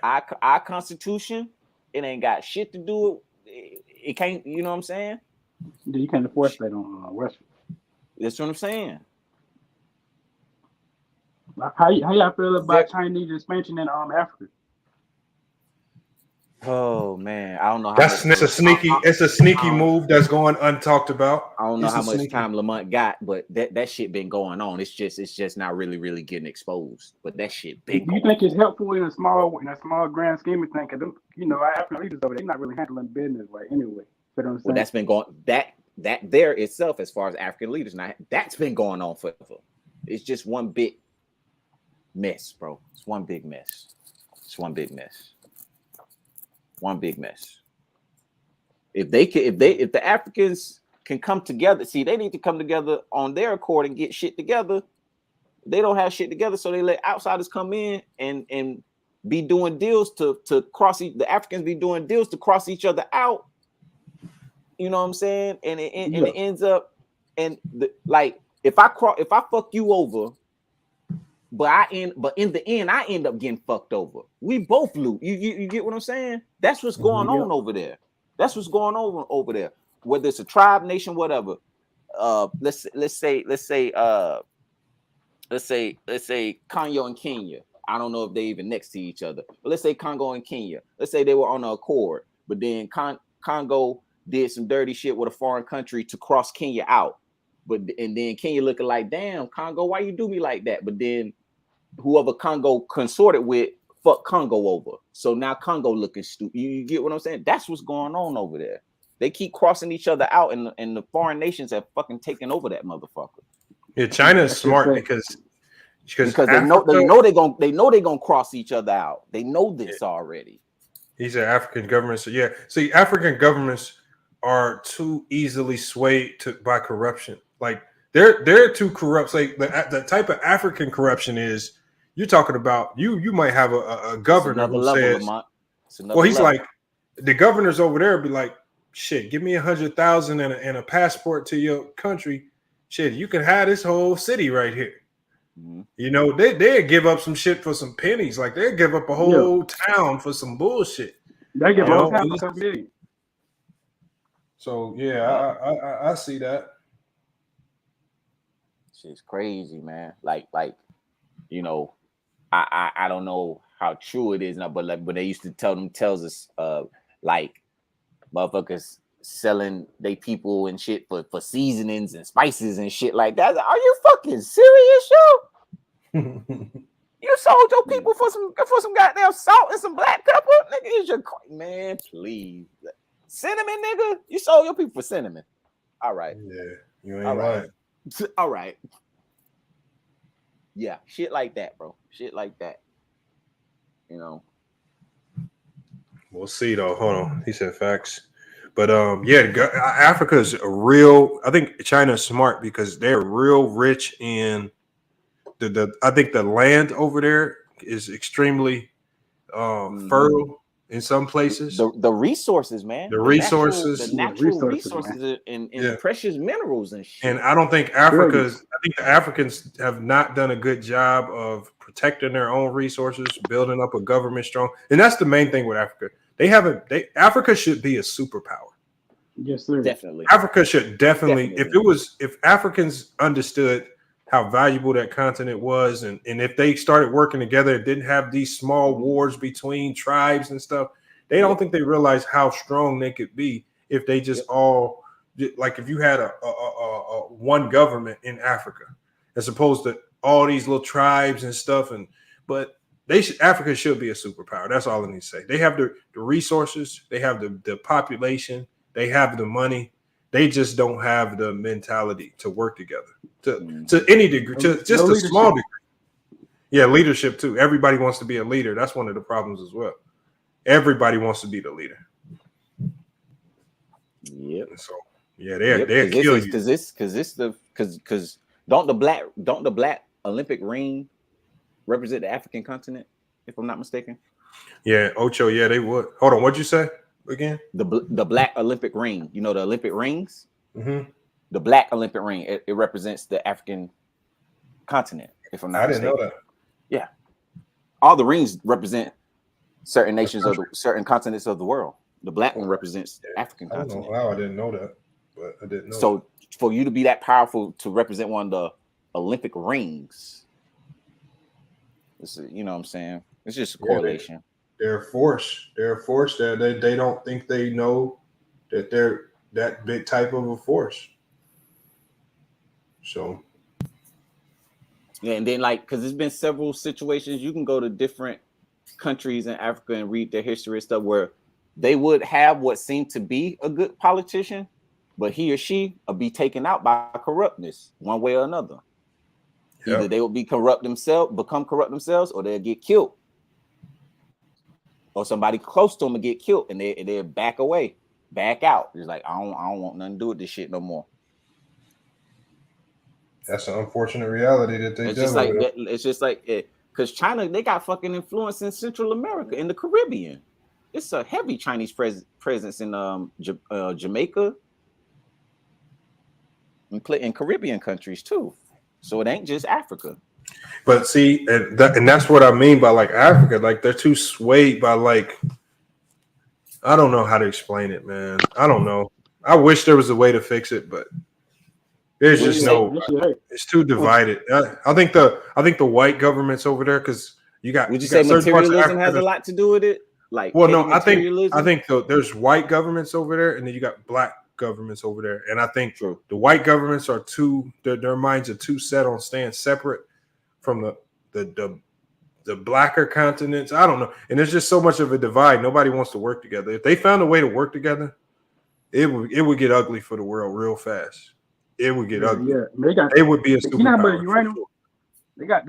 Our Constitution, it ain't got shit to do. It can't. You know what I'm saying? You can't enforce that on Russia. That's what I'm saying. How y'all feel about Chinese expansion in Africa? Oh man, I don't know. It's a sneaky move that's going untalked about. I don't know how much time Lamont got, but that shit been going on. It's just not really getting exposed. But that shit been. Do you think it's helpful in a small grand scheme of things? Because our African leaders over there, they're not really handling business right anyway. Well, that's been going that there itself as far as African leaders. Now that's been going on forever. It's just one big mess, bro. It's one big mess. One big mess. If the Africans can come together, see, they need to come together on their accord and get shit together. They don't have shit together, so they let outsiders come in and be doing deals to cross the Africans be doing deals to cross each other out. You know what I'm saying? And it ends up if I fuck you over. But in the end, I end up getting fucked over. We both lose. You get what I'm saying? That's what's going on over there. That's what's going on over there. Whether it's a tribe, nation, whatever. Let's say Congo and Kenya. I don't know if they even next to each other. But let's say Congo and Kenya. Let's say they were on an accord, but then Congo did some dirty shit with a foreign country to cross Kenya out. and then Kenya looking like, damn, Congo, why you do me like that? But then whoever Congo consorted with fuck Congo over. So now Congo looking stupid. You get what I'm saying? That's what's going on over there. They keep crossing each other out, and the foreign nations have fucking taken over that motherfucker. Yeah, China is smart because they know they're gonna cross each other out. They know this already. These are African governments. So yeah, see, African governments are too easily swayed by corruption. Like they're too corrupt. Like the type of African corruption is you're talking about. You might have a governor who says, well, he's like the governors over there be like, shit, give me 100,000 and a passport to your country. Shit, you can have this whole city right here. Mm-hmm. You know, they give up some shit for some pennies. Like they give up a whole town for some bullshit. They give up town for some pennies. So yeah, I see that. Shit's crazy, man. Like you know, I don't know how true it is now, but like, but they used to tells us like motherfuckers selling they people and shit for seasonings and spices and shit like that. Are you fucking serious, yo? You sold your people for some goddamn salt and some black pepper, nigga? Is your man, please? Cinnamon, nigga? You sold your people for cinnamon. All right. Yeah, you ain't right. All right. Yeah, shit like that, bro. Shit like that. You know. We'll see though. Hold on. He said facts. But yeah, Africa is a real. I think China is smart because they're real rich in I think the land over there is extremely fertile in some places. The resources, man. The resources, the natural resources and precious minerals and shit. And I don't think I think the Africans have not done a good job of protecting their own resources, building up a government strong. And that's the main thing with Africa. Africa should be a superpower. Yes, sir. Definitely. Africa should definitely. If Africans understood how valuable that continent was, and if they started working together, didn't have these small wars between tribes and stuff, they don't think they realize how strong they could be if they just all, like if you had a one government in Africa as opposed to all these little tribes and stuff. But Africa should be a superpower. That's all I need to say. They have the resources, they have the population, they have the money. They just don't have the mentality to work together to any degree, to just a small degree. Yeah, leadership too. Everybody wants to be a leader. That's one of the problems as well. Everybody wants to be the leader. Yep. So yeah, they're kill you because don't the black Olympic ring represent the African continent, if I'm not mistaken? Yeah, Ocho. Yeah, they would. Hold on, what'd you say again? The black Olympic ring. You know the Olympic rings. Mm-hmm. The black Olympic ring. It represents the African continent, if I'm not mistaken. I didn't know that. Yeah, all the rings represent certain nations certain continents of the world. The black one represents the African continent. Wow, I didn't know that, but I didn't know. So for you to be that powerful to represent one of the Olympic rings, you know what I'm saying? It's just a correlation. They're a force. They're a force that they don't think they know that they're that big type of a force. So yeah, and then like because there's been several situations you can go to different countries in Africa and read their history and stuff where they would have what seemed to be a good politician, but he or she will be taken out by corruptness one way or another. Yep. Either they will become corrupt themselves, or they'll get killed. Or somebody close to them will get killed and they'll back away, back out. It's like, I don't want nothing to do with this shit no more. That's an unfortunate reality that they do. It's just like because China, they got fucking influence in Central America, in the Caribbean. It's a heavy Chinese presence in Jamaica and Caribbean countries too. So it ain't just Africa. But see, and that's what I mean by like Africa. Like they're too swayed by like, I don't know how to explain it, man. I don't know. I wish there was a way to fix it, but there's just no. It's too divided. I think the white governments over there, because you got. Would you say materialism has a lot to do with it? Like, well, no, I think there's white governments over there, and then you got black governments over there, and I think the white governments are their minds are too set on staying separate from the blacker continents. I don't know, and there's just so much of a divide. Nobody wants to work together. If they found a way to work together, it would get ugly for the world real fast. It would get ugly. Yeah, they would be a superpower. Uranium. They got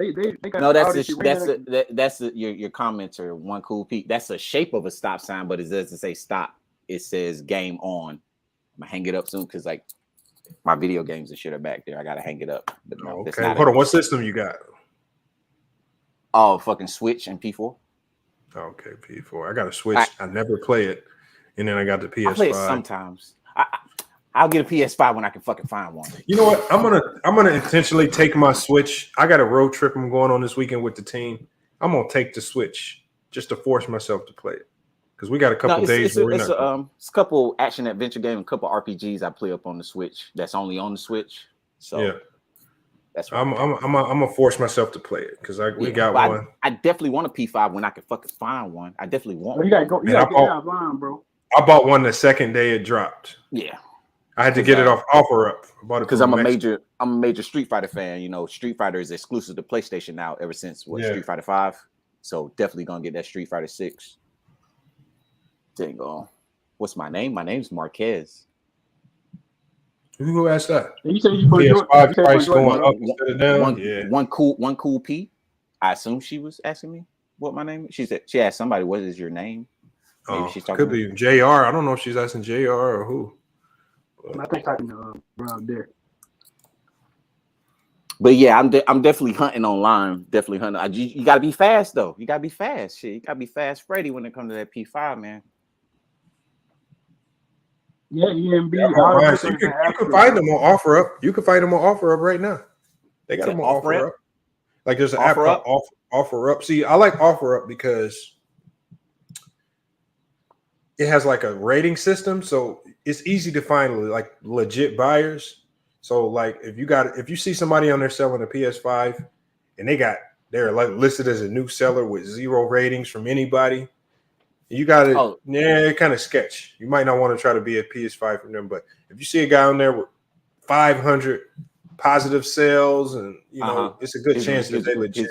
No, that's your commenter. One cool peak. That's a shape of a stop sign, but it doesn't say stop. It says game on. I'm gonna hang it up soon because like my video games and shit are back there. I gotta hang it up. But no, okay, hold on. What system you got? Oh, fucking Switch and P4. Okay, P4. I got a Switch. I never play it, and then I got the PS5. I play it sometimes. I'll get a PS5 when I can fucking find one. You know what? I'm gonna intentionally take my Switch. I got a road trip I'm going on this weekend with the team. I'm gonna take the Switch just to force myself to play it because we got a couple days. It's a couple action adventure game, a couple RPGs I play up on the Switch. That's only on the Switch. So yeah, that's right. I'm gonna force myself to play it because we got one. I definitely want a P5 when I can fucking find one. I definitely want. You gotta go. You gotta get online, bro. I bought one the second day it dropped. Yeah. I had to get it off OfferUp because I'm a major Street Fighter fan. You know, Street Fighter is exclusive to PlayStation now ever since Street Fighter 5. So definitely gonna get that Street Fighter 6. Dang on. What's my name? My name's Marquez. Who asked that? You said you PS5 price going up instead of down. One cool P. I assume she was asking me what my name is. She asked somebody, what is your name? Maybe she's talking could be JR. I don't know if she's asking JR or who. I think talking to around there. But yeah, I'm definitely hunting online. Definitely hunting. You gotta be fast though. You gotta be fast. Shit, you gotta be fast, Freddy, when it comes to that P5, man. Yeah, EMB. You can find them on OfferUp. You can find them on OfferUp right now. They got them on OfferUp. Like there's an app called OfferUp. See, I like OfferUp because it has like a rating system, so it's easy to find like legit buyers. So like if you see somebody on there selling a PS5 and they're like listed as a new seller with 0 ratings from anybody, you got it. It kind of sketch. You might not want to try to be a PS5 from them, but if you see a guy on there with 500 positive sales, and you know it's a good chance that they legit.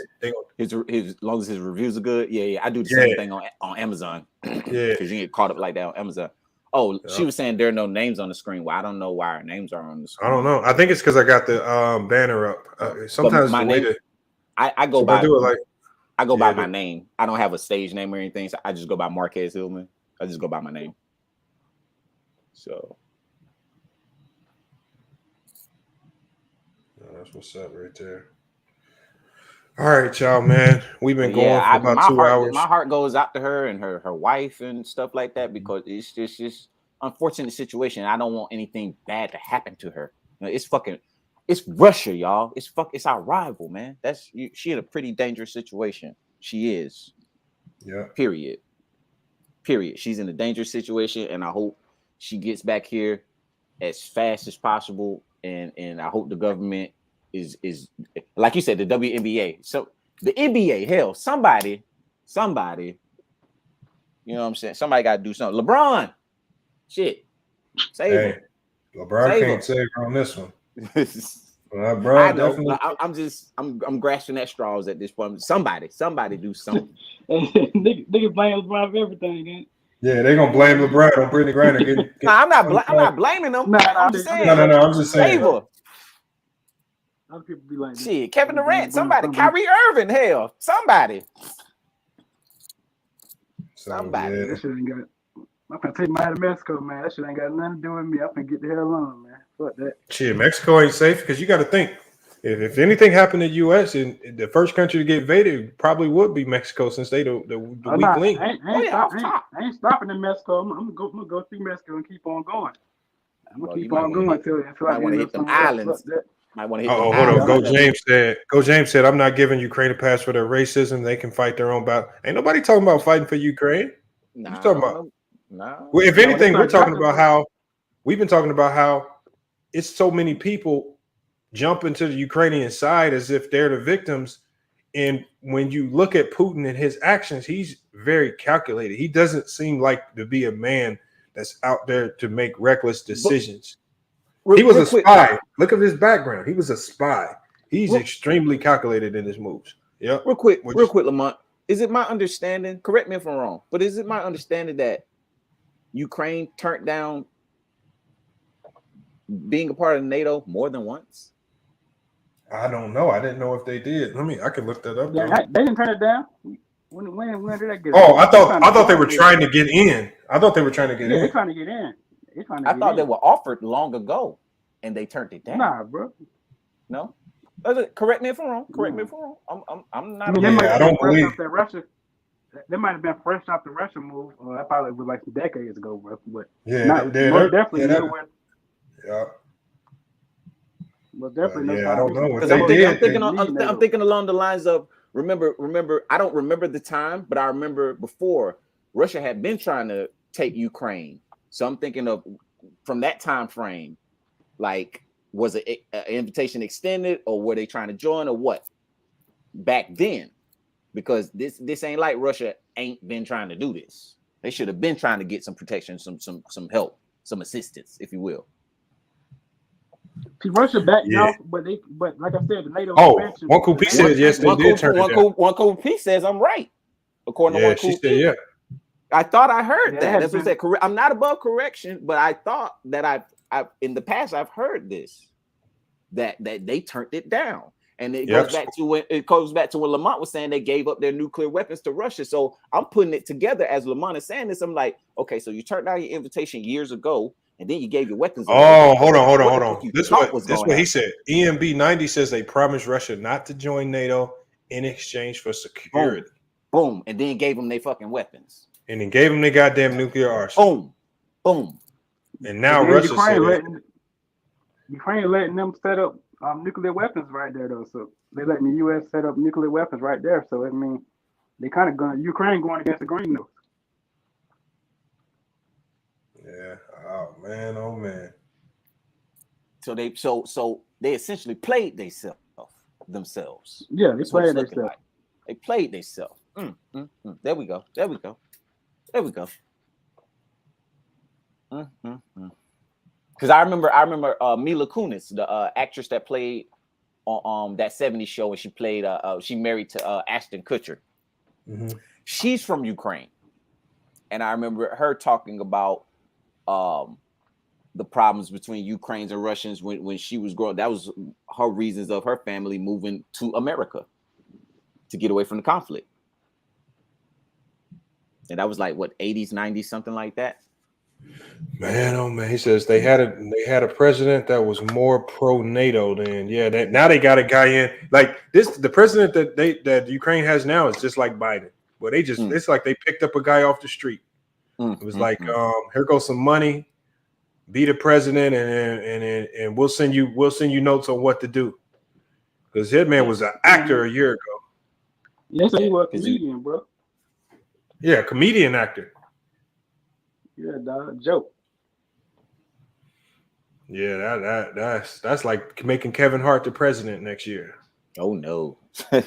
As long as his reviews are good, yeah. I do the same thing on Amazon. Yeah, because you get caught up like that on Amazon. Oh, she was saying there are no names on the screen. Well, I don't know why our names are on the screen. I don't know. I think it's because I got the banner up. Sometimes my name, I go by. I go by my name. I don't have a stage name or anything. So I just go by Marquez Hillman. I just go by my name. So that's what's up right there. All right, y'all, man. We've been going for about 2 hours. My heart goes out to her and her wife and stuff like that because it's just unfortunate situation. I don't want anything bad to happen to her. You know, it's Russia, y'all. It's our rival, man. She in a pretty dangerous situation. She is. Yeah. Period. She's in a dangerous situation, and I hope she gets back here as fast as possible. And I hope the government is like you said, the WNBA. So the NBA, hell, somebody, you know what I'm saying? Somebody got to do something. LeBron, shit, save him. LeBron can't save her on this one. I know. I'm grasping at straws at this point. Somebody do something. Niggas blame LeBron for everything, man. Yeah, they're gonna blame LeBron on Brittney Griner. I'm not blaming them. I'm just saying. No. I'm just saying. Other people be like, shit, Kevin Durant, somebody, Kyrie Irving, hell, somebody. Somebody. Yeah. That shit ain't got. I'm gonna take my out of Mexico, man. That shit ain't got nothing to do with me. I'm gonna get the hell on, man. Fuck that. Shit, Mexico ain't safe because you got to think. If anything happened to the U.S. and the first country to get invaded probably would be Mexico, since they the weak link. I ain't stopping in Mexico. I'm gonna go through Mexico and keep on going. I'm gonna keep on going until I want to hit them islands. Might want to hit. Hold on. Go James said, "I'm not giving Ukraine a pass for their racism. They can fight their own battle." Ain't nobody talking about fighting for Ukraine. Nah, what you talking about? No. Well, if anything, we're talking about how we've been talking about how it's so many people jump into the Ukrainian side as if they're the victims. And when you look at Putin and his actions, he's very calculated. He doesn't seem like to be a man that's out there to make reckless decisions. He was a spy. Look at his background. He was a spy. He's extremely calculated in his moves. Yeah. Real quick, Lamont. Is it my understanding? Correct me if I'm wrong, but is it my understanding that Ukraine turned down being a part of NATO more than once? I don't know. I didn't know if they did. I can look that up. Yeah, they didn't turn it down. When did that get? Oh, I thought they were trying to get in. I thought they were trying to get in. They're trying to get in. I thought they were offered long ago, and they turned it down. Nah, bro. No. Correct me if I'm wrong. Correct me if I'm wrong. I'm not. I don't believe that Russia. They might have been fresh off the Russia move. That probably was like some decades ago, bro. But they're definitely. Yeah. Well, definitely. I don't know. I'm thinking along the lines of remember. I don't remember the time, but I remember before Russia had been trying to take Ukraine. So I'm thinking of from that time frame, like was an invitation extended, or were they trying to join, or what? Back then, because this ain't like Russia ain't been trying to do this. They should have been trying to get some protection, some help, some assistance, if you will. See, Russia backed off, but like I said, the NATO. One cool piece says yes, they did turn it down. One cool piece says I'm right, according to one cool piece. Yeah. I thought I heard that. That's what I said. I'm not above correction, but I thought that I've in the past I've heard this that they turned it down, and it goes back to when Lamont was saying they gave up their nuclear weapons to Russia. So I'm putting it together as Lamont is saying this. I'm like, okay, so you turned down your invitation years ago, and then you gave your weapons. Oh, hold on. This is what he said. EMB 90 says they promised Russia not to join NATO in exchange for security. Boom. And then gave them their fucking weapons. And then gave them their goddamn nuclear arsenal. Boom. And now Russia Ukraine letting them set up nuclear weapons right there, though. So they letting the U.S. set up nuclear weapons right there. So I mean, they kind of going Ukraine going against the grain, though. Yeah. Oh man. So they essentially played themselves. Yeah, they played themselves. Like. They played themselves. There we go. Because I remember Mila Kunis, the actress that played on that 70s show, and she played she married to Ashton Kutcher. Mm-hmm. She's from Ukraine, and I remember her talking about the problems between Ukrainians and Russians when she was growing. That was her reasons of her family moving to America to get away from the conflict. And that was like what, 80s, 90s, something like that. Man, oh man, he says they had a president that was more pro NATO than now they got a guy in like this. The president that Ukraine has now is just like Biden. Well, they just it's like they picked up a guy off the street. It was like here goes some money, be the president, and we'll send you notes on what to do. Because that man was an actor a year ago. Yes, he was a comedian, bro. Yeah, comedian actor. Yeah, dog, joke. Yeah, that's like making Kevin Hart the president next year. Oh no. Oh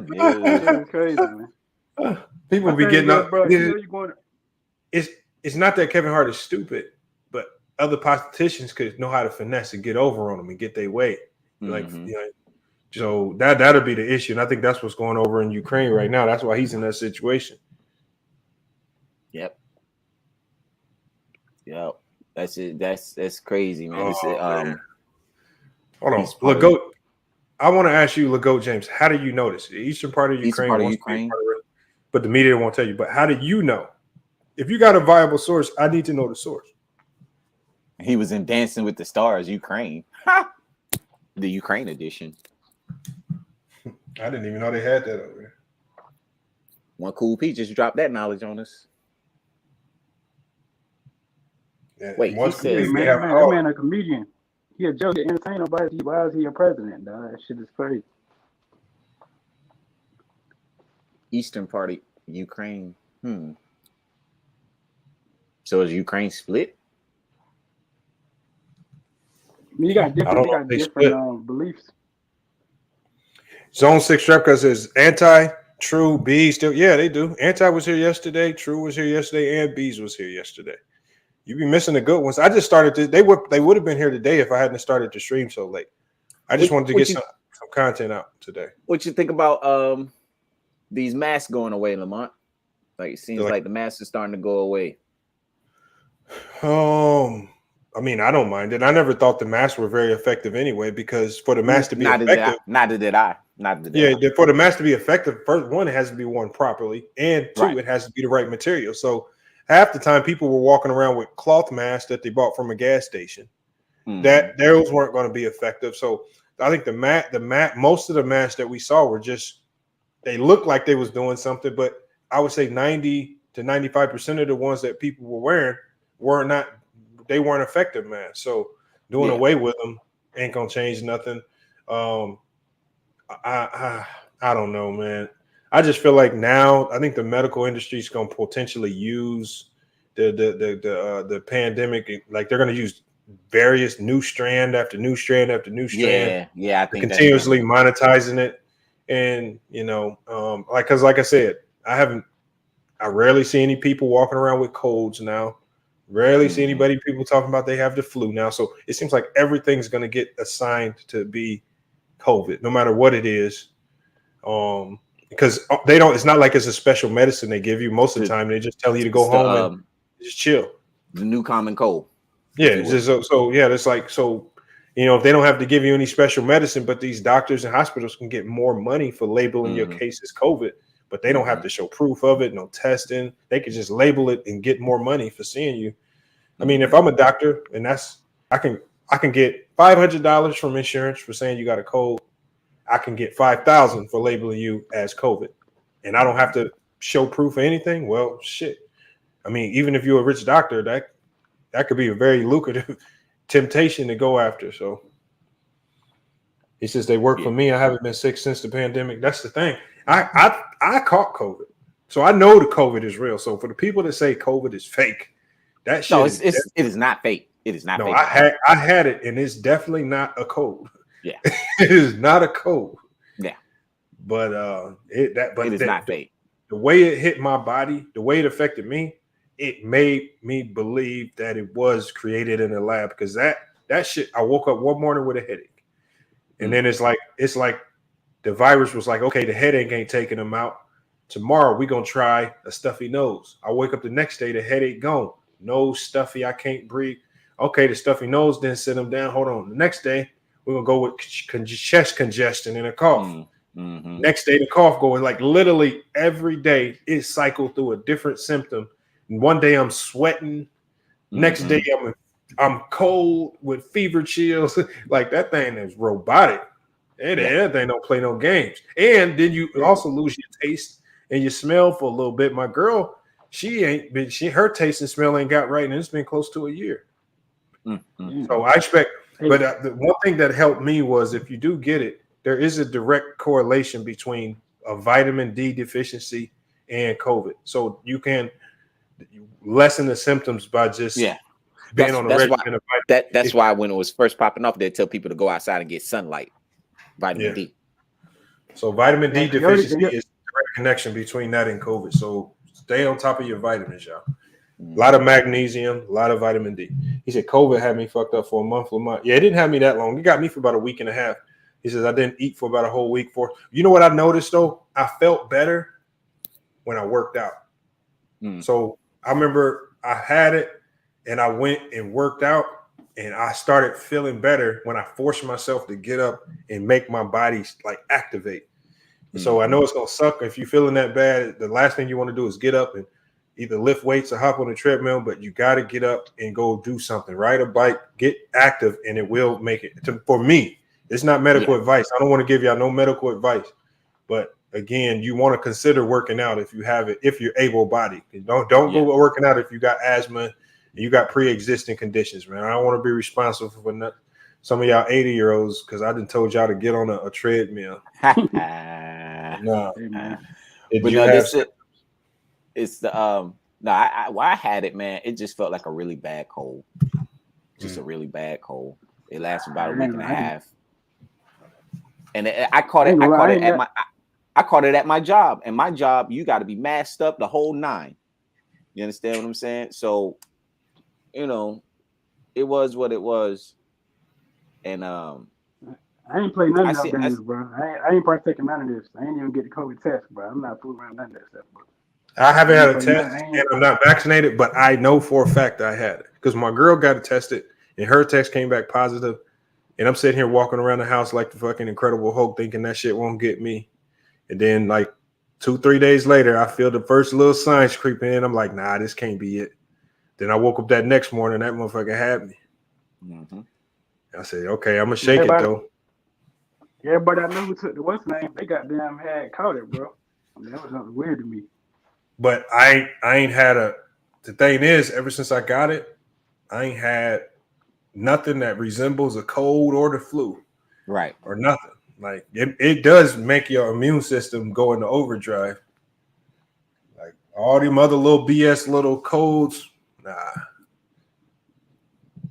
no. Crazy, man. People be getting up. Bro, it's not that Kevin Hart is stupid, but other politicians could know how to finesse and get over on him and get their way. So that'll be the issue, and I think that's what's going over in Ukraine right now. That's why he's in that situation. Yep. That's it. That's crazy, man. Man. Hold on, Legoat. I want to ask you, Legoat James, how do you notice the eastern part of Ukraine? But the media won't tell you. But how do you know? If you got a viable source, I need to know the source. He was in Dancing with the Stars, Ukraine. The Ukraine edition. I didn't even know they had that over there. One cool Pete just dropped that knowledge on us. Yeah, wait, he says, that man a comedian. He a joke to entertain nobody. Why is he a president, dog? That shit is crazy. Eastern party, Ukraine. So is Ukraine split? You got different beliefs. Zone 6 Repka says True, Bees still, yeah, they do. Anti was here yesterday. True was here yesterday, and Bees was here yesterday. You be missing the good ones. I just started to. They would have been here today if I hadn't started to stream so late. I just wanted to get some content out today. What you think about these masks going away, Lamont? Like it seems like the masks are starting to go away. I mean, I don't mind it. I never thought the masks were very effective anyway, because for the mask to be effective, neither did I. For the mask to be effective, first one, it has to be worn properly, and two, it has to be the right material. So half the time, people were walking around with cloth masks that they bought from a gas station. That those weren't going to be effective. So I think most of the masks that we saw were just, they looked like they was doing something, but I would say 90 to 95% of the ones that people were wearing weren't effective masks. So doing away with them ain't gonna change nothing. I don't know, man. I just feel like now I think the medical industry is gonna potentially use the pandemic, like they're gonna use various new strand after new strand after new strand. Yeah, I think continuously monetizing it, and because like I said, I rarely see any people walking around with colds now. Rarely see people talking about they have the flu now. So it seems like everything's going to get assigned to be COVID, no matter what it is. Because it's not like it's a special medicine they give you. Most of the time, they just tell you to go home and just chill. The new common cold. Yeah. It's like, if they don't have to give you any special medicine, but these doctors and hospitals can get more money for labeling your case as COVID, but they don't have to show proof of it, no testing. They could just label it and get more money for seeing you. I mean, if I'm a doctor and I can get $500 from insurance for saying you got a cold. I can get $5,000 for labeling you as COVID, and I don't have to show proof of anything. Well, shit. I mean, even if you're a rich doctor, that could be a very lucrative temptation to go after. So he says they work for me. I haven't been sick since the pandemic. That's the thing. I caught COVID, so I know the COVID is real. So for the people that say COVID is fake, that shit it is not fake. It is not fake. I had it, and it's definitely not a cold. Yeah, it is not a cold. Yeah, but it is not fake. The way it hit my body, the way it affected me, it made me believe that it was created in a lab, because that shit. I woke up one morning with a headache, and then it's like the virus was like, okay, the headache ain't taking them out. Tomorrow we're gonna try a stuffy nose. I wake up the next day, the headache gone. Nose stuffy, I can't breathe. Okay, the stuffy nose didn't sit them down. Hold on. The next day, we're gonna go with chest congestion and a cough. Next day, the cough going, like literally every day it cycled through a different symptom. And one day I'm sweating. Next day I'm cold with fever chills. Like that thing is robotic. That thing don't play no games. And then you also lose your taste and your smell for a little bit. My girl, her taste and smell ain't got right, and it's been close to a year. So I expect, but the one thing that helped me was, if you do get it, there is a direct correlation between a vitamin D deficiency and COVID. So you can lessen the symptoms by just being on a regimen of vitamin D. That's why when it was first popping off, they tell people to go outside and get sunlight, vitamin D. So vitamin D deficiency is a direct connection between that and COVID. So stay on top of your vitamins, y'all. A lot of magnesium, a lot of vitamin D. He said COVID had me fucked up for a month. Yeah, it didn't have me that long. It got me for about a week and a half. He says I didn't eat for about a whole week. You know what I noticed though? I felt better when I worked out. So I remember I had it and I went and worked out, and I started feeling better when I forced myself to get up and make my body like activate. So I know it's gonna suck if you're feeling that bad. The last thing you want to do is get up and either lift weights or hop on the treadmill, but you got to get up and go do something, ride a bike, get active, and it will make it. For me, it's not medical advice. I don't want to give y'all no medical advice, but again, you want to consider working out if you have it, if you're able-bodied. Don't go working out if you got asthma and you got pre-existing conditions, man. I don't want to be responsible for some of y'all 80-year-olds, because I done told y'all to get on a treadmill. No, it's the I had it, man. It just felt like a really bad cold. Just a really bad cold. It lasted about a week and a half. And I caught it I caught it at my job, and my job, you got to be masked up the whole 9. You understand what I'm saying? So, you know, it was what it was, and I ain't played none of those games, bro. I ain't partaking none of this. I ain't even get the COVID test, bro. I'm not fooling around none of that stuff, bro. I haven't had a test, and I'm not vaccinated, but I know for a fact I had it because my girl got it tested, and her test came back positive. And I'm sitting here walking around the house like the fucking Incredible Hulk, thinking that shit won't get me. And then, like 2-3 days later, I feel the first little signs creeping in. I'm like, nah, this can't be it. Then I woke up that next morning, that motherfucker had me. Mm-hmm. I said, okay, I'm gonna shake it though. Everybody I know who took the what's name, they goddamn had caught it, bro. I mean, that was something weird to me. But I ain't had a. The thing is, ever since I got it, I ain't had nothing that resembles a cold or the flu, right? Or nothing. Like it does make your immune system go into overdrive. Like all them other little BS little colds, nah.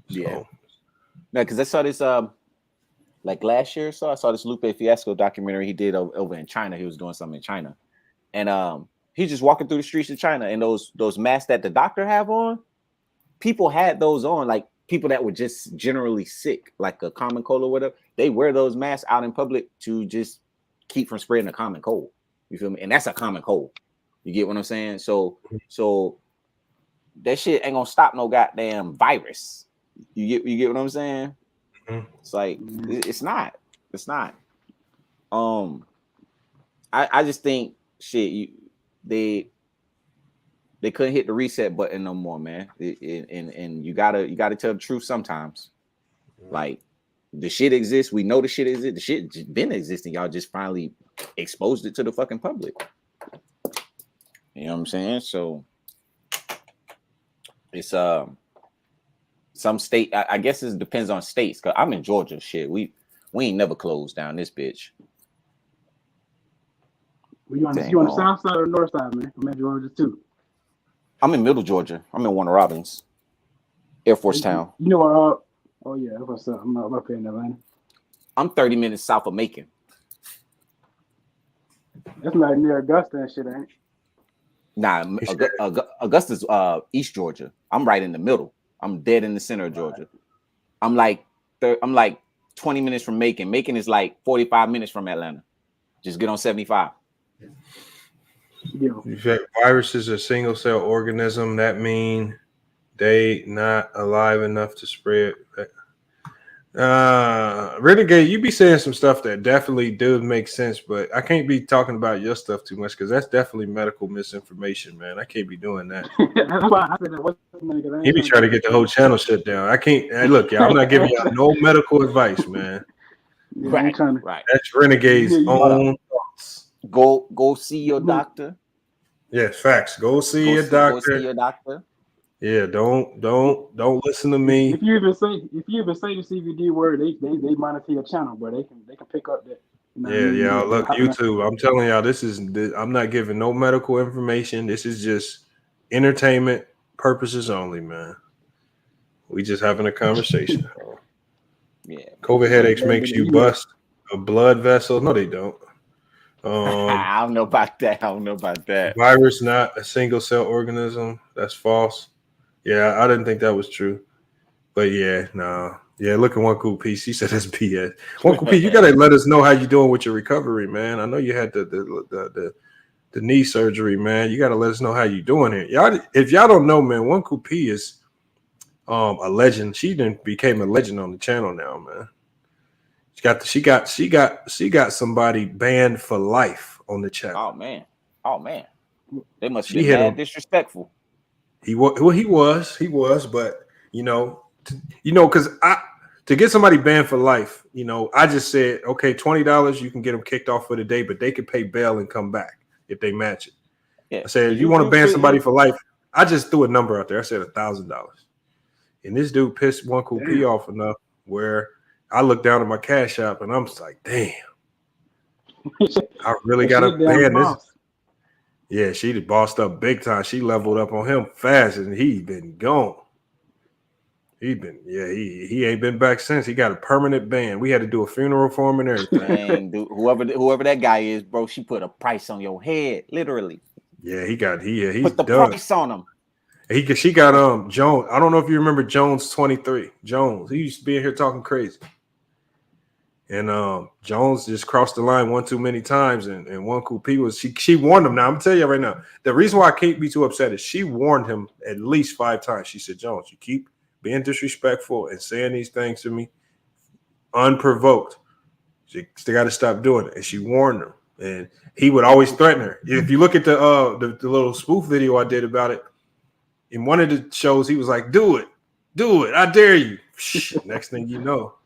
Yeah, no, because I saw this like last year. So I saw this Lupe Fiasco documentary he did over in China. He was doing something in China, and he's just walking through the streets of China, and those masks that the doctor have on, people had those on, like people that were just generally sick, like a common cold or whatever. They wear those masks out in public to just keep from spreading a common cold. You feel me? And that's a common cold. You get what I'm saying? So that shit ain't gonna stop no goddamn virus. You get what I'm saying? Mm-hmm. It's like it's not. I just think shit. They couldn't hit the reset button no more, man. And you gotta tell the truth sometimes. Like the shit exists. We know the shit exists. The shit just been existing. Y'all just finally exposed it to the fucking public. You know what I'm saying? So it's some state. I guess it depends on states. Cause I'm in Georgia. Shit, we ain't never closed down this bitch. You on the south side or north side, man? I'm in Georgia too. I'm in Middle Georgia. I'm in Warner Robins, Air Force Town. You know what? Oh yeah, what's up? I'm up here in Atlanta. I'm 30 minutes south of Macon. That's like near Augusta and shit, ain't it? Nah, Augusta's East Georgia. I'm right in the middle. I'm dead in the center of Georgia. I'm like 20 minutes from Macon. Macon is like 45 minutes from Atlanta. Just get on 75. In fact, viruses are single cell organism. That mean they not alive enough to spread. Renegade, you be saying some stuff that definitely does make sense, but I can't be talking about your stuff too much because that's definitely medical misinformation, man. I can't be doing that. He be trying to get the whole channel shut down. I can't. Hey, look, y'all, I'm not giving y'all no medical advice, man. Right. That's Renegade's own thoughts. Go see your doctor. Yes, facts. Go see your doctor. Go see your doctor. Yeah, don't listen to me. If you even say the CBD word, they monitor your channel, bro. They can pick up that. Yeah. Look, YouTube. I'm telling y'all, I'm not giving no medical information. This is just entertainment purposes only, man. We just having a conversation. Yeah. COVID headaches makes you bust a blood vessel. No, they don't. I don't know about that. Virus not a single cell organism. That's false. Yeah, I didn't think that was true. But yeah, no. Yeah, look at One Cool Piece. He said that's BS. One Cool Piece, you gotta let us know how you're doing with your recovery, man. I know you had the knee surgery, man. You gotta let us know how you're doing it. Y'all, if y'all don't know, man, One Cool P is a legend. She became a legend on the channel now, man. She got somebody banned for life on the channel. Oh man. They must be mad disrespectful. He was, but because to get somebody banned for life, I just said, okay, $20, you can get them kicked off for the day, but they could pay bail and come back if they match it. Yeah. I said, if you want to ban somebody for life, I just threw a number out there. I said $1,000, and this dude pissed One Cool P off enough where I looked down at my cash app and I'm just like, damn, I really got to ban this. Yeah, she bossed up big time. She leveled up on him fast, and he been gone. He ain't been back since. He got a permanent ban. We had to do a funeral for him and everything. Dang, dude, whoever that guy is, bro, she put a price on your head, literally. Yeah, he's put the done. price on him. She got Jones. I don't know if you remember Jones 23. Jones. He used to be in here talking crazy. And Jones just crossed the line one too many times, and one cool P was she warned him. Now I'm gonna tell you right now, the reason why I can't be too upset is she warned him at least 5 times. She said, Jones, you keep being disrespectful and saying these things to me unprovoked. She got to stop doing it. And she warned him, and he would always threaten her. If you look at the little spoof video I did about it, in one of the shows, he was like, do it, I dare you. Next thing you know.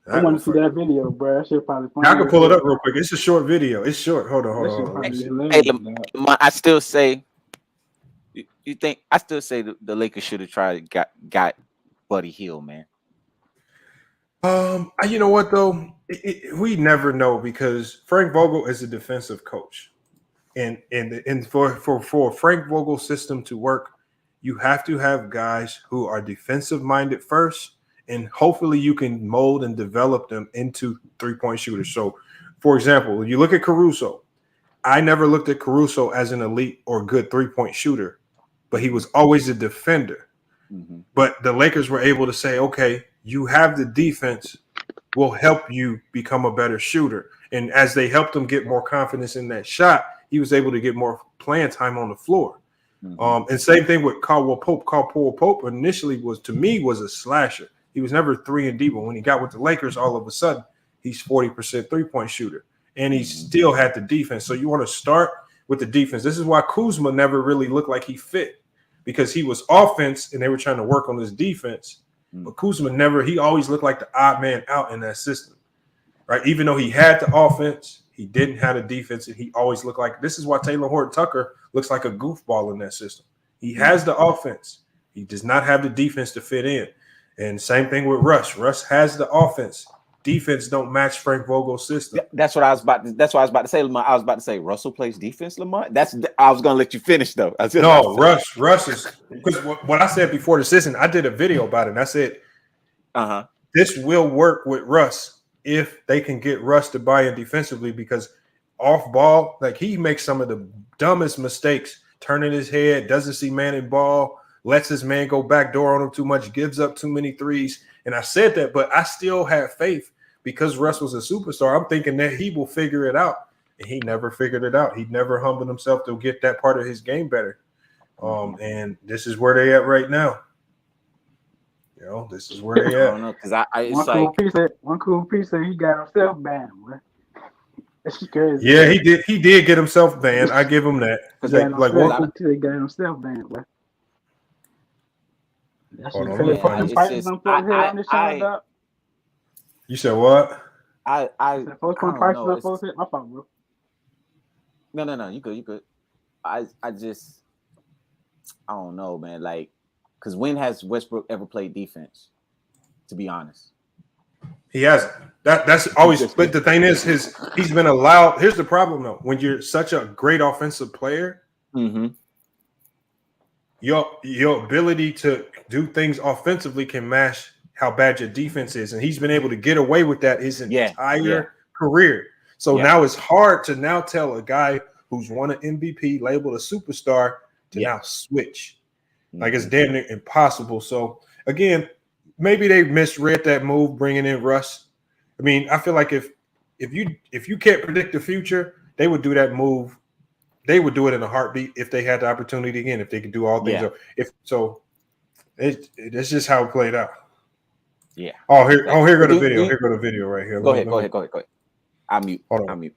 I want to see that video, bro. I should probably find I can pull it up real quick. It's a short video. It's short. Hold on. Hey, Lamont, I still say, you think I still say the Lakers should have tried got Buddy Hield, man. You know what though? We never know because Frank Vogel is a defensive coach, and for Frank Vogel's system to work, you have to have guys who are defensive minded first. And hopefully you can mold and develop them into 3-point shooters. So, for example, when you look at Caruso, I never looked at Caruso as an elite or good 3-point shooter, but he was always a defender. Mm-hmm. But the Lakers were able to say, okay, you have the defense, will help you become a better shooter. And as they helped him get more confidence in that shot, he was able to get more playing time on the floor. Mm-hmm. And same thing with Caldwell Pope. Caldwell Pope initially was a slasher. He was never 3-and-D, but when he got with the Lakers, all of a sudden, he's 40% 3-point shooter. And he still had the defense. So you want to start with the defense. This is why Kuzma never really looked like he fit, because he was offense and they were trying to work on his defense. But Kuzma he always looked like the odd man out in that system, right? Even though he had the offense, he didn't have the defense, and he always looked like – this is why Taylor Horton-Tucker looks like a goofball in that system. He has the offense. He does not have the defense to fit in. And same thing with Russ. Russ has the offense. Defense don't match Frank Vogel's system. That's what I was about to say, Lamont. I was about to say Russell plays defense, Lamont. I was gonna let you finish though. Russ is, because what I said before the season, I did a video about it, and I said, this will work with Russ if they can get Russ to buy in defensively, because off ball, like he makes some of the dumbest mistakes, turning his head, doesn't see man in ball, lets his man go back door on him too much, gives up too many threes. And I said that, but I still have faith because Russ was a superstar. I'm thinking that he will figure it out. And he never figured it out. He never humbled himself to get that part of his game better. And this is where they at right now. You know, this is where they at. I don't know, because one cool piece said he got himself banned. That's crazy. Yeah, he did get himself banned. I give him that. He got himself banned. Bro. You said what? I don't know. No, you good. I don't know, man. Like, because when has Westbrook ever played defense? To be honest, he hasn't. That's always. But the thing is, he's been allowed. Here's the problem, though. When you're such a great offensive player, your ability to do things offensively can match how bad your defense is, and he's been able to get away with that his entire career. So now it's hard to now tell a guy who's won an MVP, labeled a superstar, to now switch. Like, it's damn near impossible. So again, maybe they misread that move, bringing in Russ. I mean, I feel like if you can't predict the future, they would do that move. They would do it in a heartbeat if they had the opportunity again. If they could do all things, it's just how it played out. Yeah. Here go the video. Here go the video right here. Go ahead. I'm mute. Hold on.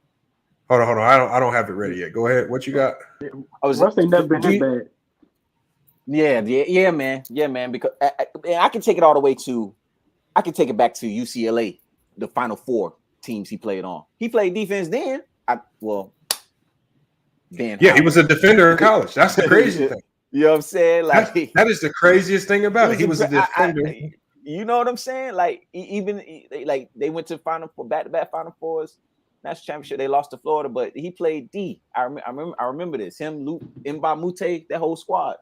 I don't have it ready yet. Go ahead. What you got? Russ ain't never been that bad. Yeah, man. Because I can take it all the way to, I can take it back to UCLA, the Final Four teams he played on. He played defense then. He was a defender in college. That's the crazy thing. You know what I'm saying? Like, that is the craziest thing about it. He was a defender. You know what I'm saying? Like, even like they went to back-to-back Final Fours, national championship. They lost to Florida, but he played D. I remember this. Him, Luke, Mbamute, that whole squad.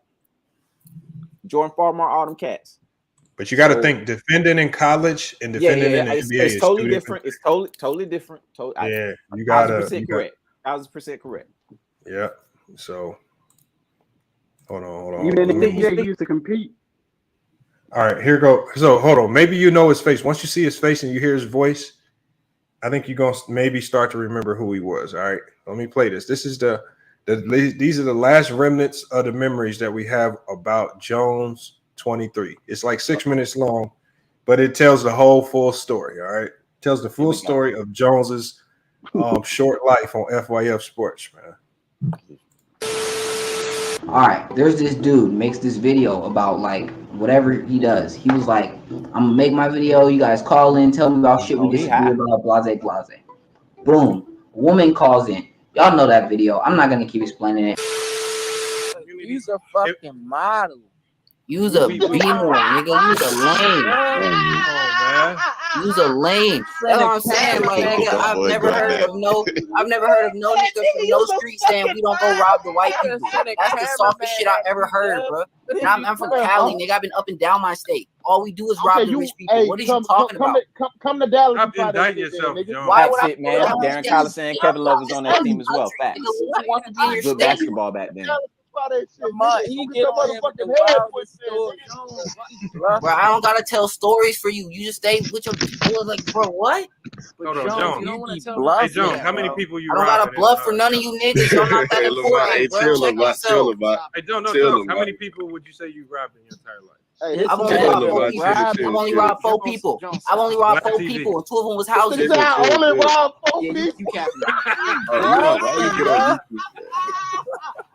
Jordan Farmar, all them cats. But you got to think defending in college and defending in the NBA it's is totally different. It's totally different. Yeah, you got 1,000% correct. 1,000% correct. Yeah. So hold on. Even in the NBA, used to compete. All right, here go. So hold on. Maybe you know his face. Once you see his face and you hear his voice, I think you're gonna maybe start to remember who he was. All right, let me play this. This is these are the last remnants of the memories that we have about Jones 23. It's like 6 minutes long, but it tells the whole full story. All right, it tells the full story of Jones's short life on FYF Sports, man. All right, there's this dude makes this video about like whatever he does. He was like, I'm gonna make my video. You guys call in, tell me about shit we disagree about, blase, blase. Boom, a woman calls in. Y'all know that video. I'm not gonna keep explaining it. Use a fucking model. Use a B-more, nigga. Use a lame. Use a lane. That's what I'm saying. Like, nigga, I've never heard of no nigga from no street saying we don't go rob the white people. That's the softest shit I ever heard, bro. I'm from Cali, nigga. I've been up and down my state. All we do is rob the rich people. What are you talking about? Come to Dallas. Indict yourself, John. That's it, man. Darren Collison and Kevin Love was on that team as well. Facts. Good basketball back then. Bro, I don't gotta tell stories for you. You just stay with your people. Like, bro, what? Hold on, Jones. Hey, Jones, how many people you? I don't gotta bluff for none of you niggas. I'm not that important, bro. Check yourself. Hey, Jones, how many people would you say you robbed in your entire life? I've only robbed 4 people. I've only robbed 4 people, and 2 of them was houses. I only robbed 4 people.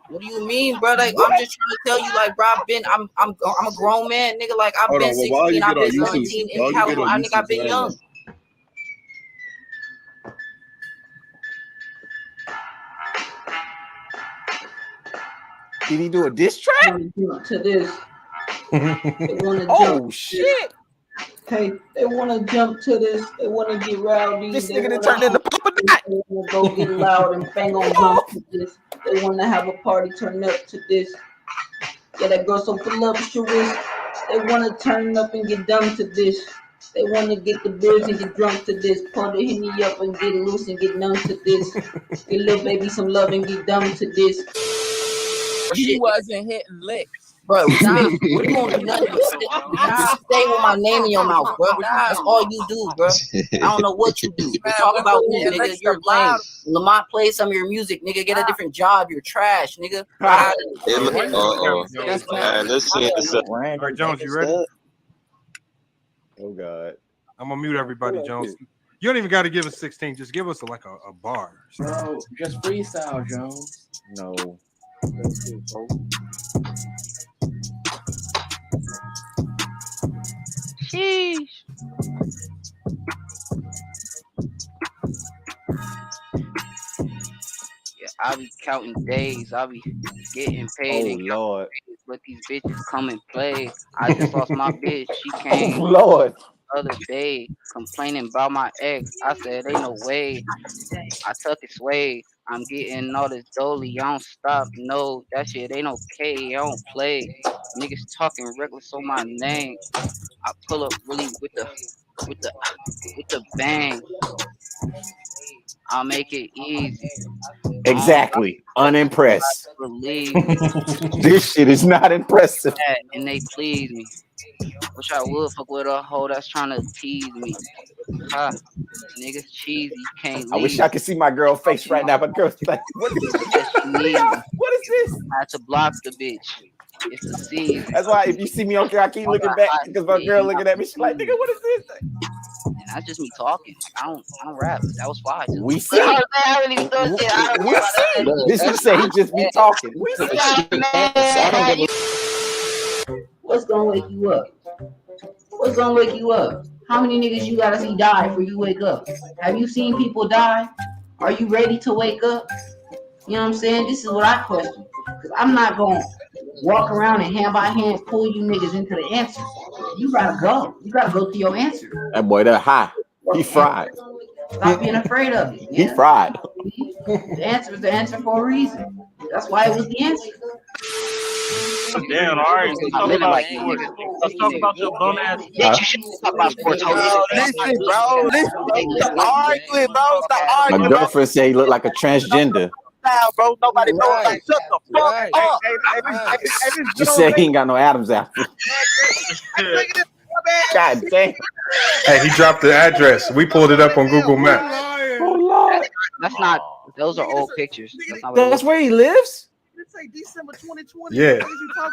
What do you mean, bro? Like, I'm just trying to tell you, like, bro, I'm a grown man, nigga. Like, I've been 16, I've been 17 in California. I think I've been young. Did he do a diss track? To this. Oh shit! Hey, they want to jump to this. They want to get rowdy. This nigga done turned into Papa Dot. They want to go get loud and bang on jump to this. They want to have a party, turn up to this. Yeah, that girl so voluptuous. They want to turn up and get dumb to this. They want to get the birds and get drunk to this. Pour the Henny up and get loose and get numb to this. Get little baby some love and get dumb to this. He wasn't hitting licks. Bro, what you want to do? Nothing. Stay with my name in your mouth, bro. That's all you do, bro. I don't know what you do. You talk about me, nigga. You're lame. Lamont plays some of your music, nigga. Get a different job. You're trash, nigga. Let's see this. All right, Jones, you ready? Oh God. I'm gonna mute everybody, Jones. You don't even got to give us 16. Just give us a bar. Bro, just freestyle, Jones. No. Sheesh. Yeah, I be counting days. I be getting paid. Oh Lord. But these bitches come and play. I just lost my bitch. She came. Oh Lord. Other day complaining about my ex. I said ain't no way. I took it sway. I'm getting all this dolly. I don't stop. No, that shit ain't okay. I don't play. Niggas talking reckless on my name. I pull up really with the bang. I'll make it easy. Exactly. Unimpressed. Believe This shit is not impressive. and they please me. Wish I would fuck with a hoe that's trying to tease me. Ha, niggas cheesy, you can't leave. I wish I could see my girl face right now, but girl's like, what is this? What is this? I had to block the bitch. It's the season. That's why if you see me on here, I keep looking back because my girl looking at me. She's like, nigga, what is this? And that's just me talking. I don't rap. That was fire. We see. This you say he just be talking. We see. What's gonna wake you up? What's gonna wake you up? How many niggas you gotta see die before you wake up? Have you seen people die? Are you ready to wake up? You know what I'm saying? This is what I question. Because I'm not gonna walk around and hand by hand pull you niggas into the answer. You gotta go. You gotta go to your answer. That boy, that high. He fried. Stop being afraid of it. He fried. The answer is the answer for a reason. That's why it was the answer. Damn, all right. Let's talk about like sports. Let's talk about your bum ass. Bitch, you shouldn't talk about sports. Listen, bro. Stop arguing, bro. Stop arguing. My girlfriend said he looked like a transgender. Now, bro. Nobody knows. Like, shut the fuck up. She said he ain't got no Adam's apple. God damn. Hey, he dropped the address. We pulled it up on Google Maps. Oh Lord. That's not. Those are old pictures. That's where he lives? December 2020. Yeah.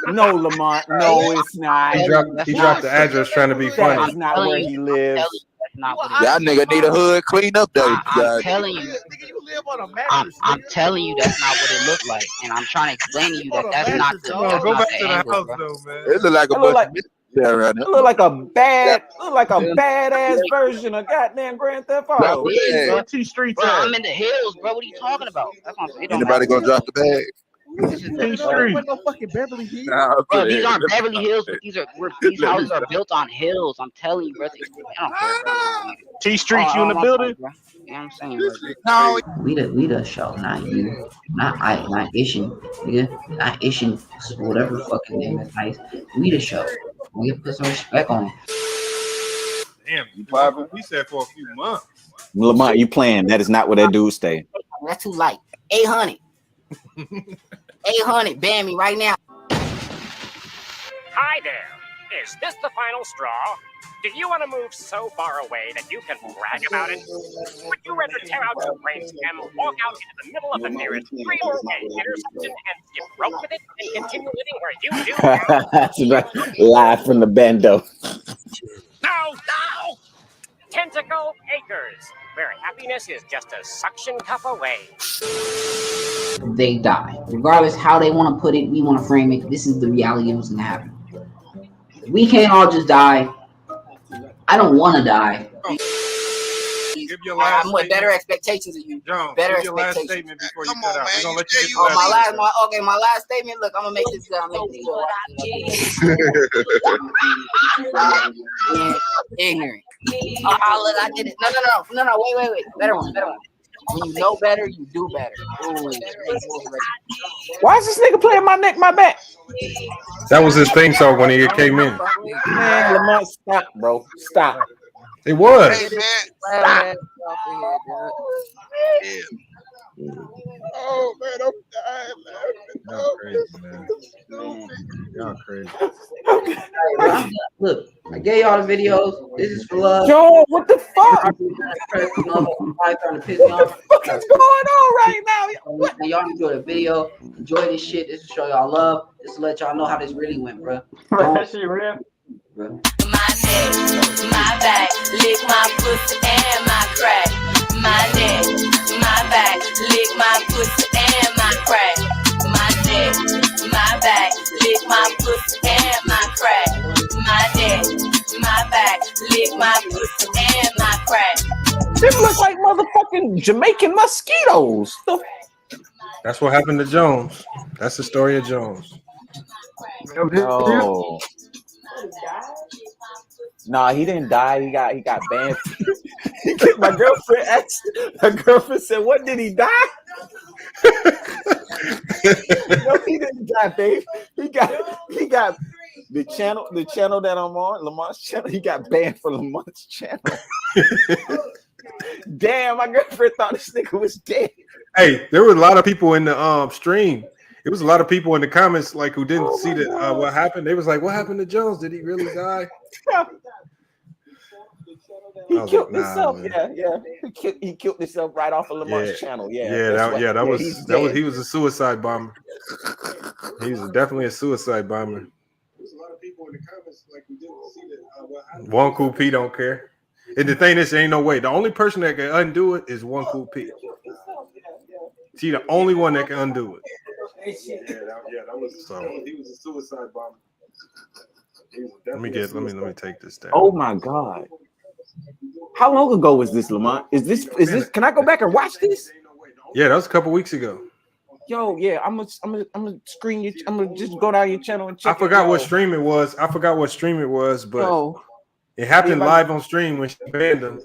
No, Lamont. No, it's not. He dropped the address trying to be funny. That's not where he lives. Y'all nigga need a hood clean up though. I'm telling you. I'm telling you that's not what it looked like, and I'm trying to explain to you that that's not the. Go back to the house, bro. though, man. It look like a bunch of right now. It look like a badass version of goddamn Grand Theft Auto. T Street. Bro, I'm in the hills, bro. What are you talking about? That's what I'm, Anybody gonna drop the bag? This is T Street. No fucking Beverly Hills. Bro, these aren't Beverly Hills, but these houses are built on hills. I'm telling you, bro. I don't care, bro. T Street, you in the building? You know what I'm saying? No, we the show, not you, not Ishin, nigga, not Ishin, whatever fucking name is nice. We the show. We put some respect on it. Damn, we said for a few months. Lamont, you playing? That is not where that dude stay. That's too light. 800. 800. Ban me right now. Hi there. Is this the final straw? Do you want to move so far away that you can brag about it? Would you rather tear out your brainstem, walk out into the middle of the nearest three-way intersection and skip rope with it and continue living where you do now? That's right. Live from the bando. No! Tentacle Acres, where happiness is just a suction cup away. They die. Regardless how they want to put it, we want to frame it. This is the reality of what's going to happen. We can't all just die. I don't want to die. I'm with better expectations of you. John, better give your last expectations. statement before you cut out. We're gonna let you get my last statement. Look, I'm gonna make this good. Ignorant. Look, I did it. No. Wait. Better one. When you know better, you do better. Ooh. Why is this nigga playing my neck, my back? That was his theme song when he came in. Man, Lamont, stop, bro. Stop. It was. Hey, Stop. Oh man, I'm dying. Y'all crazy. Look, I gave y'all the videos. This is for love. Yo, what the fuck? Trying to piss me off. What is going on right now? Y'all enjoy the video. Enjoy this shit. This will show y'all love. This will let y'all know how this really went, bro. That shit real. Bro. My neck, my back, lick my pussy and my crack. My neck, my back, lick my pussy and my crack. My neck, my back, lick my pussy and my crack. My neck, my back, lick my pussy and my crack. Them look like motherfucking Jamaican mosquitoes. That's what happened to Jones. That's the story of Jones. Oh. Nah, he didn't die. He got banned. My girlfriend said, "What did he die?" No, he didn't die, babe. He got the channel that I'm on, Lamont's channel. He got banned for Lamont's channel. Damn, my girlfriend thought this nigga was dead. Hey, there were a lot of people in the stream. It was a lot of people in the comments like who didn't see that what happened. They was like, "What happened to Jones? Did he really die?" He killed himself. Man. Yeah. He killed himself right off of Lamont's channel. He was a suicide bomber. He was definitely a suicide bomber. There's a lot of people in the comments like we didn't see that. What happened. One Cool P don't care. And the thing is, there ain't no way. The only person that can undo it is One Cool P. She the only one that can undo it. That was so. He was a suicide bomber. Let me take this down. Oh my God. How long ago was this, Lamont? Is this can I go back and watch this? Yeah, that was a couple weeks ago. Yo, yeah, I'm gonna screen you. I'm gonna just go down your channel and check. I forgot what stream it was. But it happened live on stream when she banned them.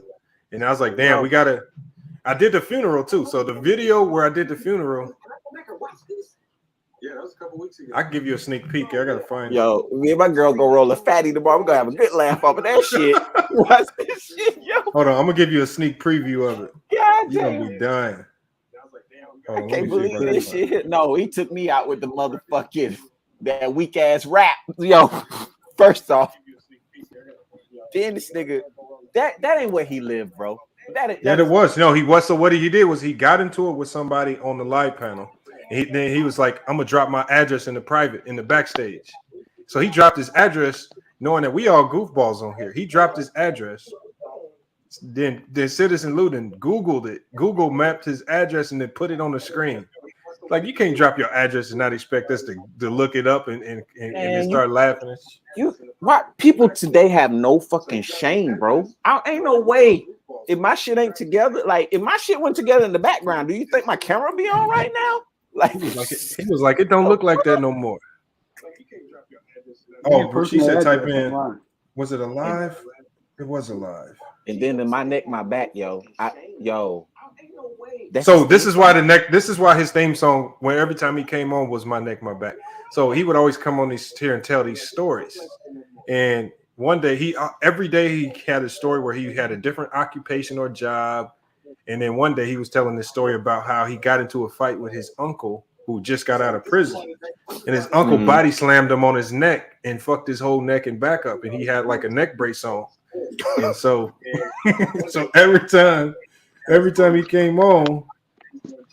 And I was like, damn, we gotta. I did the funeral too. So the video where I did the funeral. Yeah, that was a couple I can give you a sneak peek. I gotta find it. Yo, me and my girl go roll a fatty tomorrow. We're gonna have a good laugh off of that shit. Watch this shit, yo. Hold on, I'm gonna give you a sneak preview of it. God You're damn. gonna be dying. I can't believe this shit. No, he took me out with the motherfucking that weak ass rap. Yo, first off, then this nigga, that ain't where he lived, bro. Yeah, it was. No, he was. So what he did was he got into it with somebody on the live panel. And then he was like, "I'm gonna drop my address in the backstage." So he dropped his address, knowing that we all goofballs on here. He dropped his address. Then Citizen Ludin Googled it. Google mapped his address and then put it on the screen. Like, you can't drop your address and not expect us to look it up and then start laughing. Why people today have no fucking shame, bro? Ain't no way. If my shit ain't together, like if my shit went together in the background, do you think my camera be on right now? Like he was like, it don't look like that no more. Oh, she said type in. Was it alive? It was alive. And then in my neck, my back, yo. So this is why this is why his theme song, when every time he came on, was My Neck, My Back. So he would always come on here and tell these stories. And one day every day he had a story where he had a different occupation or job. And then one day he was telling this story about how he got into a fight with his uncle who just got out of prison. And his uncle body slammed him on his neck and fucked his whole neck and back up. And he had like a neck brace on. And so every time he came on,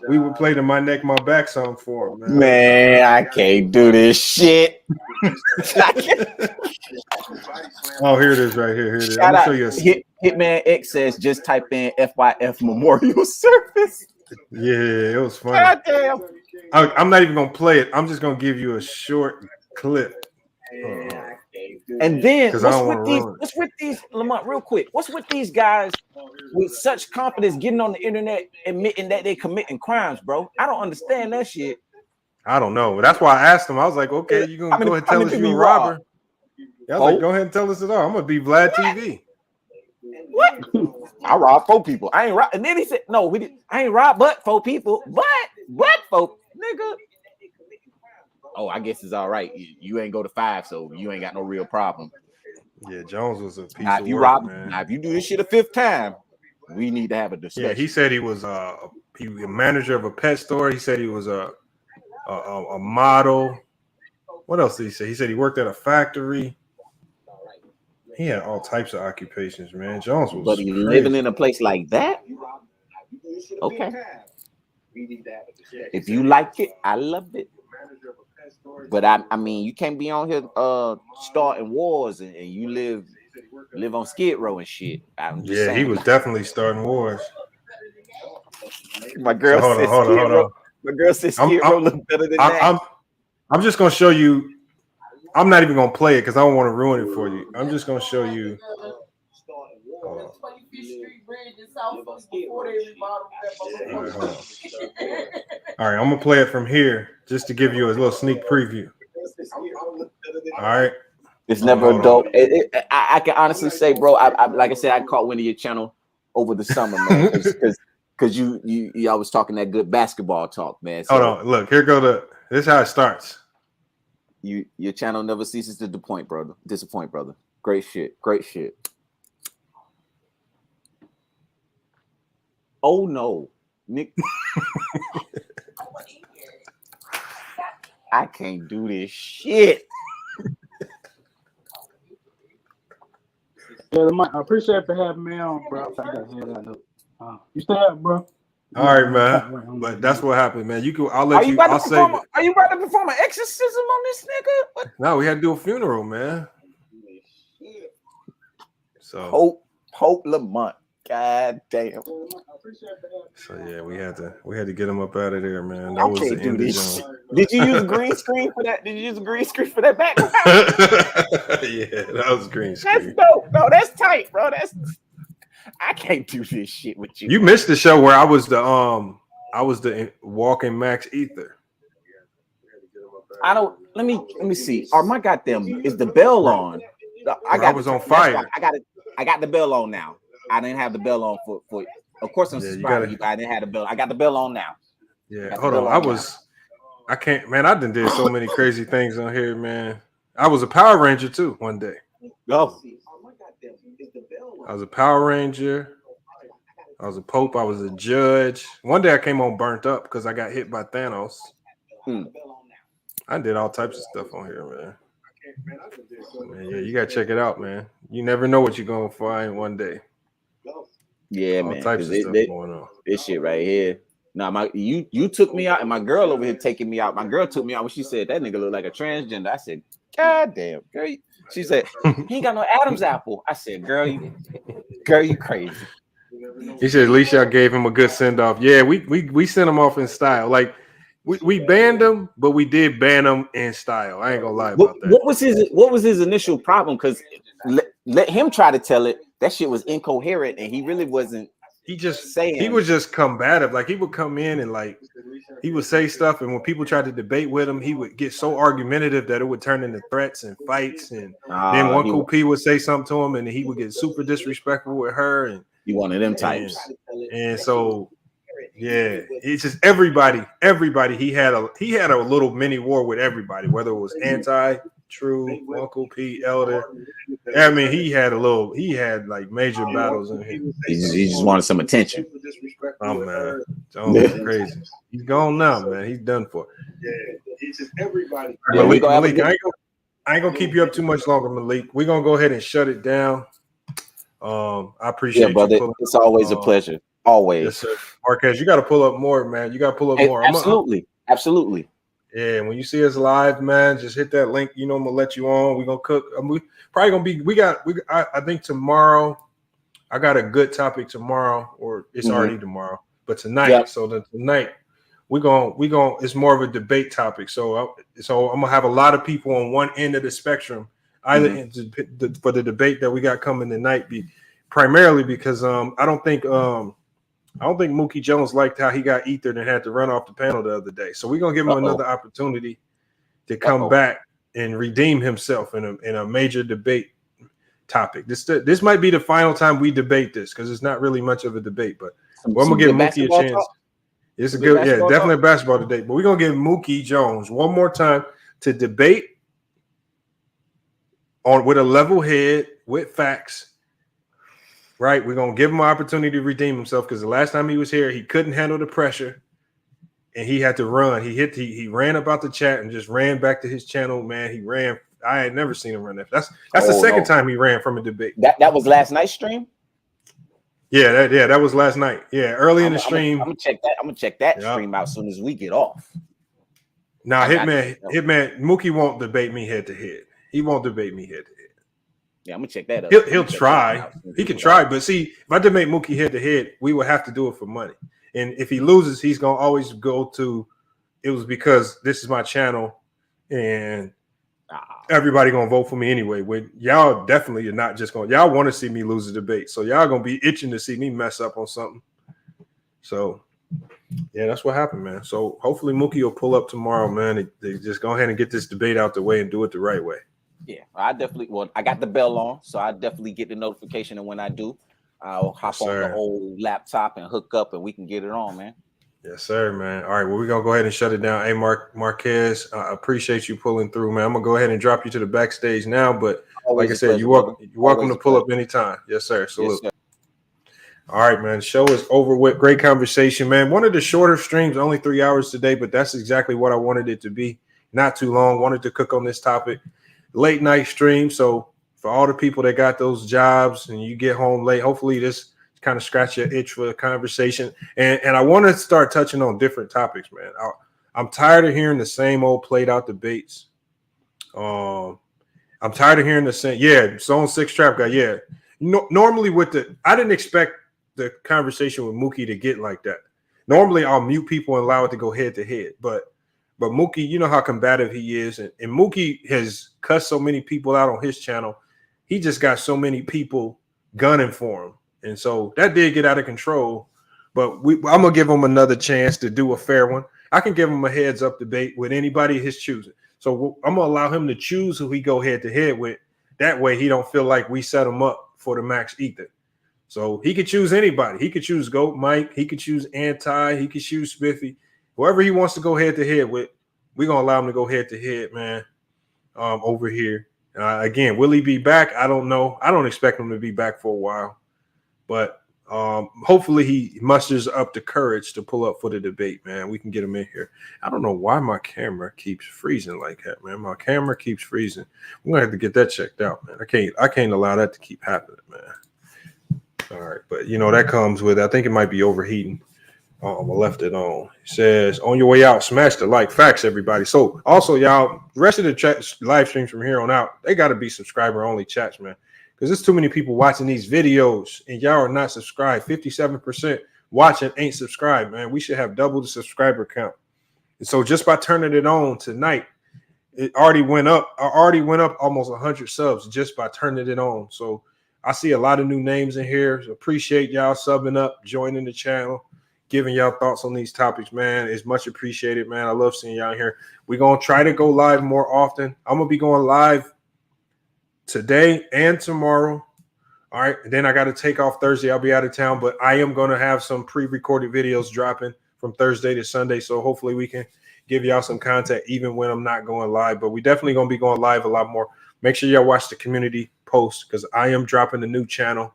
we would play the My Neck, My Back song for him. Man, I can't do this shit. Oh, here it is right here. Here it is. Shout I'm out. gonna show you Hitman X says just type in FYF Memorial Service. Yeah, it was funny. God damn. I'm not even gonna play it. I'm just gonna give you a short clip. And then what's with these Lamont, real quick? What's with these guys with such confidence getting on the internet admitting that they committing crimes, bro? I don't understand that shit. I don't know. That's why I asked him. I was like, okay, you gonna go ahead and tell us you're a robber? Yeah, I was like, go ahead and tell us it all. I'm gonna be Vlad TV. What? I robbed 4 people. I ain't rob. And then he said, no, we didn't. I ain't robbed but 4 people. But 4 nigga. Oh, I guess it's all right. You ain't go to 5, so you ain't got no real problem. Yeah, Jones was a piece now, of if you work, rob, man. Now, if you do this shit a 5th time, we need to have a discussion. Yeah, he said he was a manager of a pet store. He said he was a model. What else did he say? He said he worked at a factory. He had all types of occupations, man. Jones was. But he living in a place like that. Okay. If you like it, I love it. But I mean, you can't be on here starting wars and you live on Skid Row and shit. I'm just saying. He was definitely starting wars. My girl said Skid Row. My girl said Skid Row look better than that. I'm just gonna show you. I'm not even gonna play it because I don't want to ruin it for you. I'm just gonna show you. All right, I'm gonna play it from here just to give you a little sneak preview. All right, it's never a dope. I can honestly say, bro. I like I said, I caught wind of your channel over the summer, man, because you always talking that good basketball talk, man. So, hold on, look here. This is how it starts. Your channel never ceases to disappoint, brother. Great shit. Oh no, Nick. I can't do this shit. Yeah, I appreciate it for having me on, bro. You stay up, bro. All right, man. But that's what happened, man. I'll save it. Are you about to perform an exorcism on this nigga? What? No, we had to do a funeral, man. So Hope Lamont. God damn. So yeah, we had to get him up out of there, man. That was the end of this. Did you use a green screen for that? Did you use a green screen for that background? Yeah, that was green screen. That's dope. No, that's tight, bro. I can't do this shit with you. You missed the show where I was the walking Max Ether. Let me see. Or my goddamn, is the bell on? I was on fire. I got the bell on now. I didn't have the bell on for of course I'm subscribing you, but I didn't have the bell. I got the bell on now. Yeah, hold on. I can't, man. I done did so many crazy things on here, man. I was a Power Ranger too one day. Go. I was a Power Ranger. I was a Pope. I was a judge. One day I came on burnt up because I got hit by Thanos. I did all types of stuff on here, man. Yeah, you gotta check it out, man. You never know what you're gonna find one day. Yeah, all man. Types of stuff going on. This shit right here. Now, you took me out, and my girl over here taking me out. My girl took me out when she said that nigga look like a transgender. I said, God damn, girl. She said, he ain't got no Adam's apple. I said, girl, you crazy. He said, at least y'all gave him a good send off. Yeah, we sent him off in style. Like we banned him, but we did ban him in style. I ain't gonna lie about that. What was his initial problem? Because let him try to tell it. That shit was incoherent, and he really wasn't. He was just combative. Like he would come in and like he would say stuff, and when people tried to debate with him, he would get so argumentative that it would turn into threats and fights. And then one cool P would say something to him, and he would get super disrespectful with her. And he one of them types. And so, yeah, it's just everybody. He had a little mini war with everybody, whether it was anti, true, Uncle P, Elder. I mean, he had like major battles in here. He just wanted some attention. Oh man, Jones is crazy. He's gone now, man. He's done for. Yeah, it's just everybody. Malik, I ain't gonna keep you up too much longer, Malik. We're gonna go ahead and shut it down. I appreciate you, brother. It's always a pleasure. Always. Yes, sir. Marquez, you got to pull up more, man. You got to pull up more. Absolutely. Yeah, when you see us live, man, just hit that link. You know, I'm gonna let you on. We're gonna cook. We probably gonna be. I think tomorrow. I got a good topic tomorrow, or it's already tomorrow. But tonight, tonight we're gonna. It's more of a debate topic. So I'm gonna have a lot of people on one end of the spectrum, either for the debate that we got coming tonight. Primarily because I don't think Mookie Jones liked how he got ethered and had to run off the panel the other day. So we're gonna give him another opportunity to come back and redeem himself in a major debate topic. This might be the final time we debate this because it's not really much of a debate, but we're gonna give Mookie a chance. Talk? It's a good, definitely a basketball debate. But we're gonna give Mookie Jones one more time to debate with a level head with facts. Right, we're gonna give him an opportunity to redeem himself because the last time he was here, he couldn't handle the pressure, and he had to run. He ran about the chat and just ran back to his channel. Man, he ran. I had never seen him run that. That's the second time he ran from a debate. That was last night's stream. Yeah, that was last night. Yeah, early in the stream. I'm gonna check that stream out as soon as we get off. Now, Hitman, Mookie won't debate me head to head. He won't debate me head to head. Yeah, I'm gonna check that out. He'll try. He can try, but see, if I debate Mookie head to head, we will have to do it for money. And if he loses, he's gonna always go to. It was because this is my channel, and everybody gonna vote for me anyway. When y'all definitely are not just going. Y'all want to see me lose a debate, so y'all gonna be itching to see me mess up on something. So, yeah, that's what happened, man. So hopefully Mookie will pull up tomorrow, man. They just go ahead and get this debate out the way and do it the right way. Yeah, I got the bell on, so I definitely get the notification, and when I do, I'll hop on the old laptop and hook up, and we can get it on, man. Yes, sir, man. All right, well, we're gonna go ahead and shut it down. Hey, Marquez, I appreciate you pulling through, man. I'm gonna go ahead and drop you to the backstage now, but like I said, you're welcome to pull up anytime. Yes, sir. Salute. Yes, sir. All right, man. The show is over with. Great conversation, man. One of the shorter streams, only 3 hours today, but that's exactly what I wanted it to be. Not too long. Wanted to cook on this topic. Late night stream. So for all the people that got those jobs and you get home late, hopefully this kind of scratch your itch for a conversation. And I want to start touching on different topics, man. I'm tired of hearing the same old played out debates. I'm tired of hearing the same. Yeah, Zone 6 Trap Guy. Yeah. Normally I didn't expect the conversation with Mookie to get like that. Normally I'll mute people and allow it to go head to head, but Mookie, you know how combative he is, and Mookie has cussed so many people out on his channel. He just got so many people gunning for him, and so that did get out of control. But I'm gonna give him another chance to do a fair one. I can give him a heads up debate with anybody his choosing. So I'm gonna allow him to choose who he go head to head with. That way, he don't feel like we set him up for the max ether. So he could choose anybody. He could choose Goat Mike. He could choose Anti. He could choose Spiffy. Whoever he wants to go head to head with, we're gonna allow him to go head to head, man. Over here. Again, will he be back? I don't know. I don't expect him to be back for a while, but hopefully he musters up the courage to pull up for the debate, man. We can get him in here. I don't know why my camera keeps freezing like that, man. My camera keeps freezing. We're gonna have to get that checked out, man. I can't allow that to keep happening, man. All right, but you know that comes with, I think it might be overheating. I left it on. It says, on your way out, smash the like. Facts, everybody. So also, y'all, the rest of the chat live streams from here on out, they got to be subscriber only chats, man. Because there's too many people watching these videos and y'all are not subscribed. 57% watching ain't subscribed, man. We should have double the subscriber count. And so just by turning it on tonight, it already went up. I already went up almost 100 subs just by turning it on. So I see a lot of new names in here. So appreciate y'all subbing up, joining the channel, giving y'all thoughts on these topics, man. It's much appreciated, man. I love seeing y'all here. We're going to try to go live more often. I'm going to be going live today and tomorrow. All right. And then I got to take off Thursday. I'll be out of town, but I am going to have some pre-recorded videos dropping from Thursday to Sunday. So hopefully we can give y'all some content even when I'm not going live, but we definitely going to be going live a lot more. Make sure y'all watch the community post because I am dropping a new channel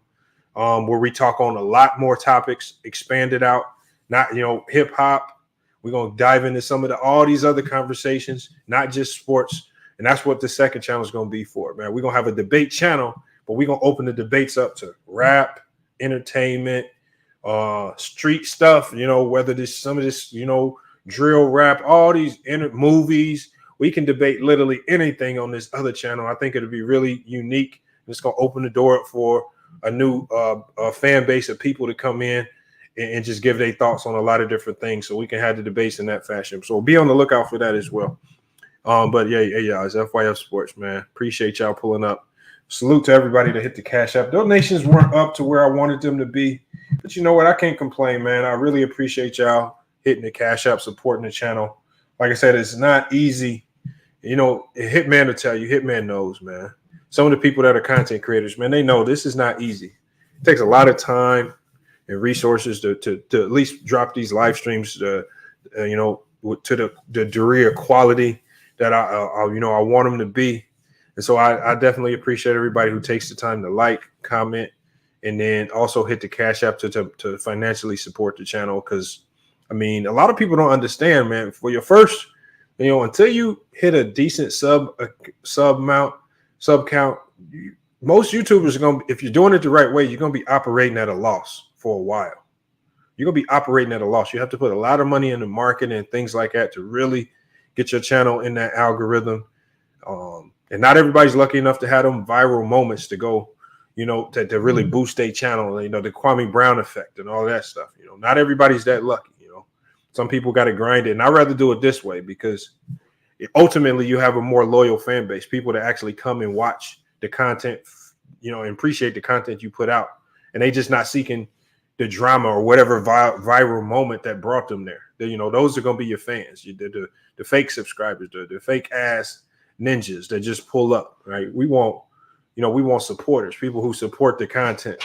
where we talk on a lot more topics, expand it out. Not, you know, hip hop. We're going to dive into some of all these other conversations, not just sports. And that's what the second channel is going to be for, man. We're going to have a debate channel, but we're going to open the debates up to rap, entertainment, street stuff, you know, whether this, some of this, you know, drill rap, all these movies. We can debate literally anything on this other channel. I think it'll be really unique. It's going to open the door up for a new fan base of people to come in and just give their thoughts on a lot of different things, so we can have the debates in that fashion. So be on the lookout for that as well. But yeah, it's FYF Sports, man. Appreciate y'all pulling up. Salute to everybody that hit the Cash App. Donations weren't up to where I wanted them to be, but you know what? I can't complain, man. I really appreciate y'all hitting the Cash App, supporting the channel. Like I said, it's not easy. You know, Hitman will tell you, Hitman knows, man. Some of the people that are content creators, man, they know this is not easy. It takes a lot of time and resources to at least drop these live streams, you know, to the degree of quality that I want them to be. And so I definitely appreciate everybody who takes the time to like, comment, and then also hit the Cash App to financially support the channel. Because I mean, a lot of people don't understand, man. For your first, you know, until you hit a decent sub count, most YouTubers are gonna, if you're doing it the right way, you're gonna be operating at a loss for a while. You're gonna be operating at a loss. You have to put a lot of money into marketing and things like that to really get your channel in that algorithm. And not everybody's lucky enough to have them viral moments to go, you know, to really boost their channel. You know, the Kwame Brown effect and all that stuff. You know, not everybody's that lucky. You know, some people got to grind it, and I'd rather do it this way because ultimately you have a more loyal fan base, people that actually come and watch the content, you know, and appreciate the content you put out, and they just not seeking the drama or whatever viral moment that brought them there. You know, those are going to be your fans. The fake subscribers, the fake ass ninjas that just pull up, right? We want supporters, people who support the content.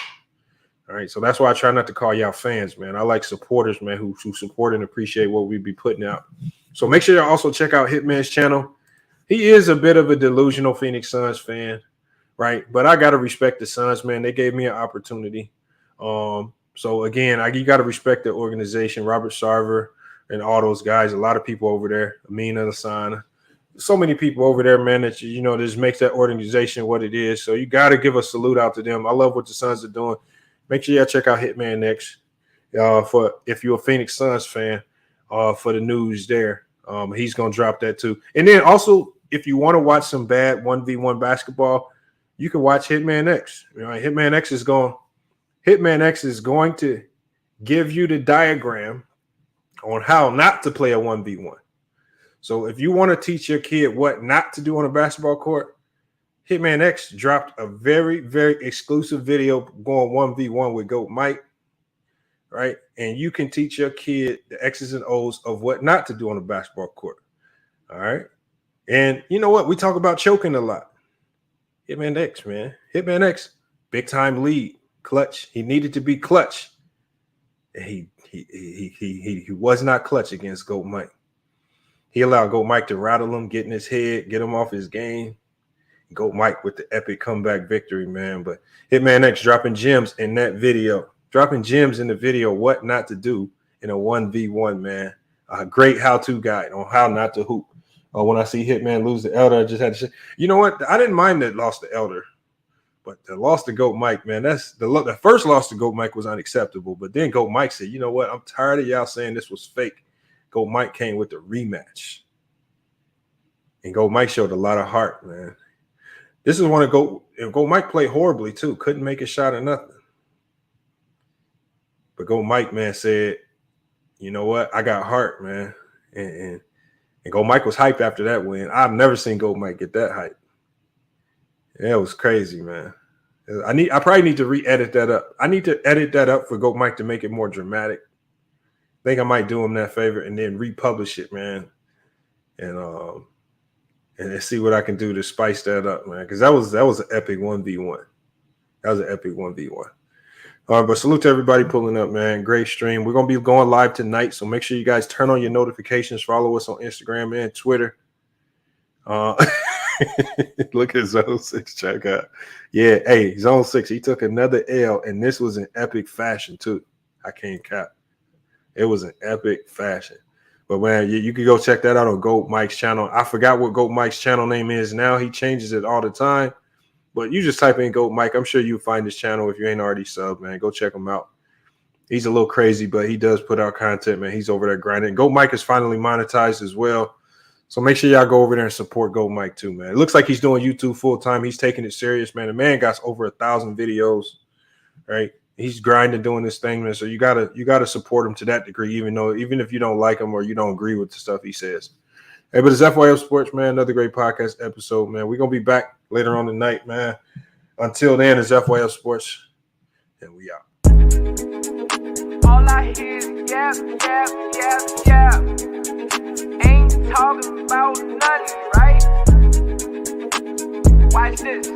All right. So that's why I try not to call y'all fans, man. I like supporters, man, who support and appreciate what we be putting out. So make sure y'all also check out Hitman's channel. He is a bit of a delusional Phoenix Suns fan, right? But I got to respect the Suns, man. They gave me an opportunity. So again, you got to respect the organization, Robert Sarver and all those guys. A lot of people over there, Amina Lasana, so many people over there, man, that you know just makes that organization what it is. So you got to give a salute out to them. I love what the Suns are doing. Make sure y'all check out Hitman next for if you're a Phoenix Suns fan for the news there. He's gonna drop that too. And then also, if you want to watch some bad 1v1 basketball, you can watch Hitman X. You know, Hitman X is going to give you the diagram on how not to play a 1v1. So if you want to teach your kid what not to do on a basketball court, Hitman X dropped a very, very exclusive video going 1v1 with GOAT Mike, right? And you can teach your kid the X's and O's of what not to do on a basketball court, all right? And you know what? We talk about choking a lot. Hitman X, man. Hitman X, big time lead, clutch. He needed to be clutch. And he was not clutch against GOAT Mike. He allowed Goat Mike to rattle him, get in his head, get him off his game. Goat Mike with the epic comeback victory, man. But Hitman X dropping gems in that video. Dropping gems in the video, what not to do in a 1v1, man. A great how-to guide on how not to hoop. When I see Hitman lose the Elder, I just had to say, you know what? I didn't mind that loss to Elder. But the loss to Goat Mike, man, that's the first loss to Goat Mike was unacceptable. But then Goat Mike said, you know what? I'm tired of y'all saying this was fake. Goat Mike came with the rematch. And Goat Mike showed a lot of heart, man. This is one of Goat Mike played horribly too. Couldn't make a shot or nothing. But Goat Mike, man, said, you know what? I got heart, man. And Goat Mike was hyped after that win. I've never seen Goat Mike get that hype. Yeah, it was crazy, man. I probably need to re-edit that up. I need to edit that up for Goat Mike to make it more dramatic. I think I might do him that favor and then republish it, man. And see what I can do to spice that up, man. Because that was an epic 1v1. That was an epic 1v1. All right, but salute to everybody pulling up, man. Great stream. We're going to be going live tonight, so make sure you guys turn on your notifications. Follow us on Instagram and Twitter. Look at Zone 6. Check out. Yeah, hey, Zone 6, he took another L, and this was an epic fashion, too. I can't cap. It was an epic fashion. But, man, you can go check that out on Goat Mike's channel. I forgot what Goat Mike's channel name is now. He changes it all the time. But you just type in Goat Mike. I'm sure you'll find his channel if you ain't already subbed, man. Go check him out. He's a little crazy, but he does put out content, man. He's over there grinding. Goat Mike is finally monetized as well. So make sure y'all go over there and support Goat Mike too, man. It looks like he's doing YouTube full time. He's taking it serious, man. The man got over 1,000 videos, right? He's grinding, doing this thing, man. So you gotta support him to that degree, even if you don't like him or you don't agree with the stuff he says. Hey, but it's FYF Sports, man. Another great podcast episode, man. We're gonna be back later on tonight, man. Until then, it's FYF Sports, and we out. All I hear is yap, yap, yap, yap. Ain't talking about nothing, right? Watch this.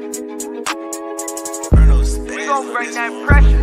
We gon' bring that pressure.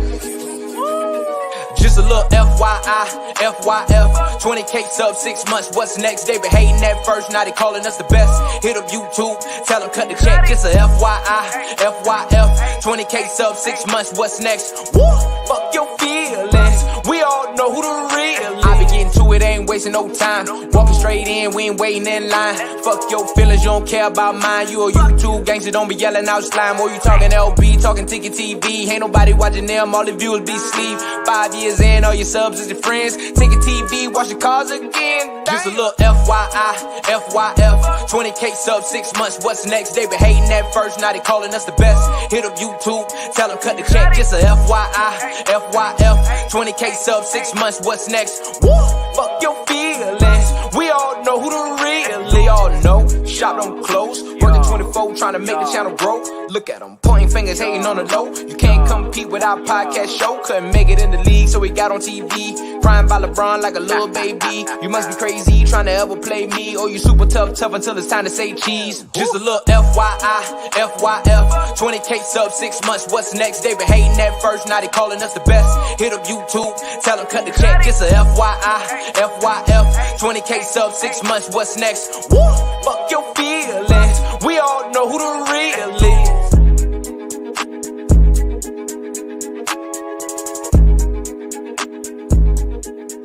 Just a little FYI, FYF, 20K sub 6 months, what's next? They been hating at first, now they calling us the best. Hit up YouTube, tell them cut the check. Just a FYI, FYF, 20K sub 6 months, what's next? Woo, fuck your feelings, we all know who the real is. I be getting to it, ain't wasting no time. Walking straight in, we ain't waiting in line. Fuck your feelings, you don't care about mine. You a YouTube gangster, don't be yelling out slime. Or you talking LB, talking Ticket TV. Ain't nobody watching them, all the viewers be sleep. 5 years in, all your subs is your friends. Ticket TV, watch your cars again. Just a little FYI, FYF, 20K sub 6 months, what's next? They been hating at first, now they calling us the best. Hit up YouTube, tell them cut the check. Just a FYI, FYF, 20K sub 6 months, what's next? Woo, fuck your feelings, we all know who the real. They all know, shop don't close, working 24, trying to make the channel grow. Look at them, pointing fingers, hating on the low. You can't compete with our podcast show. Couldn't make it in the league, so we got on TV. Crying by LeBron like a little baby. You must be crazy, trying to ever play me. Or you super tough until it's time to say cheese. Just a little FYI, FYF, 20K sub 6 months, what's next? They been hating at first, now they calling us the best. Hit up YouTube, tell them cut the check. Just a FYI, FYF, 20K sub 6 months, what's next? Woo, fuck your feelings, we all know who the real